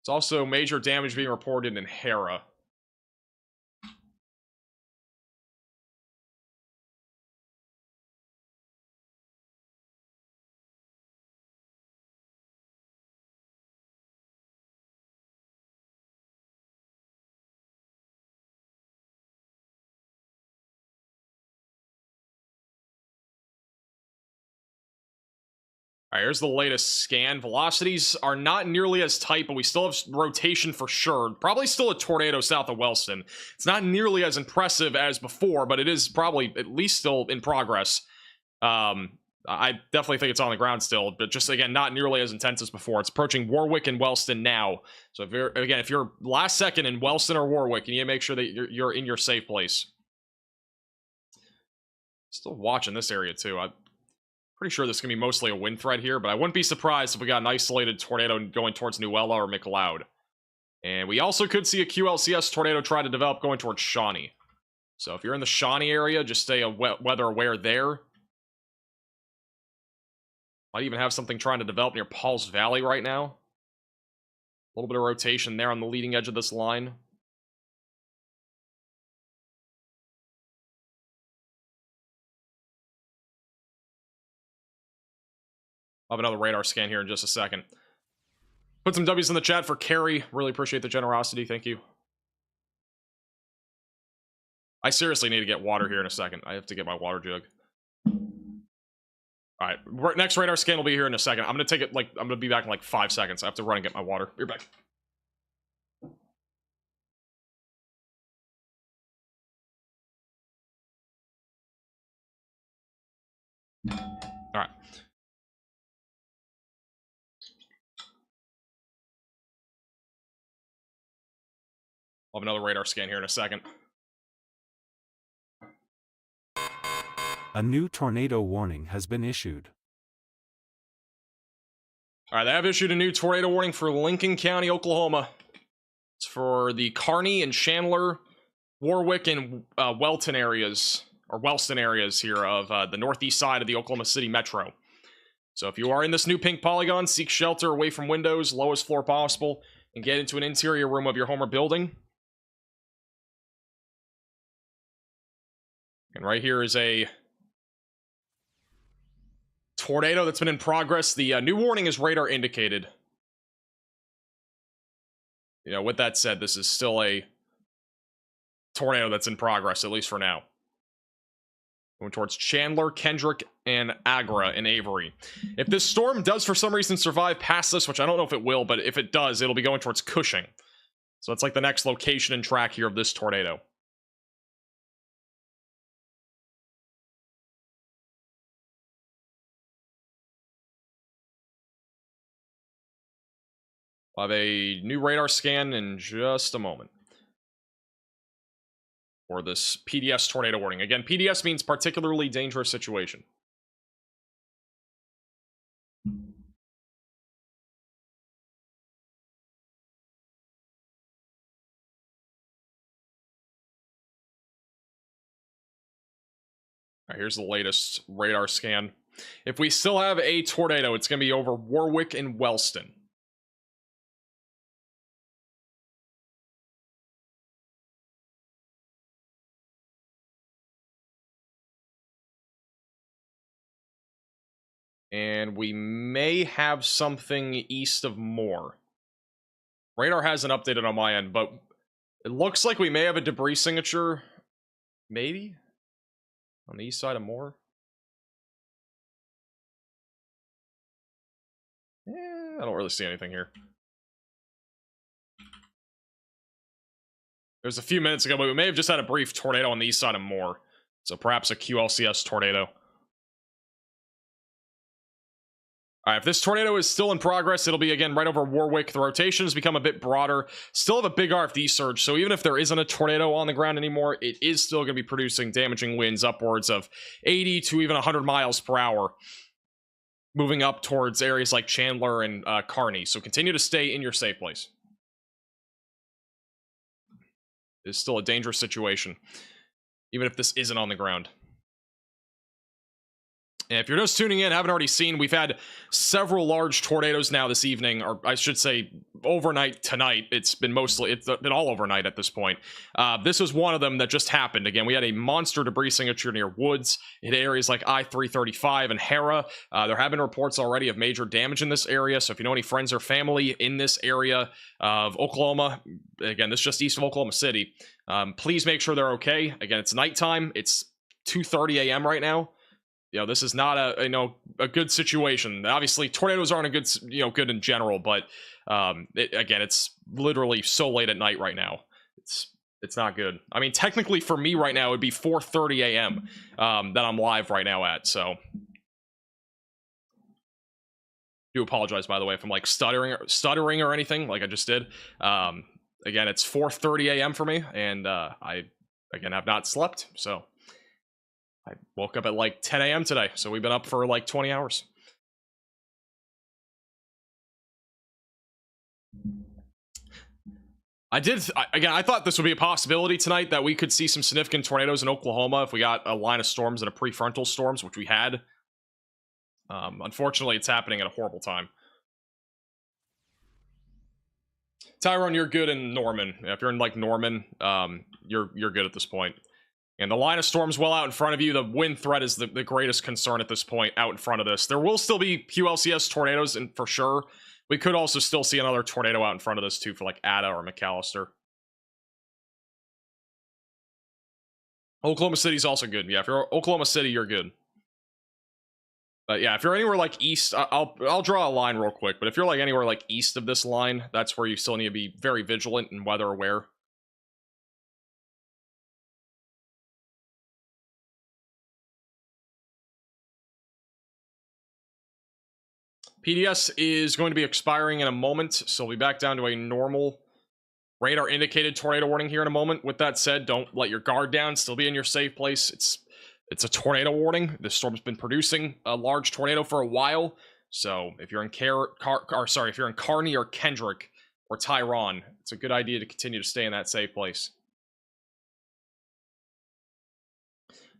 It's also major damage being reported in Harrah. Alright, here's the latest scan. Velocities are not nearly as tight, but we still have rotation for sure. Probably still a tornado south of Wellston. It's not nearly as impressive as before, but it is probably at least still in progress. I definitely think it's on the ground still, but just, again, not nearly as intense as before. It's approaching Warwick and Wellston now. So, if you're last second in Wellston or Warwick, you need to make sure that you're in your safe place. Still watching this area, too. Pretty sure this is going to be mostly a wind threat here, but I wouldn't be surprised if we got an isolated tornado going towards Newella or McLeod. And we also could see a QLCS tornado try to develop going towards Shawnee. So if you're in the Shawnee area, just stay weather aware there. Might even have something trying to develop near Pauls Valley right now. A little bit of rotation there on the leading edge of this line. I'll have another radar scan here in just a second. Put some W's in the chat for Carrie. Really appreciate the generosity. Thank you. I seriously need to get water here in a second. I have to get my water jug. Alright, next radar scan will be here in a second. I'm gonna take it, I'm gonna be back in like 5 seconds. I have to run and get my water. Be right back. All right. I'll have another radar scan here in a second. A new tornado warning has been issued. All right, they have issued a new tornado warning for Lincoln County, Oklahoma. It's for the Kearney and Chandler, Warwick, and Wellston areas here of the northeast side of the Oklahoma City metro. So if you are in this new pink polygon, seek shelter away from windows, lowest floor possible, and get into an interior room of your home or building. And right here is a tornado that's been in progress. The new warning is radar indicated. You know, with that said, this is still a tornado that's in progress, at least for now. Going towards Chandler, Kendrick, and Agra in Avery. If this storm does for some reason survive past this, which I don't know if it will, but if it does, it'll be going towards Cushing. So it's like the next location and track here of this tornado. I'll have a new radar scan in just a moment. For this PDS tornado warning. Again, PDS means particularly dangerous situation. All right, here's the latest radar scan. If we still have a tornado, it's going to be over Warwick and Wellston. And we may have something east of Moore. Radar hasn't updated on my end, but it looks like we may have a debris signature. Maybe? On the east side of Moore? I don't really see anything here. It was a few minutes ago, but we may have just had a brief tornado on the east side of Moore. So perhaps a QLCS tornado. All right, if this tornado is still in progress, it'll be, again, right over Warwick. The rotation has become a bit broader. Still have a big RFD surge, so even if there isn't a tornado on the ground anymore, it is still going to be producing damaging winds upwards of 80 to even 100 miles per hour, moving up towards areas like Chandler and Kearney. So continue to stay in your safe place. It's still a dangerous situation, even if this isn't on the ground. And if you're just tuning in, haven't already seen, we've had several large tornadoes now this evening, or I should say overnight tonight. It's been all overnight at this point. This was one of them that just happened. Again, we had a monster debris signature near Woods in areas like I-335 and Harrah. There have been reports already of major damage in this area, so if you know any friends or family in this area of Oklahoma, again, this is just east of Oklahoma City, please make sure they're okay. Again, it's nighttime. It's 2:30 a.m. right now. You know, this is not a good situation. Obviously, tornadoes aren't a good in general, but again, it's literally so late at night right now. It's not good. I mean, technically for me right now, it would be 4:30 a.m. That I'm live right now at. So, do apologize by the way if I'm like stuttering or anything like I just did. Again, it's 4:30 a.m. for me, and I again have not slept, so. I woke up at like 10 a.m. today, so we've been up for like 20 hours. I thought this would be a possibility tonight, that we could see some significant tornadoes in Oklahoma if we got a line of storms and a prefrontal storms, which we had. Unfortunately, it's happening at a horrible time. Tyrone, you're good in Norman. If you're in like Norman, you're good at this point. And the line of storm's well out in front of you. The wind threat is the greatest concern at this point out in front of this. There will still be QLCS tornadoes, and for sure. We could also still see another tornado out in front of this, too, for like Ada or McAllister. Oklahoma City's also good. Yeah, if you're Oklahoma City, you're good. But yeah, if you're anywhere like east, I'll draw a line real quick. But if you're like anywhere like east of this line, that's where you still need to be very vigilant and weather aware. PDS is going to be expiring in a moment, so we'll be back down to a normal radar indicated tornado warning here in a moment. With that said, don't let your guard down. Still be in your safe place. It's a tornado warning. This storm's been producing a large tornado for a while, so if you're in if you're in Kearney or Kendrick or Tyrone, it's a good idea to continue to stay in that safe place.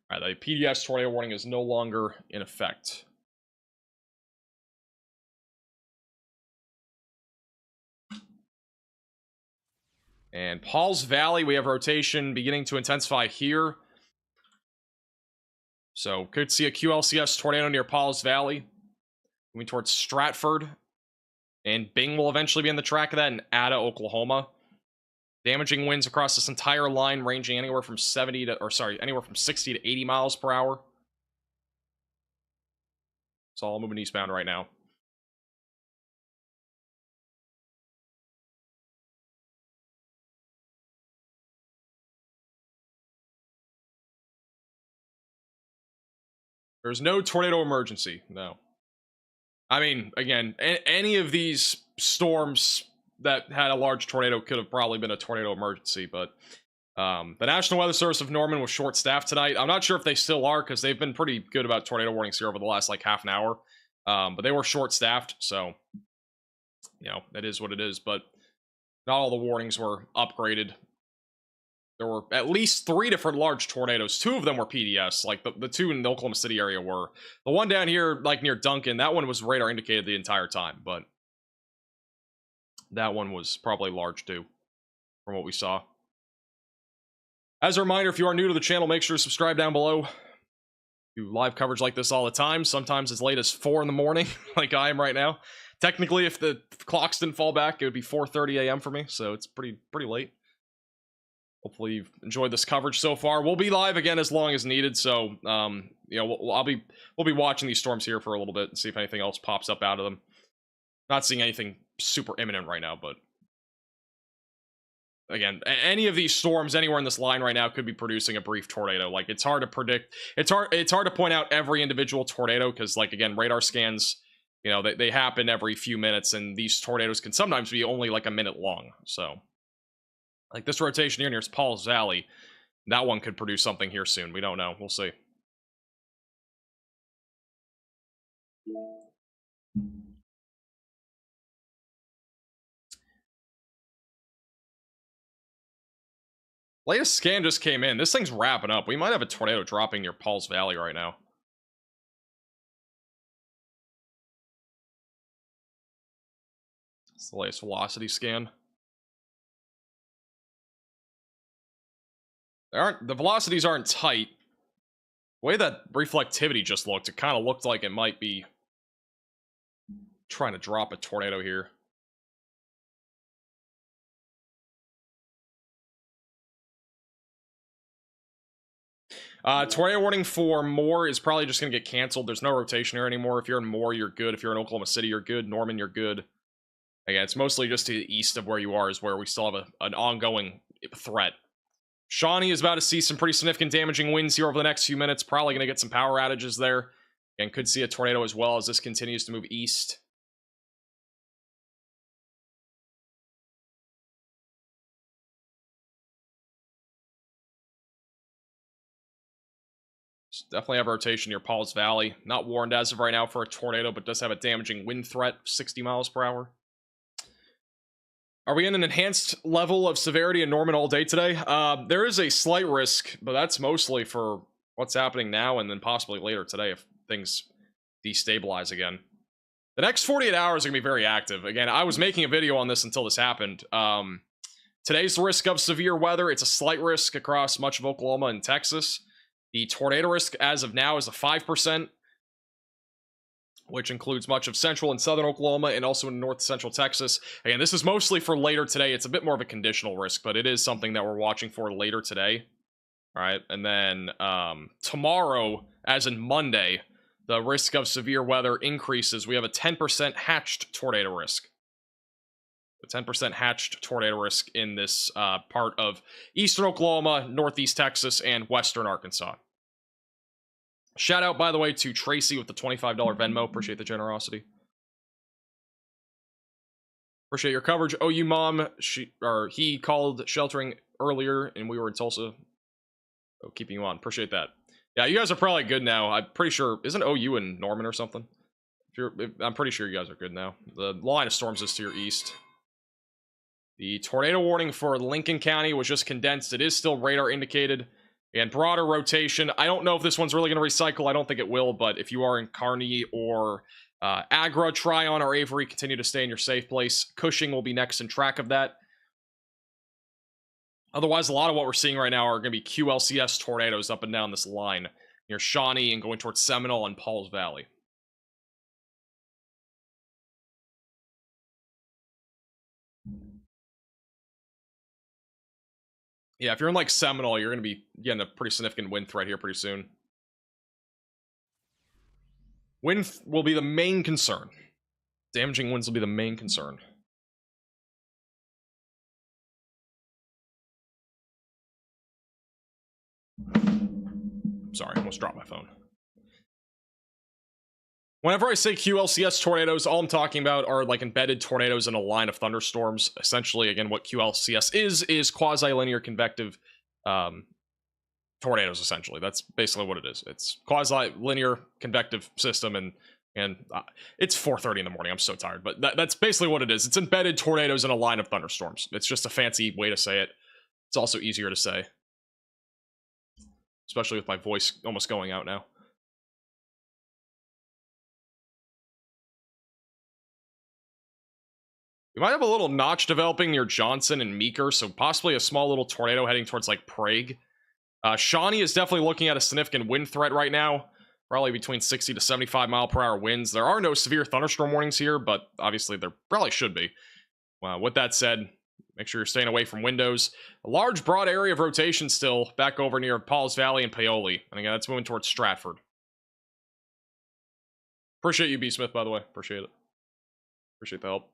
All right, the PDS tornado warning is no longer in effect. And Paul's Valley, we have rotation beginning to intensify here. So could see a QLCS tornado near Paul's Valley. Moving towards Stratford. And Bing will eventually be in the track of that in Ada, Oklahoma. Damaging winds across this entire line ranging anywhere from 60 to 80 miles per hour. It's all moving eastbound right now. There's no tornado emergency, no. I mean, again, any of these storms that had a large tornado could have probably been a tornado emergency, but the National Weather Service of Norman was short-staffed tonight. I'm not sure if they still are, because they've been pretty good about tornado warnings here over the last, like, half an hour. But they were short-staffed, so, you know, that is what it is. But not all the warnings were upgraded. There were at least 3 different large tornadoes. 2 of them were PDS. Like, the 2 in the Oklahoma City area were. The one down here, like, near Duncan, that one was radar indicated the entire time. But that one was probably large, too, from what we saw. As a reminder, if you are new to the channel, make sure to subscribe down below. Do live coverage like this all the time, sometimes as late as 4 in the morning, like I am right now. Technically, if the clocks didn't fall back, it would be 4:30 a.m. for me, so it's pretty late. Hopefully you've enjoyed this coverage so far. We'll be live again as long as needed, so you know, we'll be watching these storms here for a little bit and see if anything else pops up out of them. Not seeing anything super imminent right now, but again, any of these storms anywhere in this line right now could be producing a brief tornado. Like, it's hard to predict. It's hard to point out every individual tornado because, like, again, radar scans, you know, they happen every few minutes, and these tornadoes can sometimes be only like a minute long. So, like this rotation here near Paul's Valley, that one could produce something here soon. We don't know. We'll see. Latest scan just came in. This thing's wrapping up. We might have a tornado dropping near Paul's Valley right now. It's the latest velocity scan. The velocities aren't tight. The way that reflectivity just looked, it kind of looked like it might be trying to drop a tornado here. Tornado warning for Moore is probably just going to get canceled. There's no rotation here anymore. If you're in Moore, you're good. If you're in Oklahoma City, you're good. Norman, you're good. Again, it's mostly just to the east of where you are is where we still have an ongoing threat. Shawnee is about to see some pretty significant damaging winds here over the next few minutes. Probably going to get some power outages there. And could see a tornado as well as this continues to move east. Definitely have a rotation near Paul's Valley. Not warned as of right now for a tornado, but does have a damaging wind threat, 60 miles per hour. Are we in an enhanced level of severity in Norman all day today? There is a slight risk, but that's mostly for what's happening now and then possibly later today if things destabilize again. The next 48 hours are going to be very active. Again, I was making a video on this until this happened. Today's the risk of severe weather. It's a slight risk across much of Oklahoma and Texas. The tornado risk as of now is a 5%, which includes much of central and southern Oklahoma and also in north central Texas. Again, this is mostly for later today. It's a bit more of a conditional risk, but it is something that we're watching for later today. All right, and then tomorrow, as in Monday, the risk of severe weather increases. We have a 10% hatched tornado risk. A 10% hatched tornado risk in this part of eastern Oklahoma, northeast Texas, and western Arkansas. Shout out, by the way, to Tracy with the $25 Venmo. Appreciate the generosity. Appreciate your coverage. OU mom, he called sheltering earlier, and we were in Tulsa. Oh, keeping you on. Appreciate that. Yeah, you guys are probably good now. I'm pretty sure, isn't OU in Norman or something? I'm pretty sure you guys are good now. The line of storms is to your east. The tornado warning for Lincoln County was just condensed. It is still radar indicated. And broader rotation. I don't know if this one's really going to recycle. I don't think it will, but if you are in Kearney or Agra, Tryon, or Avery, continue to stay in your safe place. Cushing will be next in track of that. Otherwise, a lot of what we're seeing right now are going to be QLCS tornadoes up and down this line near Shawnee and going towards Seminole and Pauls Valley. Yeah, if you're in like Seminole, you're going to be getting a pretty significant wind threat here pretty soon. Wind will be the main concern. Damaging winds will be the main concern. Sorry, I almost dropped my phone. Whenever I say QLCS tornadoes, all I'm talking about are like embedded tornadoes in a line of thunderstorms. Essentially, again, what QLCS is quasi-linear convective tornadoes, essentially. That's basically what it is. It's quasi-linear convective system, and it's 4:30 in the morning. I'm so tired, but that's basically what it is. It's embedded tornadoes in a line of thunderstorms. It's just a fancy way to say it. It's also easier to say, especially with my voice almost going out now. We might have a little notch developing near Johnson and Meeker, so possibly a small little tornado heading towards like Prague. Shawnee is definitely looking at a significant wind threat right now, probably between 60 to 75 mile per hour winds. There are no severe thunderstorm warnings here, but obviously there probably should be. With that said, make sure you're staying away from windows. A large, broad area of rotation still back over near Pauls Valley and Paoli. And again, that's moving towards Stratford. Appreciate you, B. Smith, by the way. Appreciate it. Appreciate the help.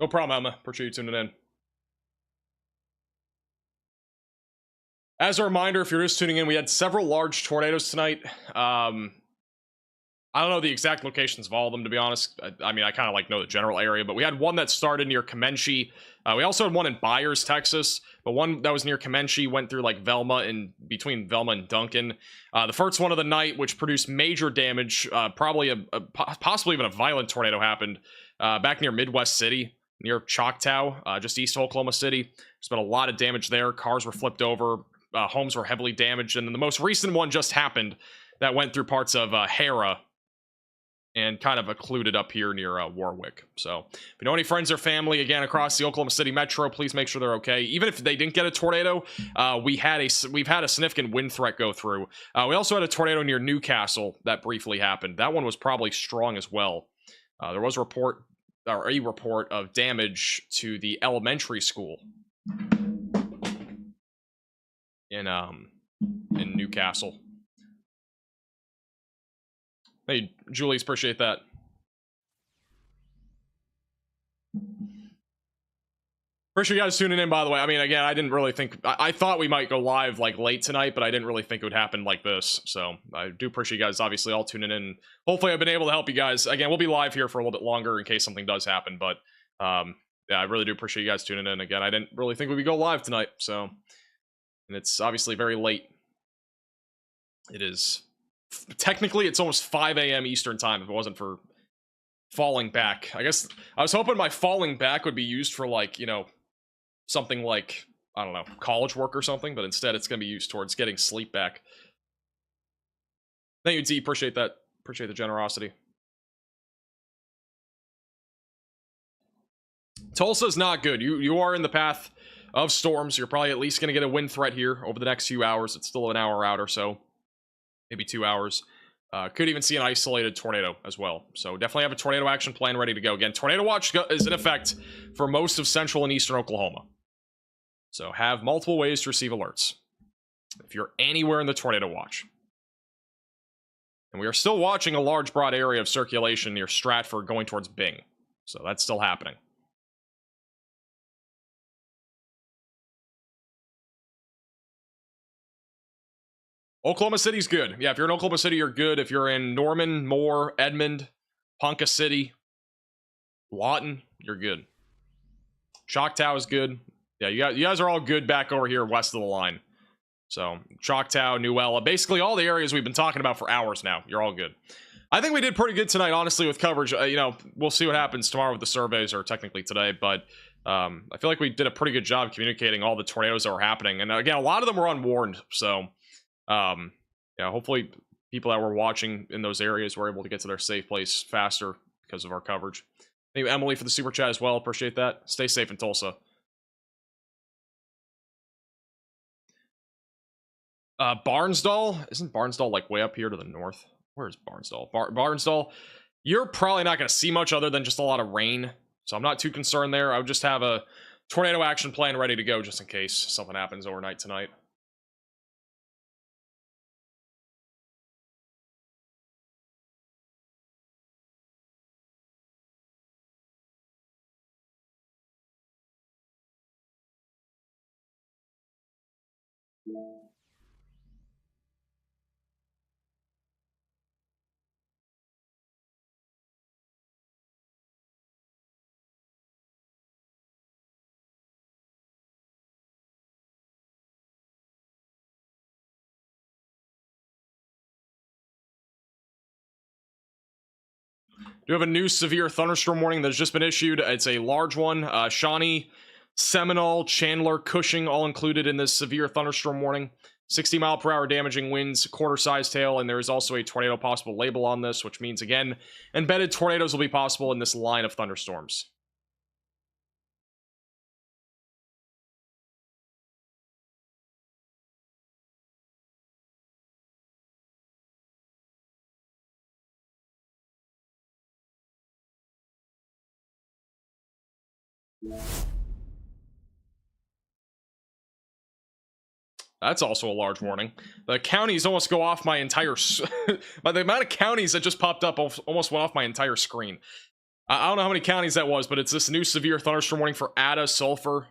No problem, Emma. Appreciate you tuning in. As a reminder, if you're just tuning in, we had several large tornadoes tonight. I don't know the exact locations of all of them, to be honest. I mean, I kind of like know the general area, but we had one that started near Comanche. We also had one in Byers, Texas, but one that was near Comanche went through like Velma and between Velma and Duncan. The first one of the night, which produced major damage, probably possibly even a violent tornado happened back near Midwest City, near Choctaw, just east of Oklahoma City. There's been a lot of damage there. Cars were flipped over. Homes were heavily damaged. And then the most recent one just happened that went through parts of Harrah and kind of occluded up here near Warwick. So if you know any friends or family, again, across the Oklahoma City metro, please make sure they're okay. Even if they didn't get a tornado, we've had a significant wind threat go through. We also had a tornado near Newcastle that briefly happened. That one was probably strong as well. There was a report of damage to the elementary school in Newcastle. Hey, Julius, appreciate that. Appreciate you guys tuning in, by the way. I mean, again, I didn't really think... I thought we might go live, like, late tonight, but I didn't really think it would happen like this. So, I do appreciate you guys, obviously, all tuning in. Hopefully, I've been able to help you guys. Again, we'll be live here for a little bit longer in case something does happen, but... yeah, I really do appreciate you guys tuning in. Again, I didn't really think we would go live tonight, so... And it's obviously very late. It is... Technically, it's almost 5 a.m. Eastern time if it wasn't for falling back. I guess I was hoping my falling back would be used for, like, you know, something like, I don't know, college work or something, but instead it's going to be used towards getting sleep back. Thank you, D. Appreciate that. Appreciate the generosity. Tulsa's not good. You are in the path of storms. You're probably at least going to get a wind threat here over the next few hours. It's still an hour out or so. Maybe 2 hours. Could even see an isolated tornado as well. So definitely have a tornado action plan ready to go. Again, tornado watch is in effect for most of central and eastern Oklahoma. So have multiple ways to receive alerts if you're anywhere in the tornado watch. And we are still watching a large broad area of circulation near Stratford going towards Bing. So that's still happening. Oklahoma City's good. Yeah, if you're in Oklahoma City, you're good. If you're in Norman, Moore, Edmond, Ponca City, Lawton, you're good. Choctaw is good. Yeah, you guys are all good back over here west of the line. So, Choctaw, Newella, basically all the areas we've been talking about for hours now. You're all good. I think we did pretty good tonight, honestly, with coverage. You know, we'll see what happens tomorrow with the surveys, or technically today, but I feel like we did a pretty good job communicating all the tornadoes that were happening. And again, a lot of them were unwarned, so yeah, hopefully people that were watching in those areas were able to get to their safe place faster because of our coverage. Thank you, Emily, for the super chat as well. Appreciate that. Stay safe in Tulsa. Barnsdall? Isn't Barnsdall like way up here to the north? Where's Barnsdall? Barnsdall, you're probably not going to see much other than just a lot of rain, so I'm not too concerned there. I would just have a tornado action plan ready to go just in case something happens overnight tonight. Do have a new severe thunderstorm warning that has just been issued. It's a large one. Shawnee, Seminole, Chandler, Cushing, all included in this severe thunderstorm warning. 60-mile-per-hour damaging winds, quarter-sized hail, and there is also a tornado possible label on this, which means, again, embedded tornadoes will be possible in this line of thunderstorms. That's also a large warning. The counties almost go off my entire... By the amount of counties that just popped up, almost went off my entire screen. I don't know how many counties that was, but it's this new severe thunderstorm warning for Ada, Sulphur,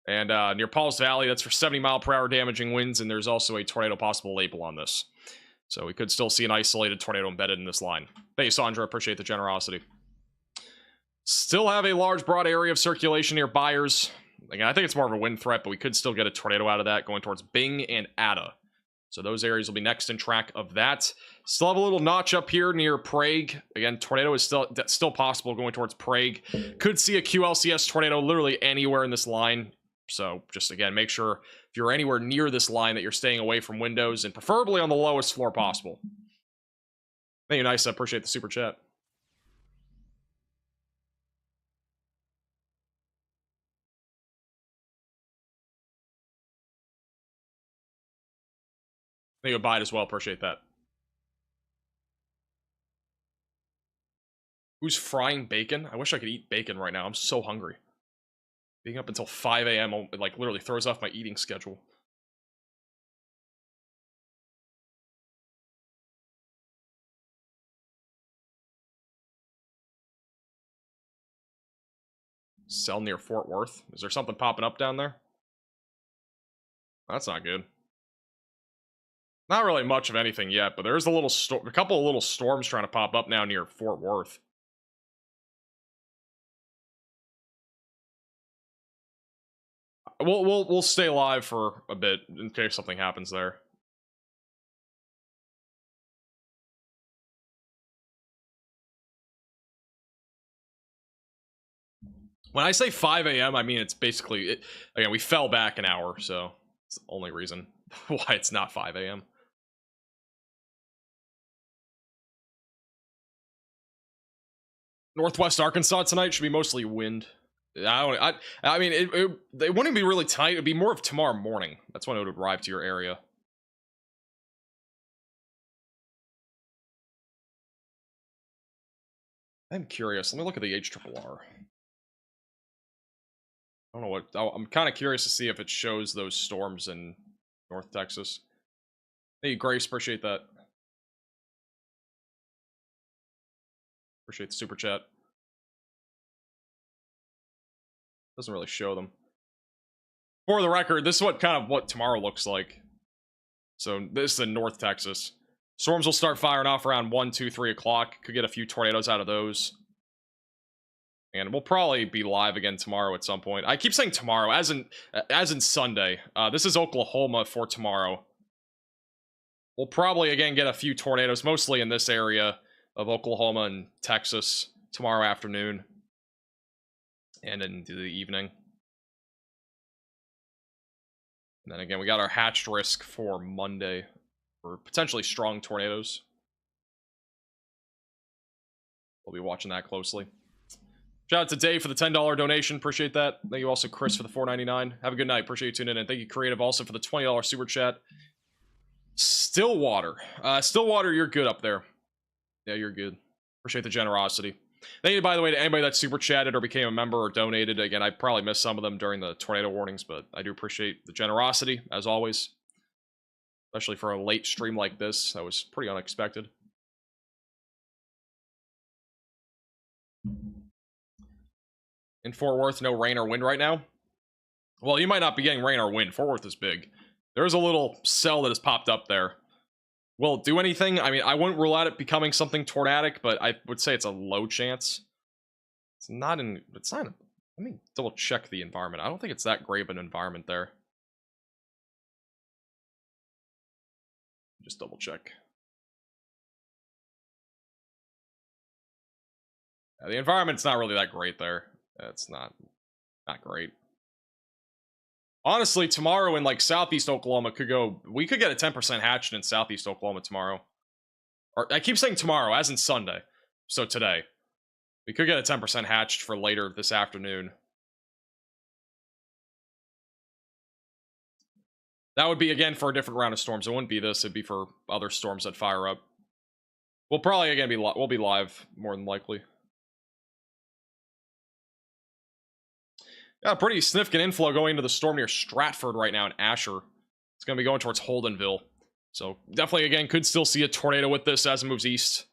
and near Pauls Valley. That's for 70-mile-per-hour damaging winds, and there's also a tornado possible label on this. So we could still see an isolated tornado embedded in this line. Thank you, Sandra. Appreciate the generosity. Still have a large, broad area of circulation near Byers. Again, I think it's more of a wind threat, but we could still get a tornado out of that going towards Bing and Ada. So those areas will be next in track of that. Still have a little notch up here near Prague. Again, tornado is still possible going towards Prague. Could see a QLCS tornado literally anywhere in this line. So just, again, make sure if you're anywhere near this line that you're staying away from windows and preferably on the lowest floor possible. Thank you, nice. I appreciate the super chat. Thank you, Abide, as well. Appreciate that. Who's frying bacon? I wish I could eat bacon right now. I'm so hungry. Being up until 5 a.m. like literally throws off my eating schedule. Cell near Fort Worth. Is there something popping up down there? That's not good. Not really much of anything yet, but there's a couple of little storms trying to pop up now near Fort Worth. We'll stay live for a bit in case something happens there. When I say 5 a.m., I mean it's basically... Again, we fell back an hour, so it's the only reason why it's not 5 a.m. Northwest Arkansas tonight should be mostly wind. I mean, it wouldn't be really tonight. It'd be more of tomorrow morning. That's when it would arrive to your area. I'm curious. Let me look at the HRRR. I don't know what... I'm kind of curious to see if it shows those storms in North Texas. Hey, Grace, appreciate that. Appreciate the super chat. Doesn't really show them. For the record, this is what tomorrow looks like. So this is in North Texas. Storms will start firing off around 1, 2, 3 o'clock. Could get a few tornadoes out of those. And we'll probably be live again tomorrow at some point. I keep saying tomorrow, as in Sunday. This is Oklahoma for tomorrow. We'll probably again get a few tornadoes, mostly in this area of Oklahoma and Texas tomorrow afternoon. And into the evening. And then again, we got our hatched risk for Monday for potentially strong tornadoes. We'll be watching that closely. Shout out to Dave for the $10 donation. Appreciate that. Thank you also, Chris, for the $4.99. Have a good night. Appreciate you tuning in. And thank you, Creative, also for the $20 super chat. Stillwater. Stillwater, you're good up there. Yeah, you're good. Appreciate the generosity. Thank you, by the way, to anybody that super chatted or became a member or donated. Again, I probably missed some of them during the tornado warnings, but I do appreciate the generosity, as always. Especially for a late stream like this. That was pretty unexpected. In Fort Worth, no rain or wind right now? Well, you might not be getting rain or wind. Fort Worth is big. There's a little cell that has popped up there. Will it do anything? I mean, I wouldn't rule out it becoming something tornadic, but I would say it's a low chance. It's not. Let me double check the environment. I don't think it's that great of an environment there. Just double check. Yeah, the environment's not really that great there. It's not great. Honestly, tomorrow in like southeast Oklahoma we could get a 10% hatched in southeast Oklahoma tomorrow. Or I keep saying tomorrow, as in Sunday. So today. We could get a 10% hatched for later this afternoon. That would be again for a different round of storms. It wouldn't be this, it'd be for other storms that fire up. We'll probably again we'll be live more than likely. Yeah, pretty significant inflow going into the storm near Stratford right now in Asher. It's going to be going towards Holdenville. So definitely, again, could still see a tornado with this as it moves east.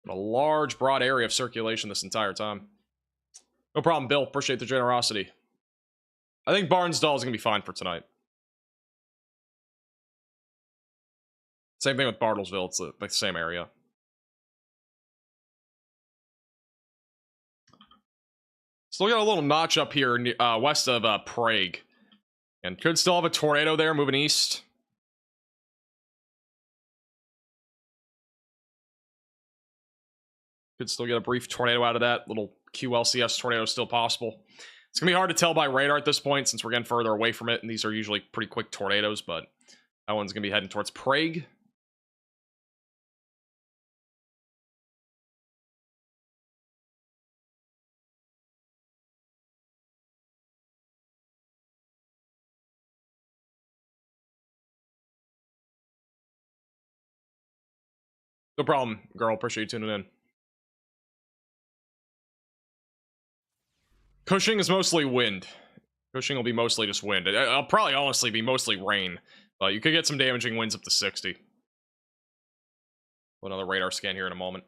A large, broad area of circulation this entire time. No problem, Bill. Appreciate the generosity. I think Barnsdall is going to be fine for tonight. Same thing with Bartlesville. It's the same area. Still got a little notch up here west of Prague. And could still have a tornado there moving east. Could still get a brief tornado out of that. Little QLCS tornado still possible. It's going to be hard to tell by radar at this point since we're getting further away from it. And these are usually pretty quick tornadoes. But that one's going to be heading towards Prague. No problem, girl. Appreciate you tuning in. Cushing is mostly wind. Cushing will be mostly just wind. It'll probably honestly be mostly rain. But you could get some damaging winds up to 60. Another radar scan here in a moment.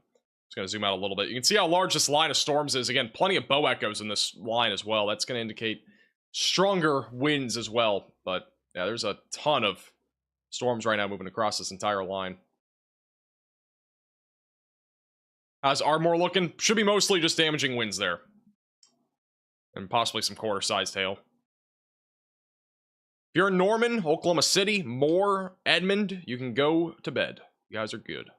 Just going to zoom out a little bit. You can see how large this line of storms is. Again, plenty of bow echoes in this line as well. That's going to indicate stronger winds as well. But yeah, there's a ton of storms right now moving across this entire line. How's Ardmore looking? Should be mostly just damaging winds there. And possibly some quarter-sized hail. If you're in Norman, Oklahoma City, Moore, Edmond, you can go to bed. You guys are good.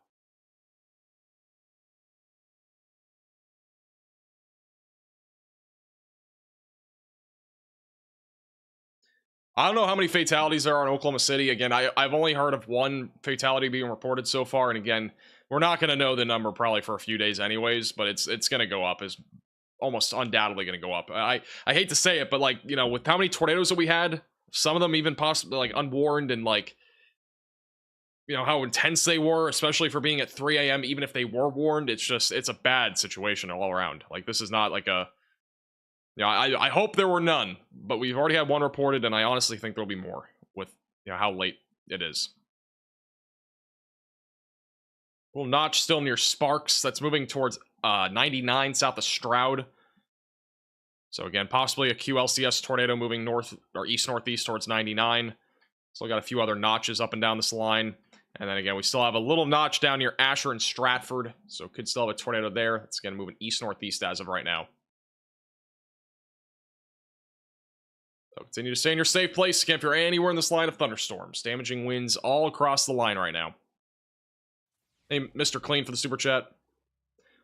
I don't know how many fatalities there are in Oklahoma City. Again, I've only heard of one fatality being reported so far. And again, we're not going to know the number probably for a few days anyways, but it's going to go up. It's almost undoubtedly going to go up. I hate to say it, but like, you know, with how many tornadoes that we had, some of them even possibly like unwarned and like you know, how intense they were, especially for being at 3 a.m. Even if they were warned, it's a bad situation all around. Like, this is not like a, you know, I hope there were none, but we've already had one reported, and I honestly think there'll be more with, you know, how late it is. Little notch still near Sparks. That's moving towards 99 south of Stroud. So again, possibly a QLCS tornado moving north or east-northeast towards 99. Still got a few other notches up and down this line. And then again, we still have a little notch down near Asher and Stratford. So could still have a tornado there. It's again moving east-northeast as of right now. So continue to stay in your safe place. Again, if you're anywhere in this line of thunderstorms, damaging winds all across the line right now. Hey, Mr. Clean for the super chat.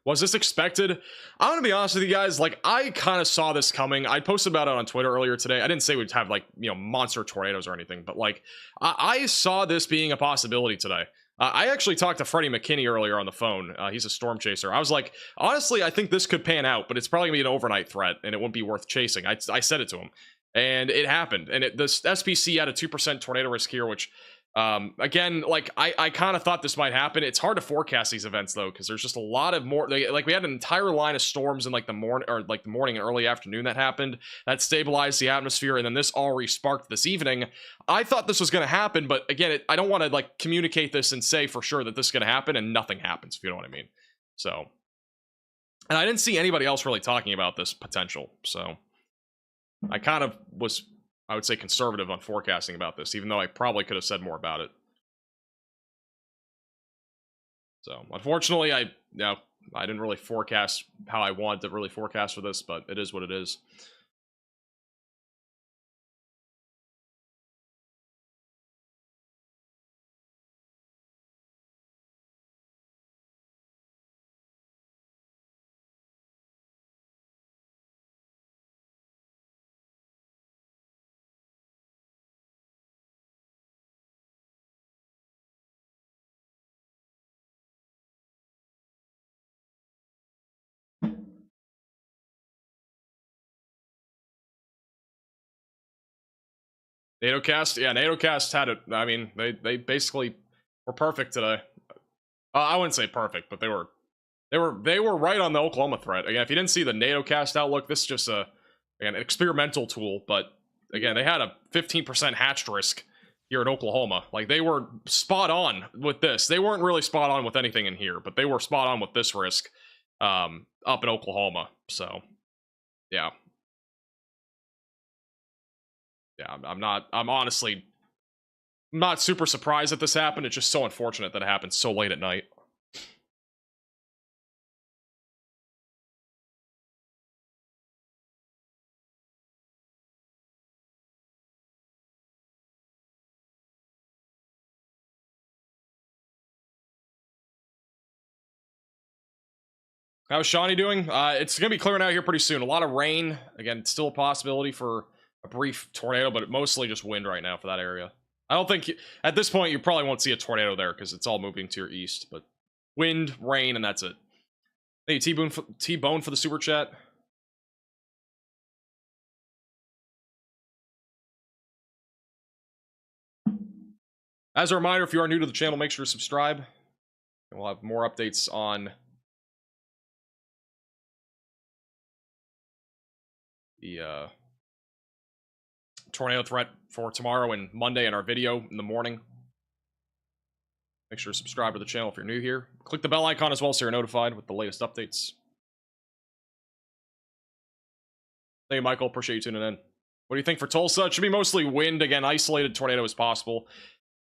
Was this expected? I'm gonna be honest with you guys, like, I kind of saw this coming. I posted about it on Twitter earlier today. I didn't say we'd have, like, you know, monster tornadoes or anything, but like, I saw this being a possibility today. I actually talked to Freddie McKinney earlier on the phone. He's a storm chaser. I was like, honestly, I think this could pan out, but it's probably gonna be an overnight threat and it wouldn't be worth chasing. I said it to him, and it happened. And this SPC had a 2% tornado risk here, which again, like, I kind of thought this might happen. It's hard to forecast these events though, because there's just a lot of more, like, we had an entire line of storms in like the morning and early afternoon that happened, that stabilized the atmosphere, and then this all resparked this evening. I thought this was going to happen, but again, I don't want to like communicate this and say for sure that this is going to happen, and nothing happens, if you know what I mean. So, and I didn't see anybody else really talking about this potential, so I kind of was, I would say, conservative on forecasting about this, even though I probably could have said more about it. So, unfortunately, I didn't really forecast how I wanted to really forecast for this, but it is what it is. NATOcast, yeah, NATOcast had it. I mean, they basically were perfect today. I wouldn't say perfect, but they were right on the Oklahoma threat. Again, if you didn't see the NATOcast outlook, this is just an experimental tool. But again, they had a 15% hatched risk here in Oklahoma. Like, they were spot on with this. They weren't really spot on with anything in here, but they were spot on with this risk up in Oklahoma. So, yeah. Yeah, I'm honestly not super surprised that this happened. It's just so unfortunate that it happened so late at night. How's Shawnee doing? It's going to be clearing out here pretty soon. A lot of rain. Again, still a possibility for a brief tornado, but mostly just wind right now for that area. I don't think, at this point, you probably won't see a tornado there because it's all moving to your east, but wind, rain, and that's it. Hey, T-Bone for the super chat. As a reminder, if you are new to the channel, make sure to subscribe. And we'll have more updates on the tornado threat for tomorrow and Monday in our video in the morning. Make sure to subscribe to the channel if you're new here. Click the bell icon as well so you're notified with the latest updates. Thank you, Michael. Appreciate you tuning in. What do you think for Tulsa? It should be mostly wind. Again, isolated tornado as possible.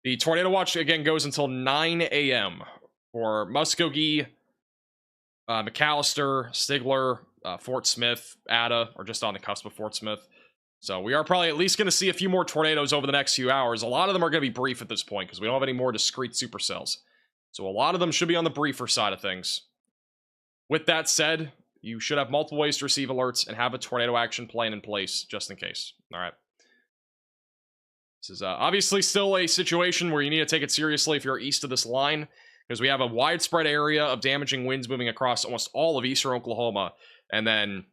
The tornado watch, again, goes until 9 a.m. for Muskogee, McAllister, Stigler, Fort Smith, Ada, or just on the cusp of Fort Smith. So we are probably at least going to see a few more tornadoes over the next few hours. A lot of them are going to be brief at this point because we don't have any more discrete supercells. So a lot of them should be on the briefer side of things. With that said, you should have multiple ways to receive alerts and have a tornado action plan in place just in case. All right. This is obviously still a situation where you need to take it seriously if you're east of this line, because we have a widespread area of damaging winds moving across almost all of eastern Oklahoma. And then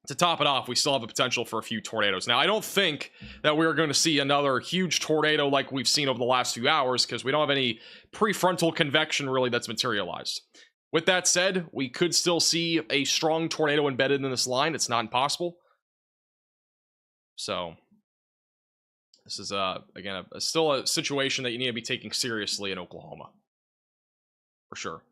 to top it off, we still have a potential for a few tornadoes. Now, I don't think that we're going to see another huge tornado like we've seen over the last few hours, because we don't have any prefrontal convection really that's materialized. With that said, we could still see a strong tornado embedded in this line. It's not impossible. So, this is, again, still a situation that you need to be taking seriously in Oklahoma. For sure.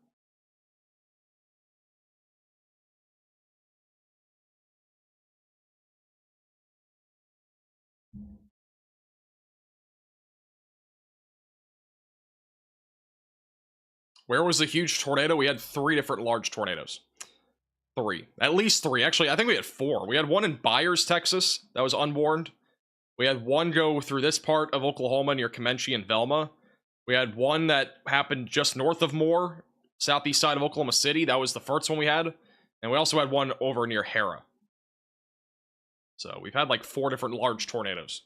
Where was the huge tornado? We had 3 different large tornadoes. 3. At least 3. Actually, I think we had 4. We had one in Byers, Texas. That was unwarned. We had one go through this part of Oklahoma near Comanche and Velma. We had one that happened just north of Moore, southeast side of Oklahoma City. That was the first one we had. And we also had one over near Harrah. So we've had like 4 different large tornadoes.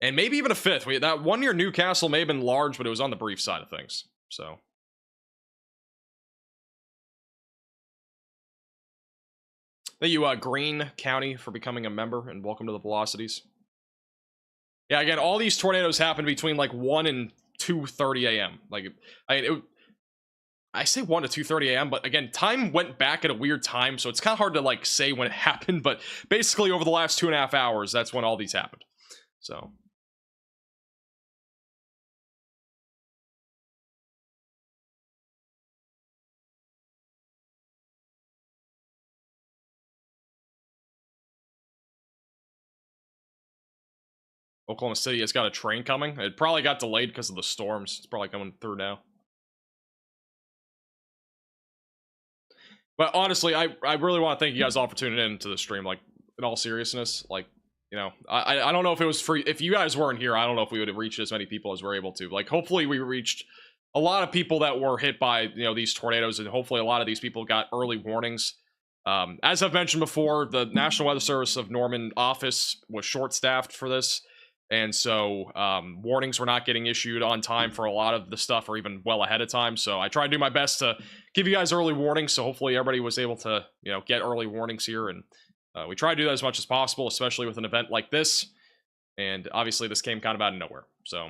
And maybe even a 5th. That one near Newcastle may have been large, but it was on the brief side of things. So... Thank you, Greene County, for becoming a member, and welcome to the Velocities. Yeah, again, all these tornadoes happened between, like, 1 and 2:30 a.m. Like, I say 1 to 2:30 a.m., but, again, time went back at a weird time, so it's kind of hard to, like, say when it happened, but basically over the last 2.5 hours, that's when all these happened. So... Oklahoma City has got a train coming. It probably got delayed because of the storms. It's probably coming through now. But honestly, I really want to thank you guys all for tuning in to the stream. Like, in all seriousness, like, you know, I don't know if it was free. If you guys weren't here, I don't know if we would have reached as many people as we're able to. Like, hopefully we reached a lot of people that were hit by, you know, these tornadoes, and hopefully a lot of these people got early warnings. As I've mentioned before, the National Weather Service of Norman office was short-staffed for this. And so warnings were not getting issued on time for a lot of the stuff, or even well ahead of time. So I tried to do my best to give you guys early warnings. So hopefully everybody was able to, you know, get early warnings here. And we try to do that as much as possible, especially with an event like this. And obviously this came kind of out of nowhere. So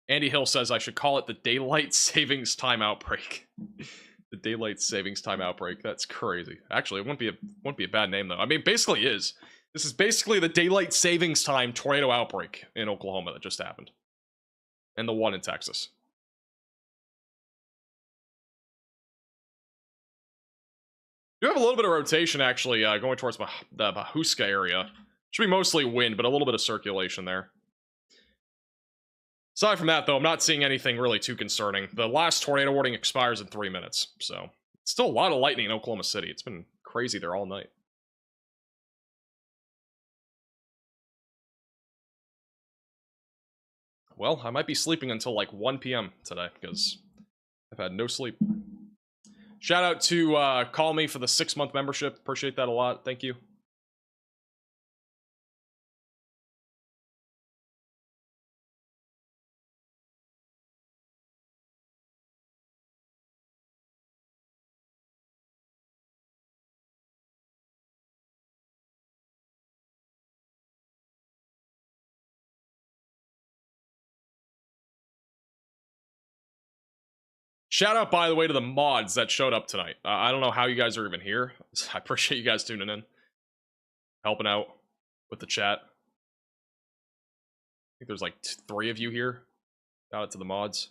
Andy Hill says I should call it the Daylight Savings Time Outbreak. The Daylight Savings Time Outbreak. That's crazy. Actually, it wouldn't be a bad name though. I mean, basically is. This is basically the Daylight Savings Time tornado outbreak in Oklahoma that just happened. And the one in Texas. You have a little bit of rotation, actually, going towards the Mahuska area. Should be mostly wind, but a little bit of circulation there. Aside from that, though, I'm not seeing anything really too concerning. The last tornado warning expires in 3 minutes, so... Still a lot of lightning in Oklahoma City. It's been crazy there all night. Well, I might be sleeping until like 1 p.m. today, because I've had no sleep. Shout out to Call Me for the 6-month membership. Appreciate that a lot. Thank you. Shout out, by the way, to the mods that showed up tonight. I don't know how you guys are even here. I appreciate you guys tuning in. Helping out with the chat. I think there's like 3 of you here. Shout out to the mods.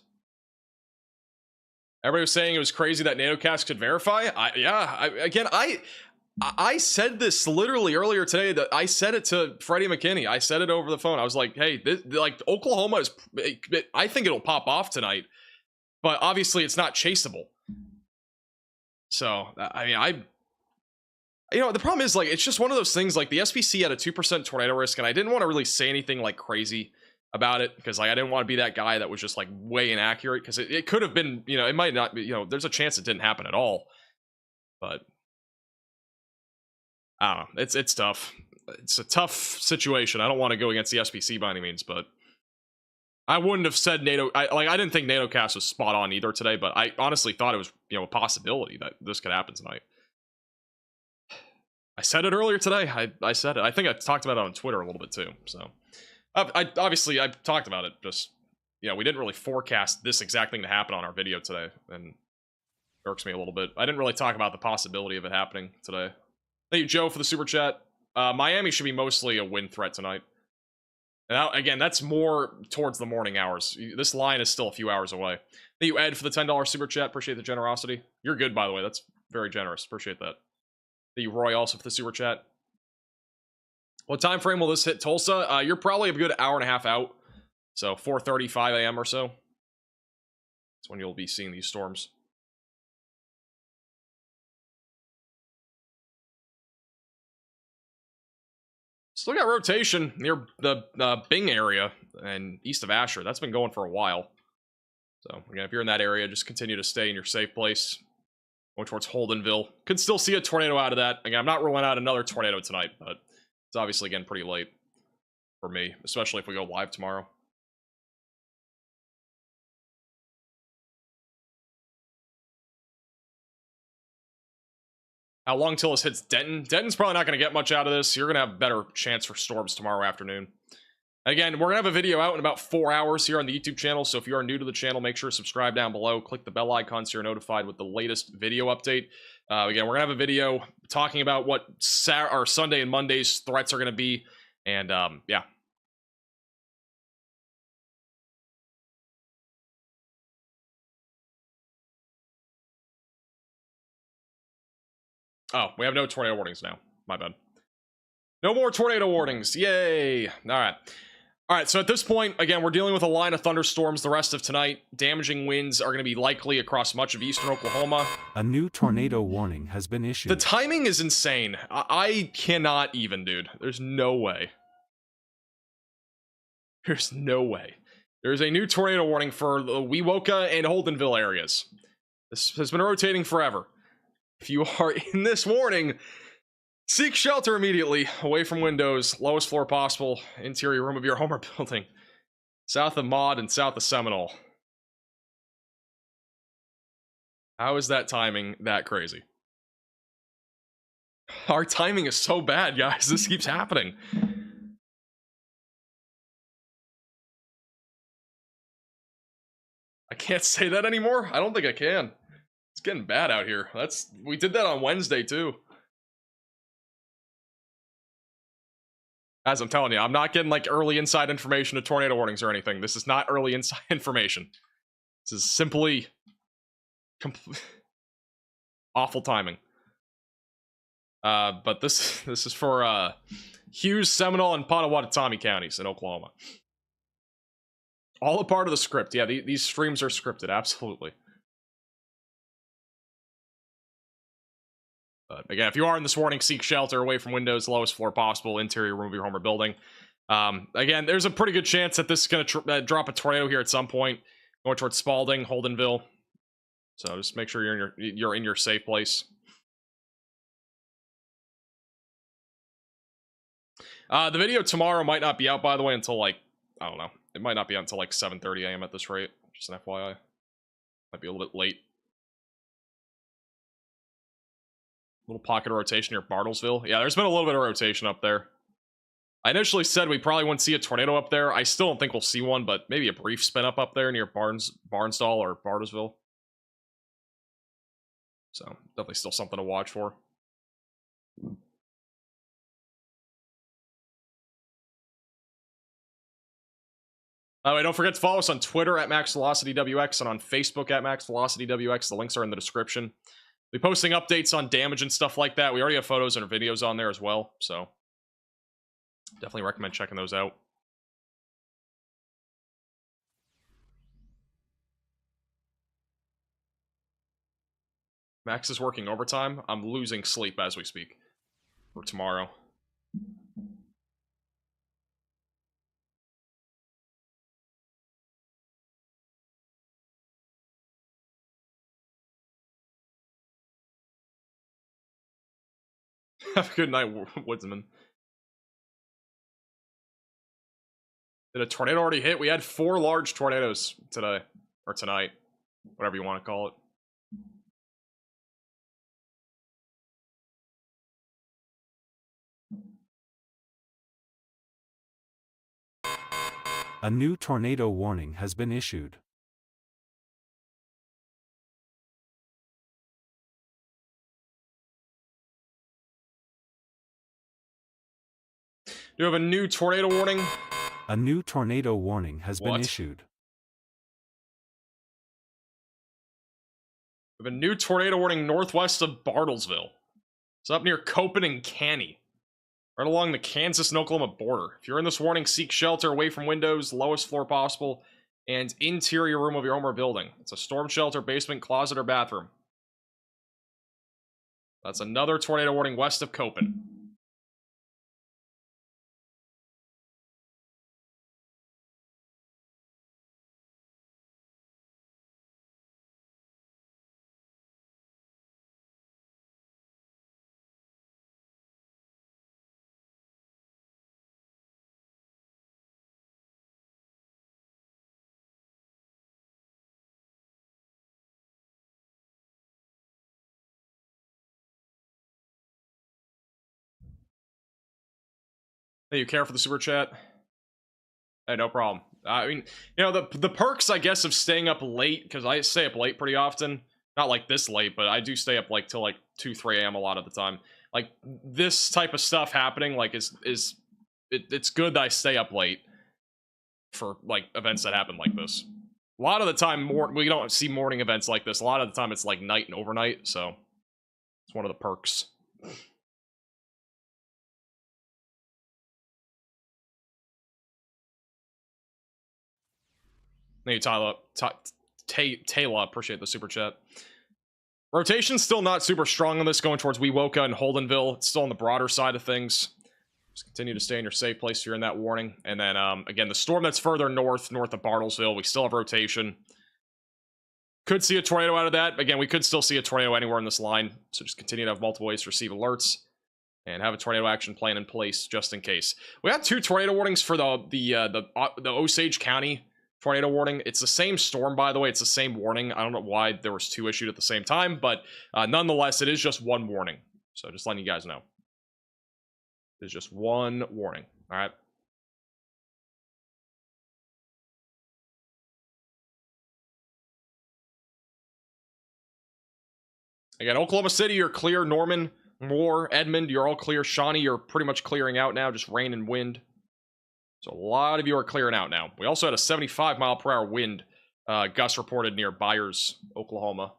Everybody was saying it was crazy that NatoCast could verify. I said this literally earlier today. That I said it to Freddie McKinney. I said it over the phone. I was like, hey, like Oklahoma is... I think it'll pop off tonight. But obviously, it's not chaseable. So, I mean, you know, the problem is, like, it's just one of those things, like, the SPC had a 2% tornado risk, and I didn't want to really say anything, like, crazy about it, because, like, I didn't want to be that guy that was just, like, way inaccurate, because it could have been, you know, it might not be, you know, there's a chance it didn't happen at all. But, I don't know. It's tough. It's a tough situation. I don't want to go against the SPC by any means, but... I wouldn't have said NATO. I didn't think NatoCast was spot on either today, but I honestly thought it was, you know, a possibility that this could happen tonight. I said it earlier today. I said it. I think I talked about it on Twitter a little bit too. So, obviously I talked about it. Just we didn't really forecast this exact thing to happen on our video today, and it irks me a little bit. I didn't really talk about the possibility of it happening today. Thank you, Joe, for the super chat. Miami should be mostly a win threat tonight. And again, that's more towards the morning hours. This line is still a few hours away. Thank you, Ed, for the $10 super chat. Appreciate the generosity. You're good, by the way. That's very generous. Appreciate that. Thank you, Roy, also for the super chat. What time frame will this hit Tulsa? You're probably a good hour and a half out. So 4:30, 5 a.m. or so. That's when you'll be seeing these storms. Still got rotation near the Bing area and east of Asher. That's been going for a while. So, again, if you're in that area, just continue to stay in your safe place. Going towards Holdenville. Could still see a tornado out of that. Again, I'm not ruling out another tornado tonight, but it's obviously, again, pretty late for me, especially if we go live tomorrow. How long till this hits Denton? Denton's probably not going to get much out of this. You're going to have a better chance for storms tomorrow afternoon. Again, we're going to have a video out in about 4 hours here on the YouTube channel, so if you are new to the channel, make sure to subscribe down below. Click the bell icon so you're notified with the latest video update. Again, we're going to have a video talking about what Sunday and Monday's threats are going to be, and yeah. Oh, we have no tornado warnings now. My bad. No more tornado warnings. Yay. All right. All right, so at this point, again, we're dealing with a line of thunderstorms the rest of tonight. Damaging winds are going to be likely across much of eastern Oklahoma. A new tornado warning has been issued. The timing is insane. I cannot even, dude. There's no way. There's no way. There's a new tornado warning for the Wewoka and Holdenville areas. This has been rotating forever. If you are in this warning, seek shelter immediately, away from windows, lowest floor possible, interior room of your home or building, south of Maud and south of Seminole. How is that timing that crazy? Our timing is so bad, guys. This keeps happening. I can't say that anymore? I don't think I can. It's getting bad out here. We did that on Wednesday, too. As I'm telling you, I'm not getting like early inside information to tornado warnings or anything. This is not early inside information. This is simply awful timing. But this is for Hughes, Seminole, and Potawatomi counties in Oklahoma. All a part of the script. Yeah, these streams are scripted, absolutely. But again, if you are in this warning, seek shelter away from windows, lowest floor possible, interior room of your home or building. Again, there's a pretty good chance that this is going to drop a tornado here at some point, going towards Spalding, Holdenville. So just make sure you're in your safe place. The video tomorrow might not be out, by the way, until like, I don't know. It might not be out until like 7:30 a.m. at this rate. Just an FYI. Might be a little bit late. Little pocket of rotation near Bartlesville. Yeah, there's been a little bit of rotation up there. I initially said we probably wouldn't see a tornado up there. I still don't think we'll see one, but maybe a brief spin up there near Barnsdall or Bartlesville. So, definitely still something to watch for. By the way, don't forget to follow us on Twitter at MaxVelocityWX and on Facebook at MaxVelocityWX. The links are in the description. We're posting updates on damage and stuff like that. We already have photos and videos on there as well, so definitely recommend checking those out. Max is working overtime. I'm losing sleep as we speak for tomorrow. Have a good night, Woodsman. Did a tornado already hit? We had 4 large tornadoes today. Or tonight. Whatever you want to call it. A new tornado warning has been issued. You have a new tornado warning? A new tornado warning has been What? issued. We have a new tornado warning northwest of Bartlesville. It's up near Copen and Caney, right along the Kansas and Oklahoma border. If you're in this warning, seek shelter away from windows, lowest floor possible, and interior room of your home or building. It's a storm shelter, basement, closet, or bathroom. That's another tornado warning west of Copen. Hey, you care for the super chat? Hey, no problem. I mean, you know, the perks, I guess, of staying up late, because I stay up late pretty often. Not like this late, but I do stay up like till like 2, 3 a.m. a lot of the time. Like this type of stuff happening, like it's good that I stay up late for like events that happen like this. A lot of the time, we don't see morning events like this. A lot of the time, it's like night and overnight. So it's one of the perks. Thank you, Tyler. Taylor, appreciate the super chat. Rotation's still not super strong on this, going towards Wewoka and Holdenville. It's still on the broader side of things. Just continue to stay in your safe place if you're in that warning. And then, again, the storm that's further north of Bartlesville, we still have rotation. Could see a tornado out of that. Again, we could still see a tornado anywhere in this line. So just continue to have multiple ways to receive alerts and have a tornado action plan in place just in case. We had 2 tornado warnings for the Osage County tornado warning. It's the same storm, by the way. It's the same warning. I don't know why there was 2 issued at the same time, but nonetheless, it is just 1 warning. So just letting you guys know. It's just 1 warning. All right. Again, Oklahoma City, you're clear. Norman, Moore, Edmond, you're all clear. Shawnee, you're pretty much clearing out now. Just rain and wind. So a lot of you are clearing out now. We also had a 75-mile-per-hour wind gust reported near Byers, Oklahoma.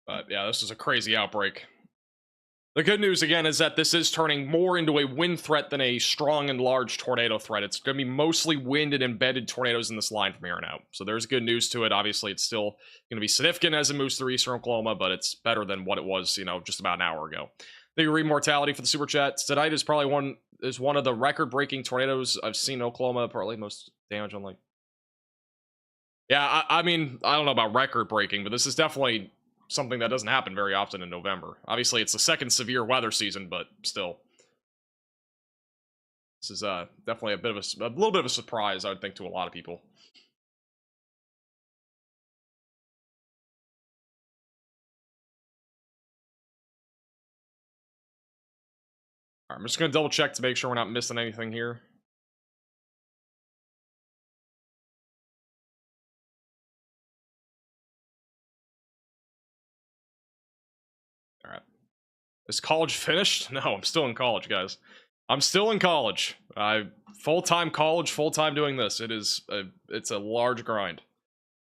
But yeah, this is a crazy outbreak. The good news, again, is that this is turning more into a wind threat than a strong and large tornado threat. It's going to be mostly wind and embedded tornadoes in this line from here on out. So there's good news to it. Obviously, it's still going to be significant as it moves through eastern Oklahoma, but it's better than what it was, you know, just about an hour ago. Thank you, Read Mortality, for the super chat. Tonight is probably one of the record-breaking tornadoes I've seen in Oklahoma. Probably most damage on, like... Yeah, I mean, I don't know about record-breaking, but this is definitely something that doesn't happen very often in November. Obviously, it's the second severe weather season, but still. This is definitely a little bit of a surprise, I would think, to a lot of people. All right, I'm just going to double check to make sure we're not missing anything here. All right. Is college finished? No, I'm still in college, guys. I'm still in college. Full-time college, full-time doing this. It's a large grind.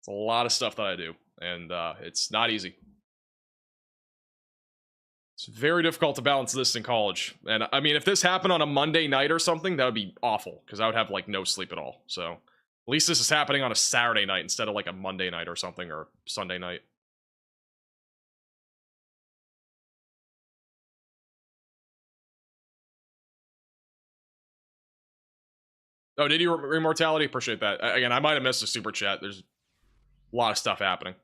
It's a lot of stuff that I do, and it's not easy. It's very difficult to balance this in college. And I mean, if this happened on a Monday night or something, that would be awful, because I would have like no sleep at all. So at least this is happening on a Saturday night instead of like a Monday night or something, or Sunday night. Oh, did you Immortality? Appreciate that. Again, I might have missed a super chat. There's a lot of stuff happening.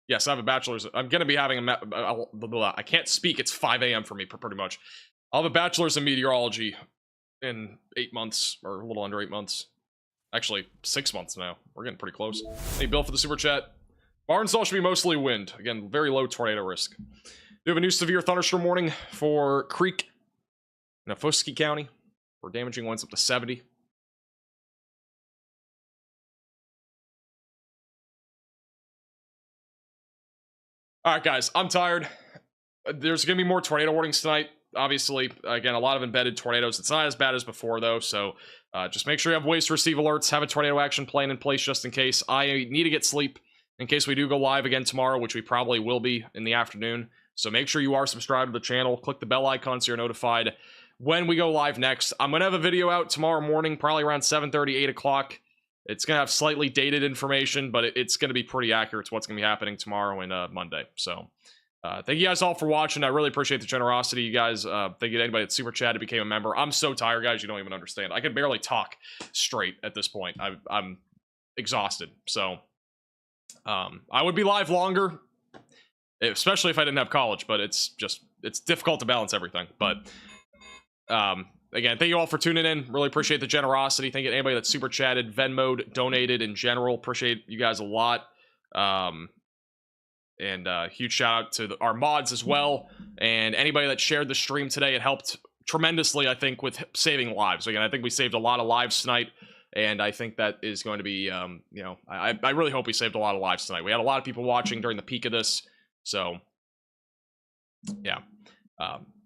Yes, I have a bachelor's. I'm going to be having I can't speak. It's 5 a.m. for me, pretty much. I'll have a bachelor's in meteorology in 8 months, or a little under 8 months. Actually, 6 months now. We're getting pretty close. Hey, Bill for the super chat. Barnsdall should be mostly wind. Again, very low tornado risk. We have a new severe thunderstorm warning for Creek in Fuskey County. We're damaging winds up to 70. Alright, guys, I'm tired. There's going to be more tornado warnings tonight. Obviously, again, a lot of embedded tornadoes. It's not as bad as before, though, so just make sure you have ways to receive alerts. Have a tornado action plan in place just in case. I need to get sleep in case we do go live again tomorrow, which we probably will be in the afternoon. So make sure you are subscribed to the channel. Click the bell icon so you're notified when we go live next. I'm going to have a video out tomorrow morning, probably around 7:30, 8 o'clock. It's going to have slightly dated information, but it's going to be pretty accurate to what's going to be happening tomorrow and Monday. So thank you guys all for watching. I really appreciate the generosity, you guys. Thank you to anybody that super chatted, became a member. I'm so tired, guys. You don't even understand. I can barely talk straight at this point. I'm exhausted. So I would be live longer, especially if I didn't have college, but it's difficult to balance everything. But again, thank you all for tuning in. Really appreciate the generosity. Thank you to anybody that super chatted, Venmo'd, donated in general. Appreciate you guys a lot. And huge shout out to our mods as well, and anybody that shared the stream today. It helped tremendously, I think, with saving lives. Again, I think we saved a lot of lives tonight, and I think that is going to be, you know, I really hope we saved a lot of lives tonight. We had a lot of people watching during the peak of this, so yeah.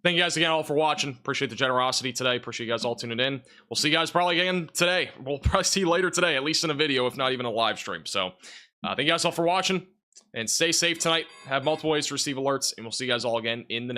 Thank you guys again all for watching. Appreciate the generosity today. Appreciate you guys all tuning in. We'll see you guys probably again today. We'll probably see you later today, at least in a video, if not even a live stream. So thank you guys all for watching. And stay safe tonight. Have multiple ways to receive alerts. And we'll see you guys all again in the next.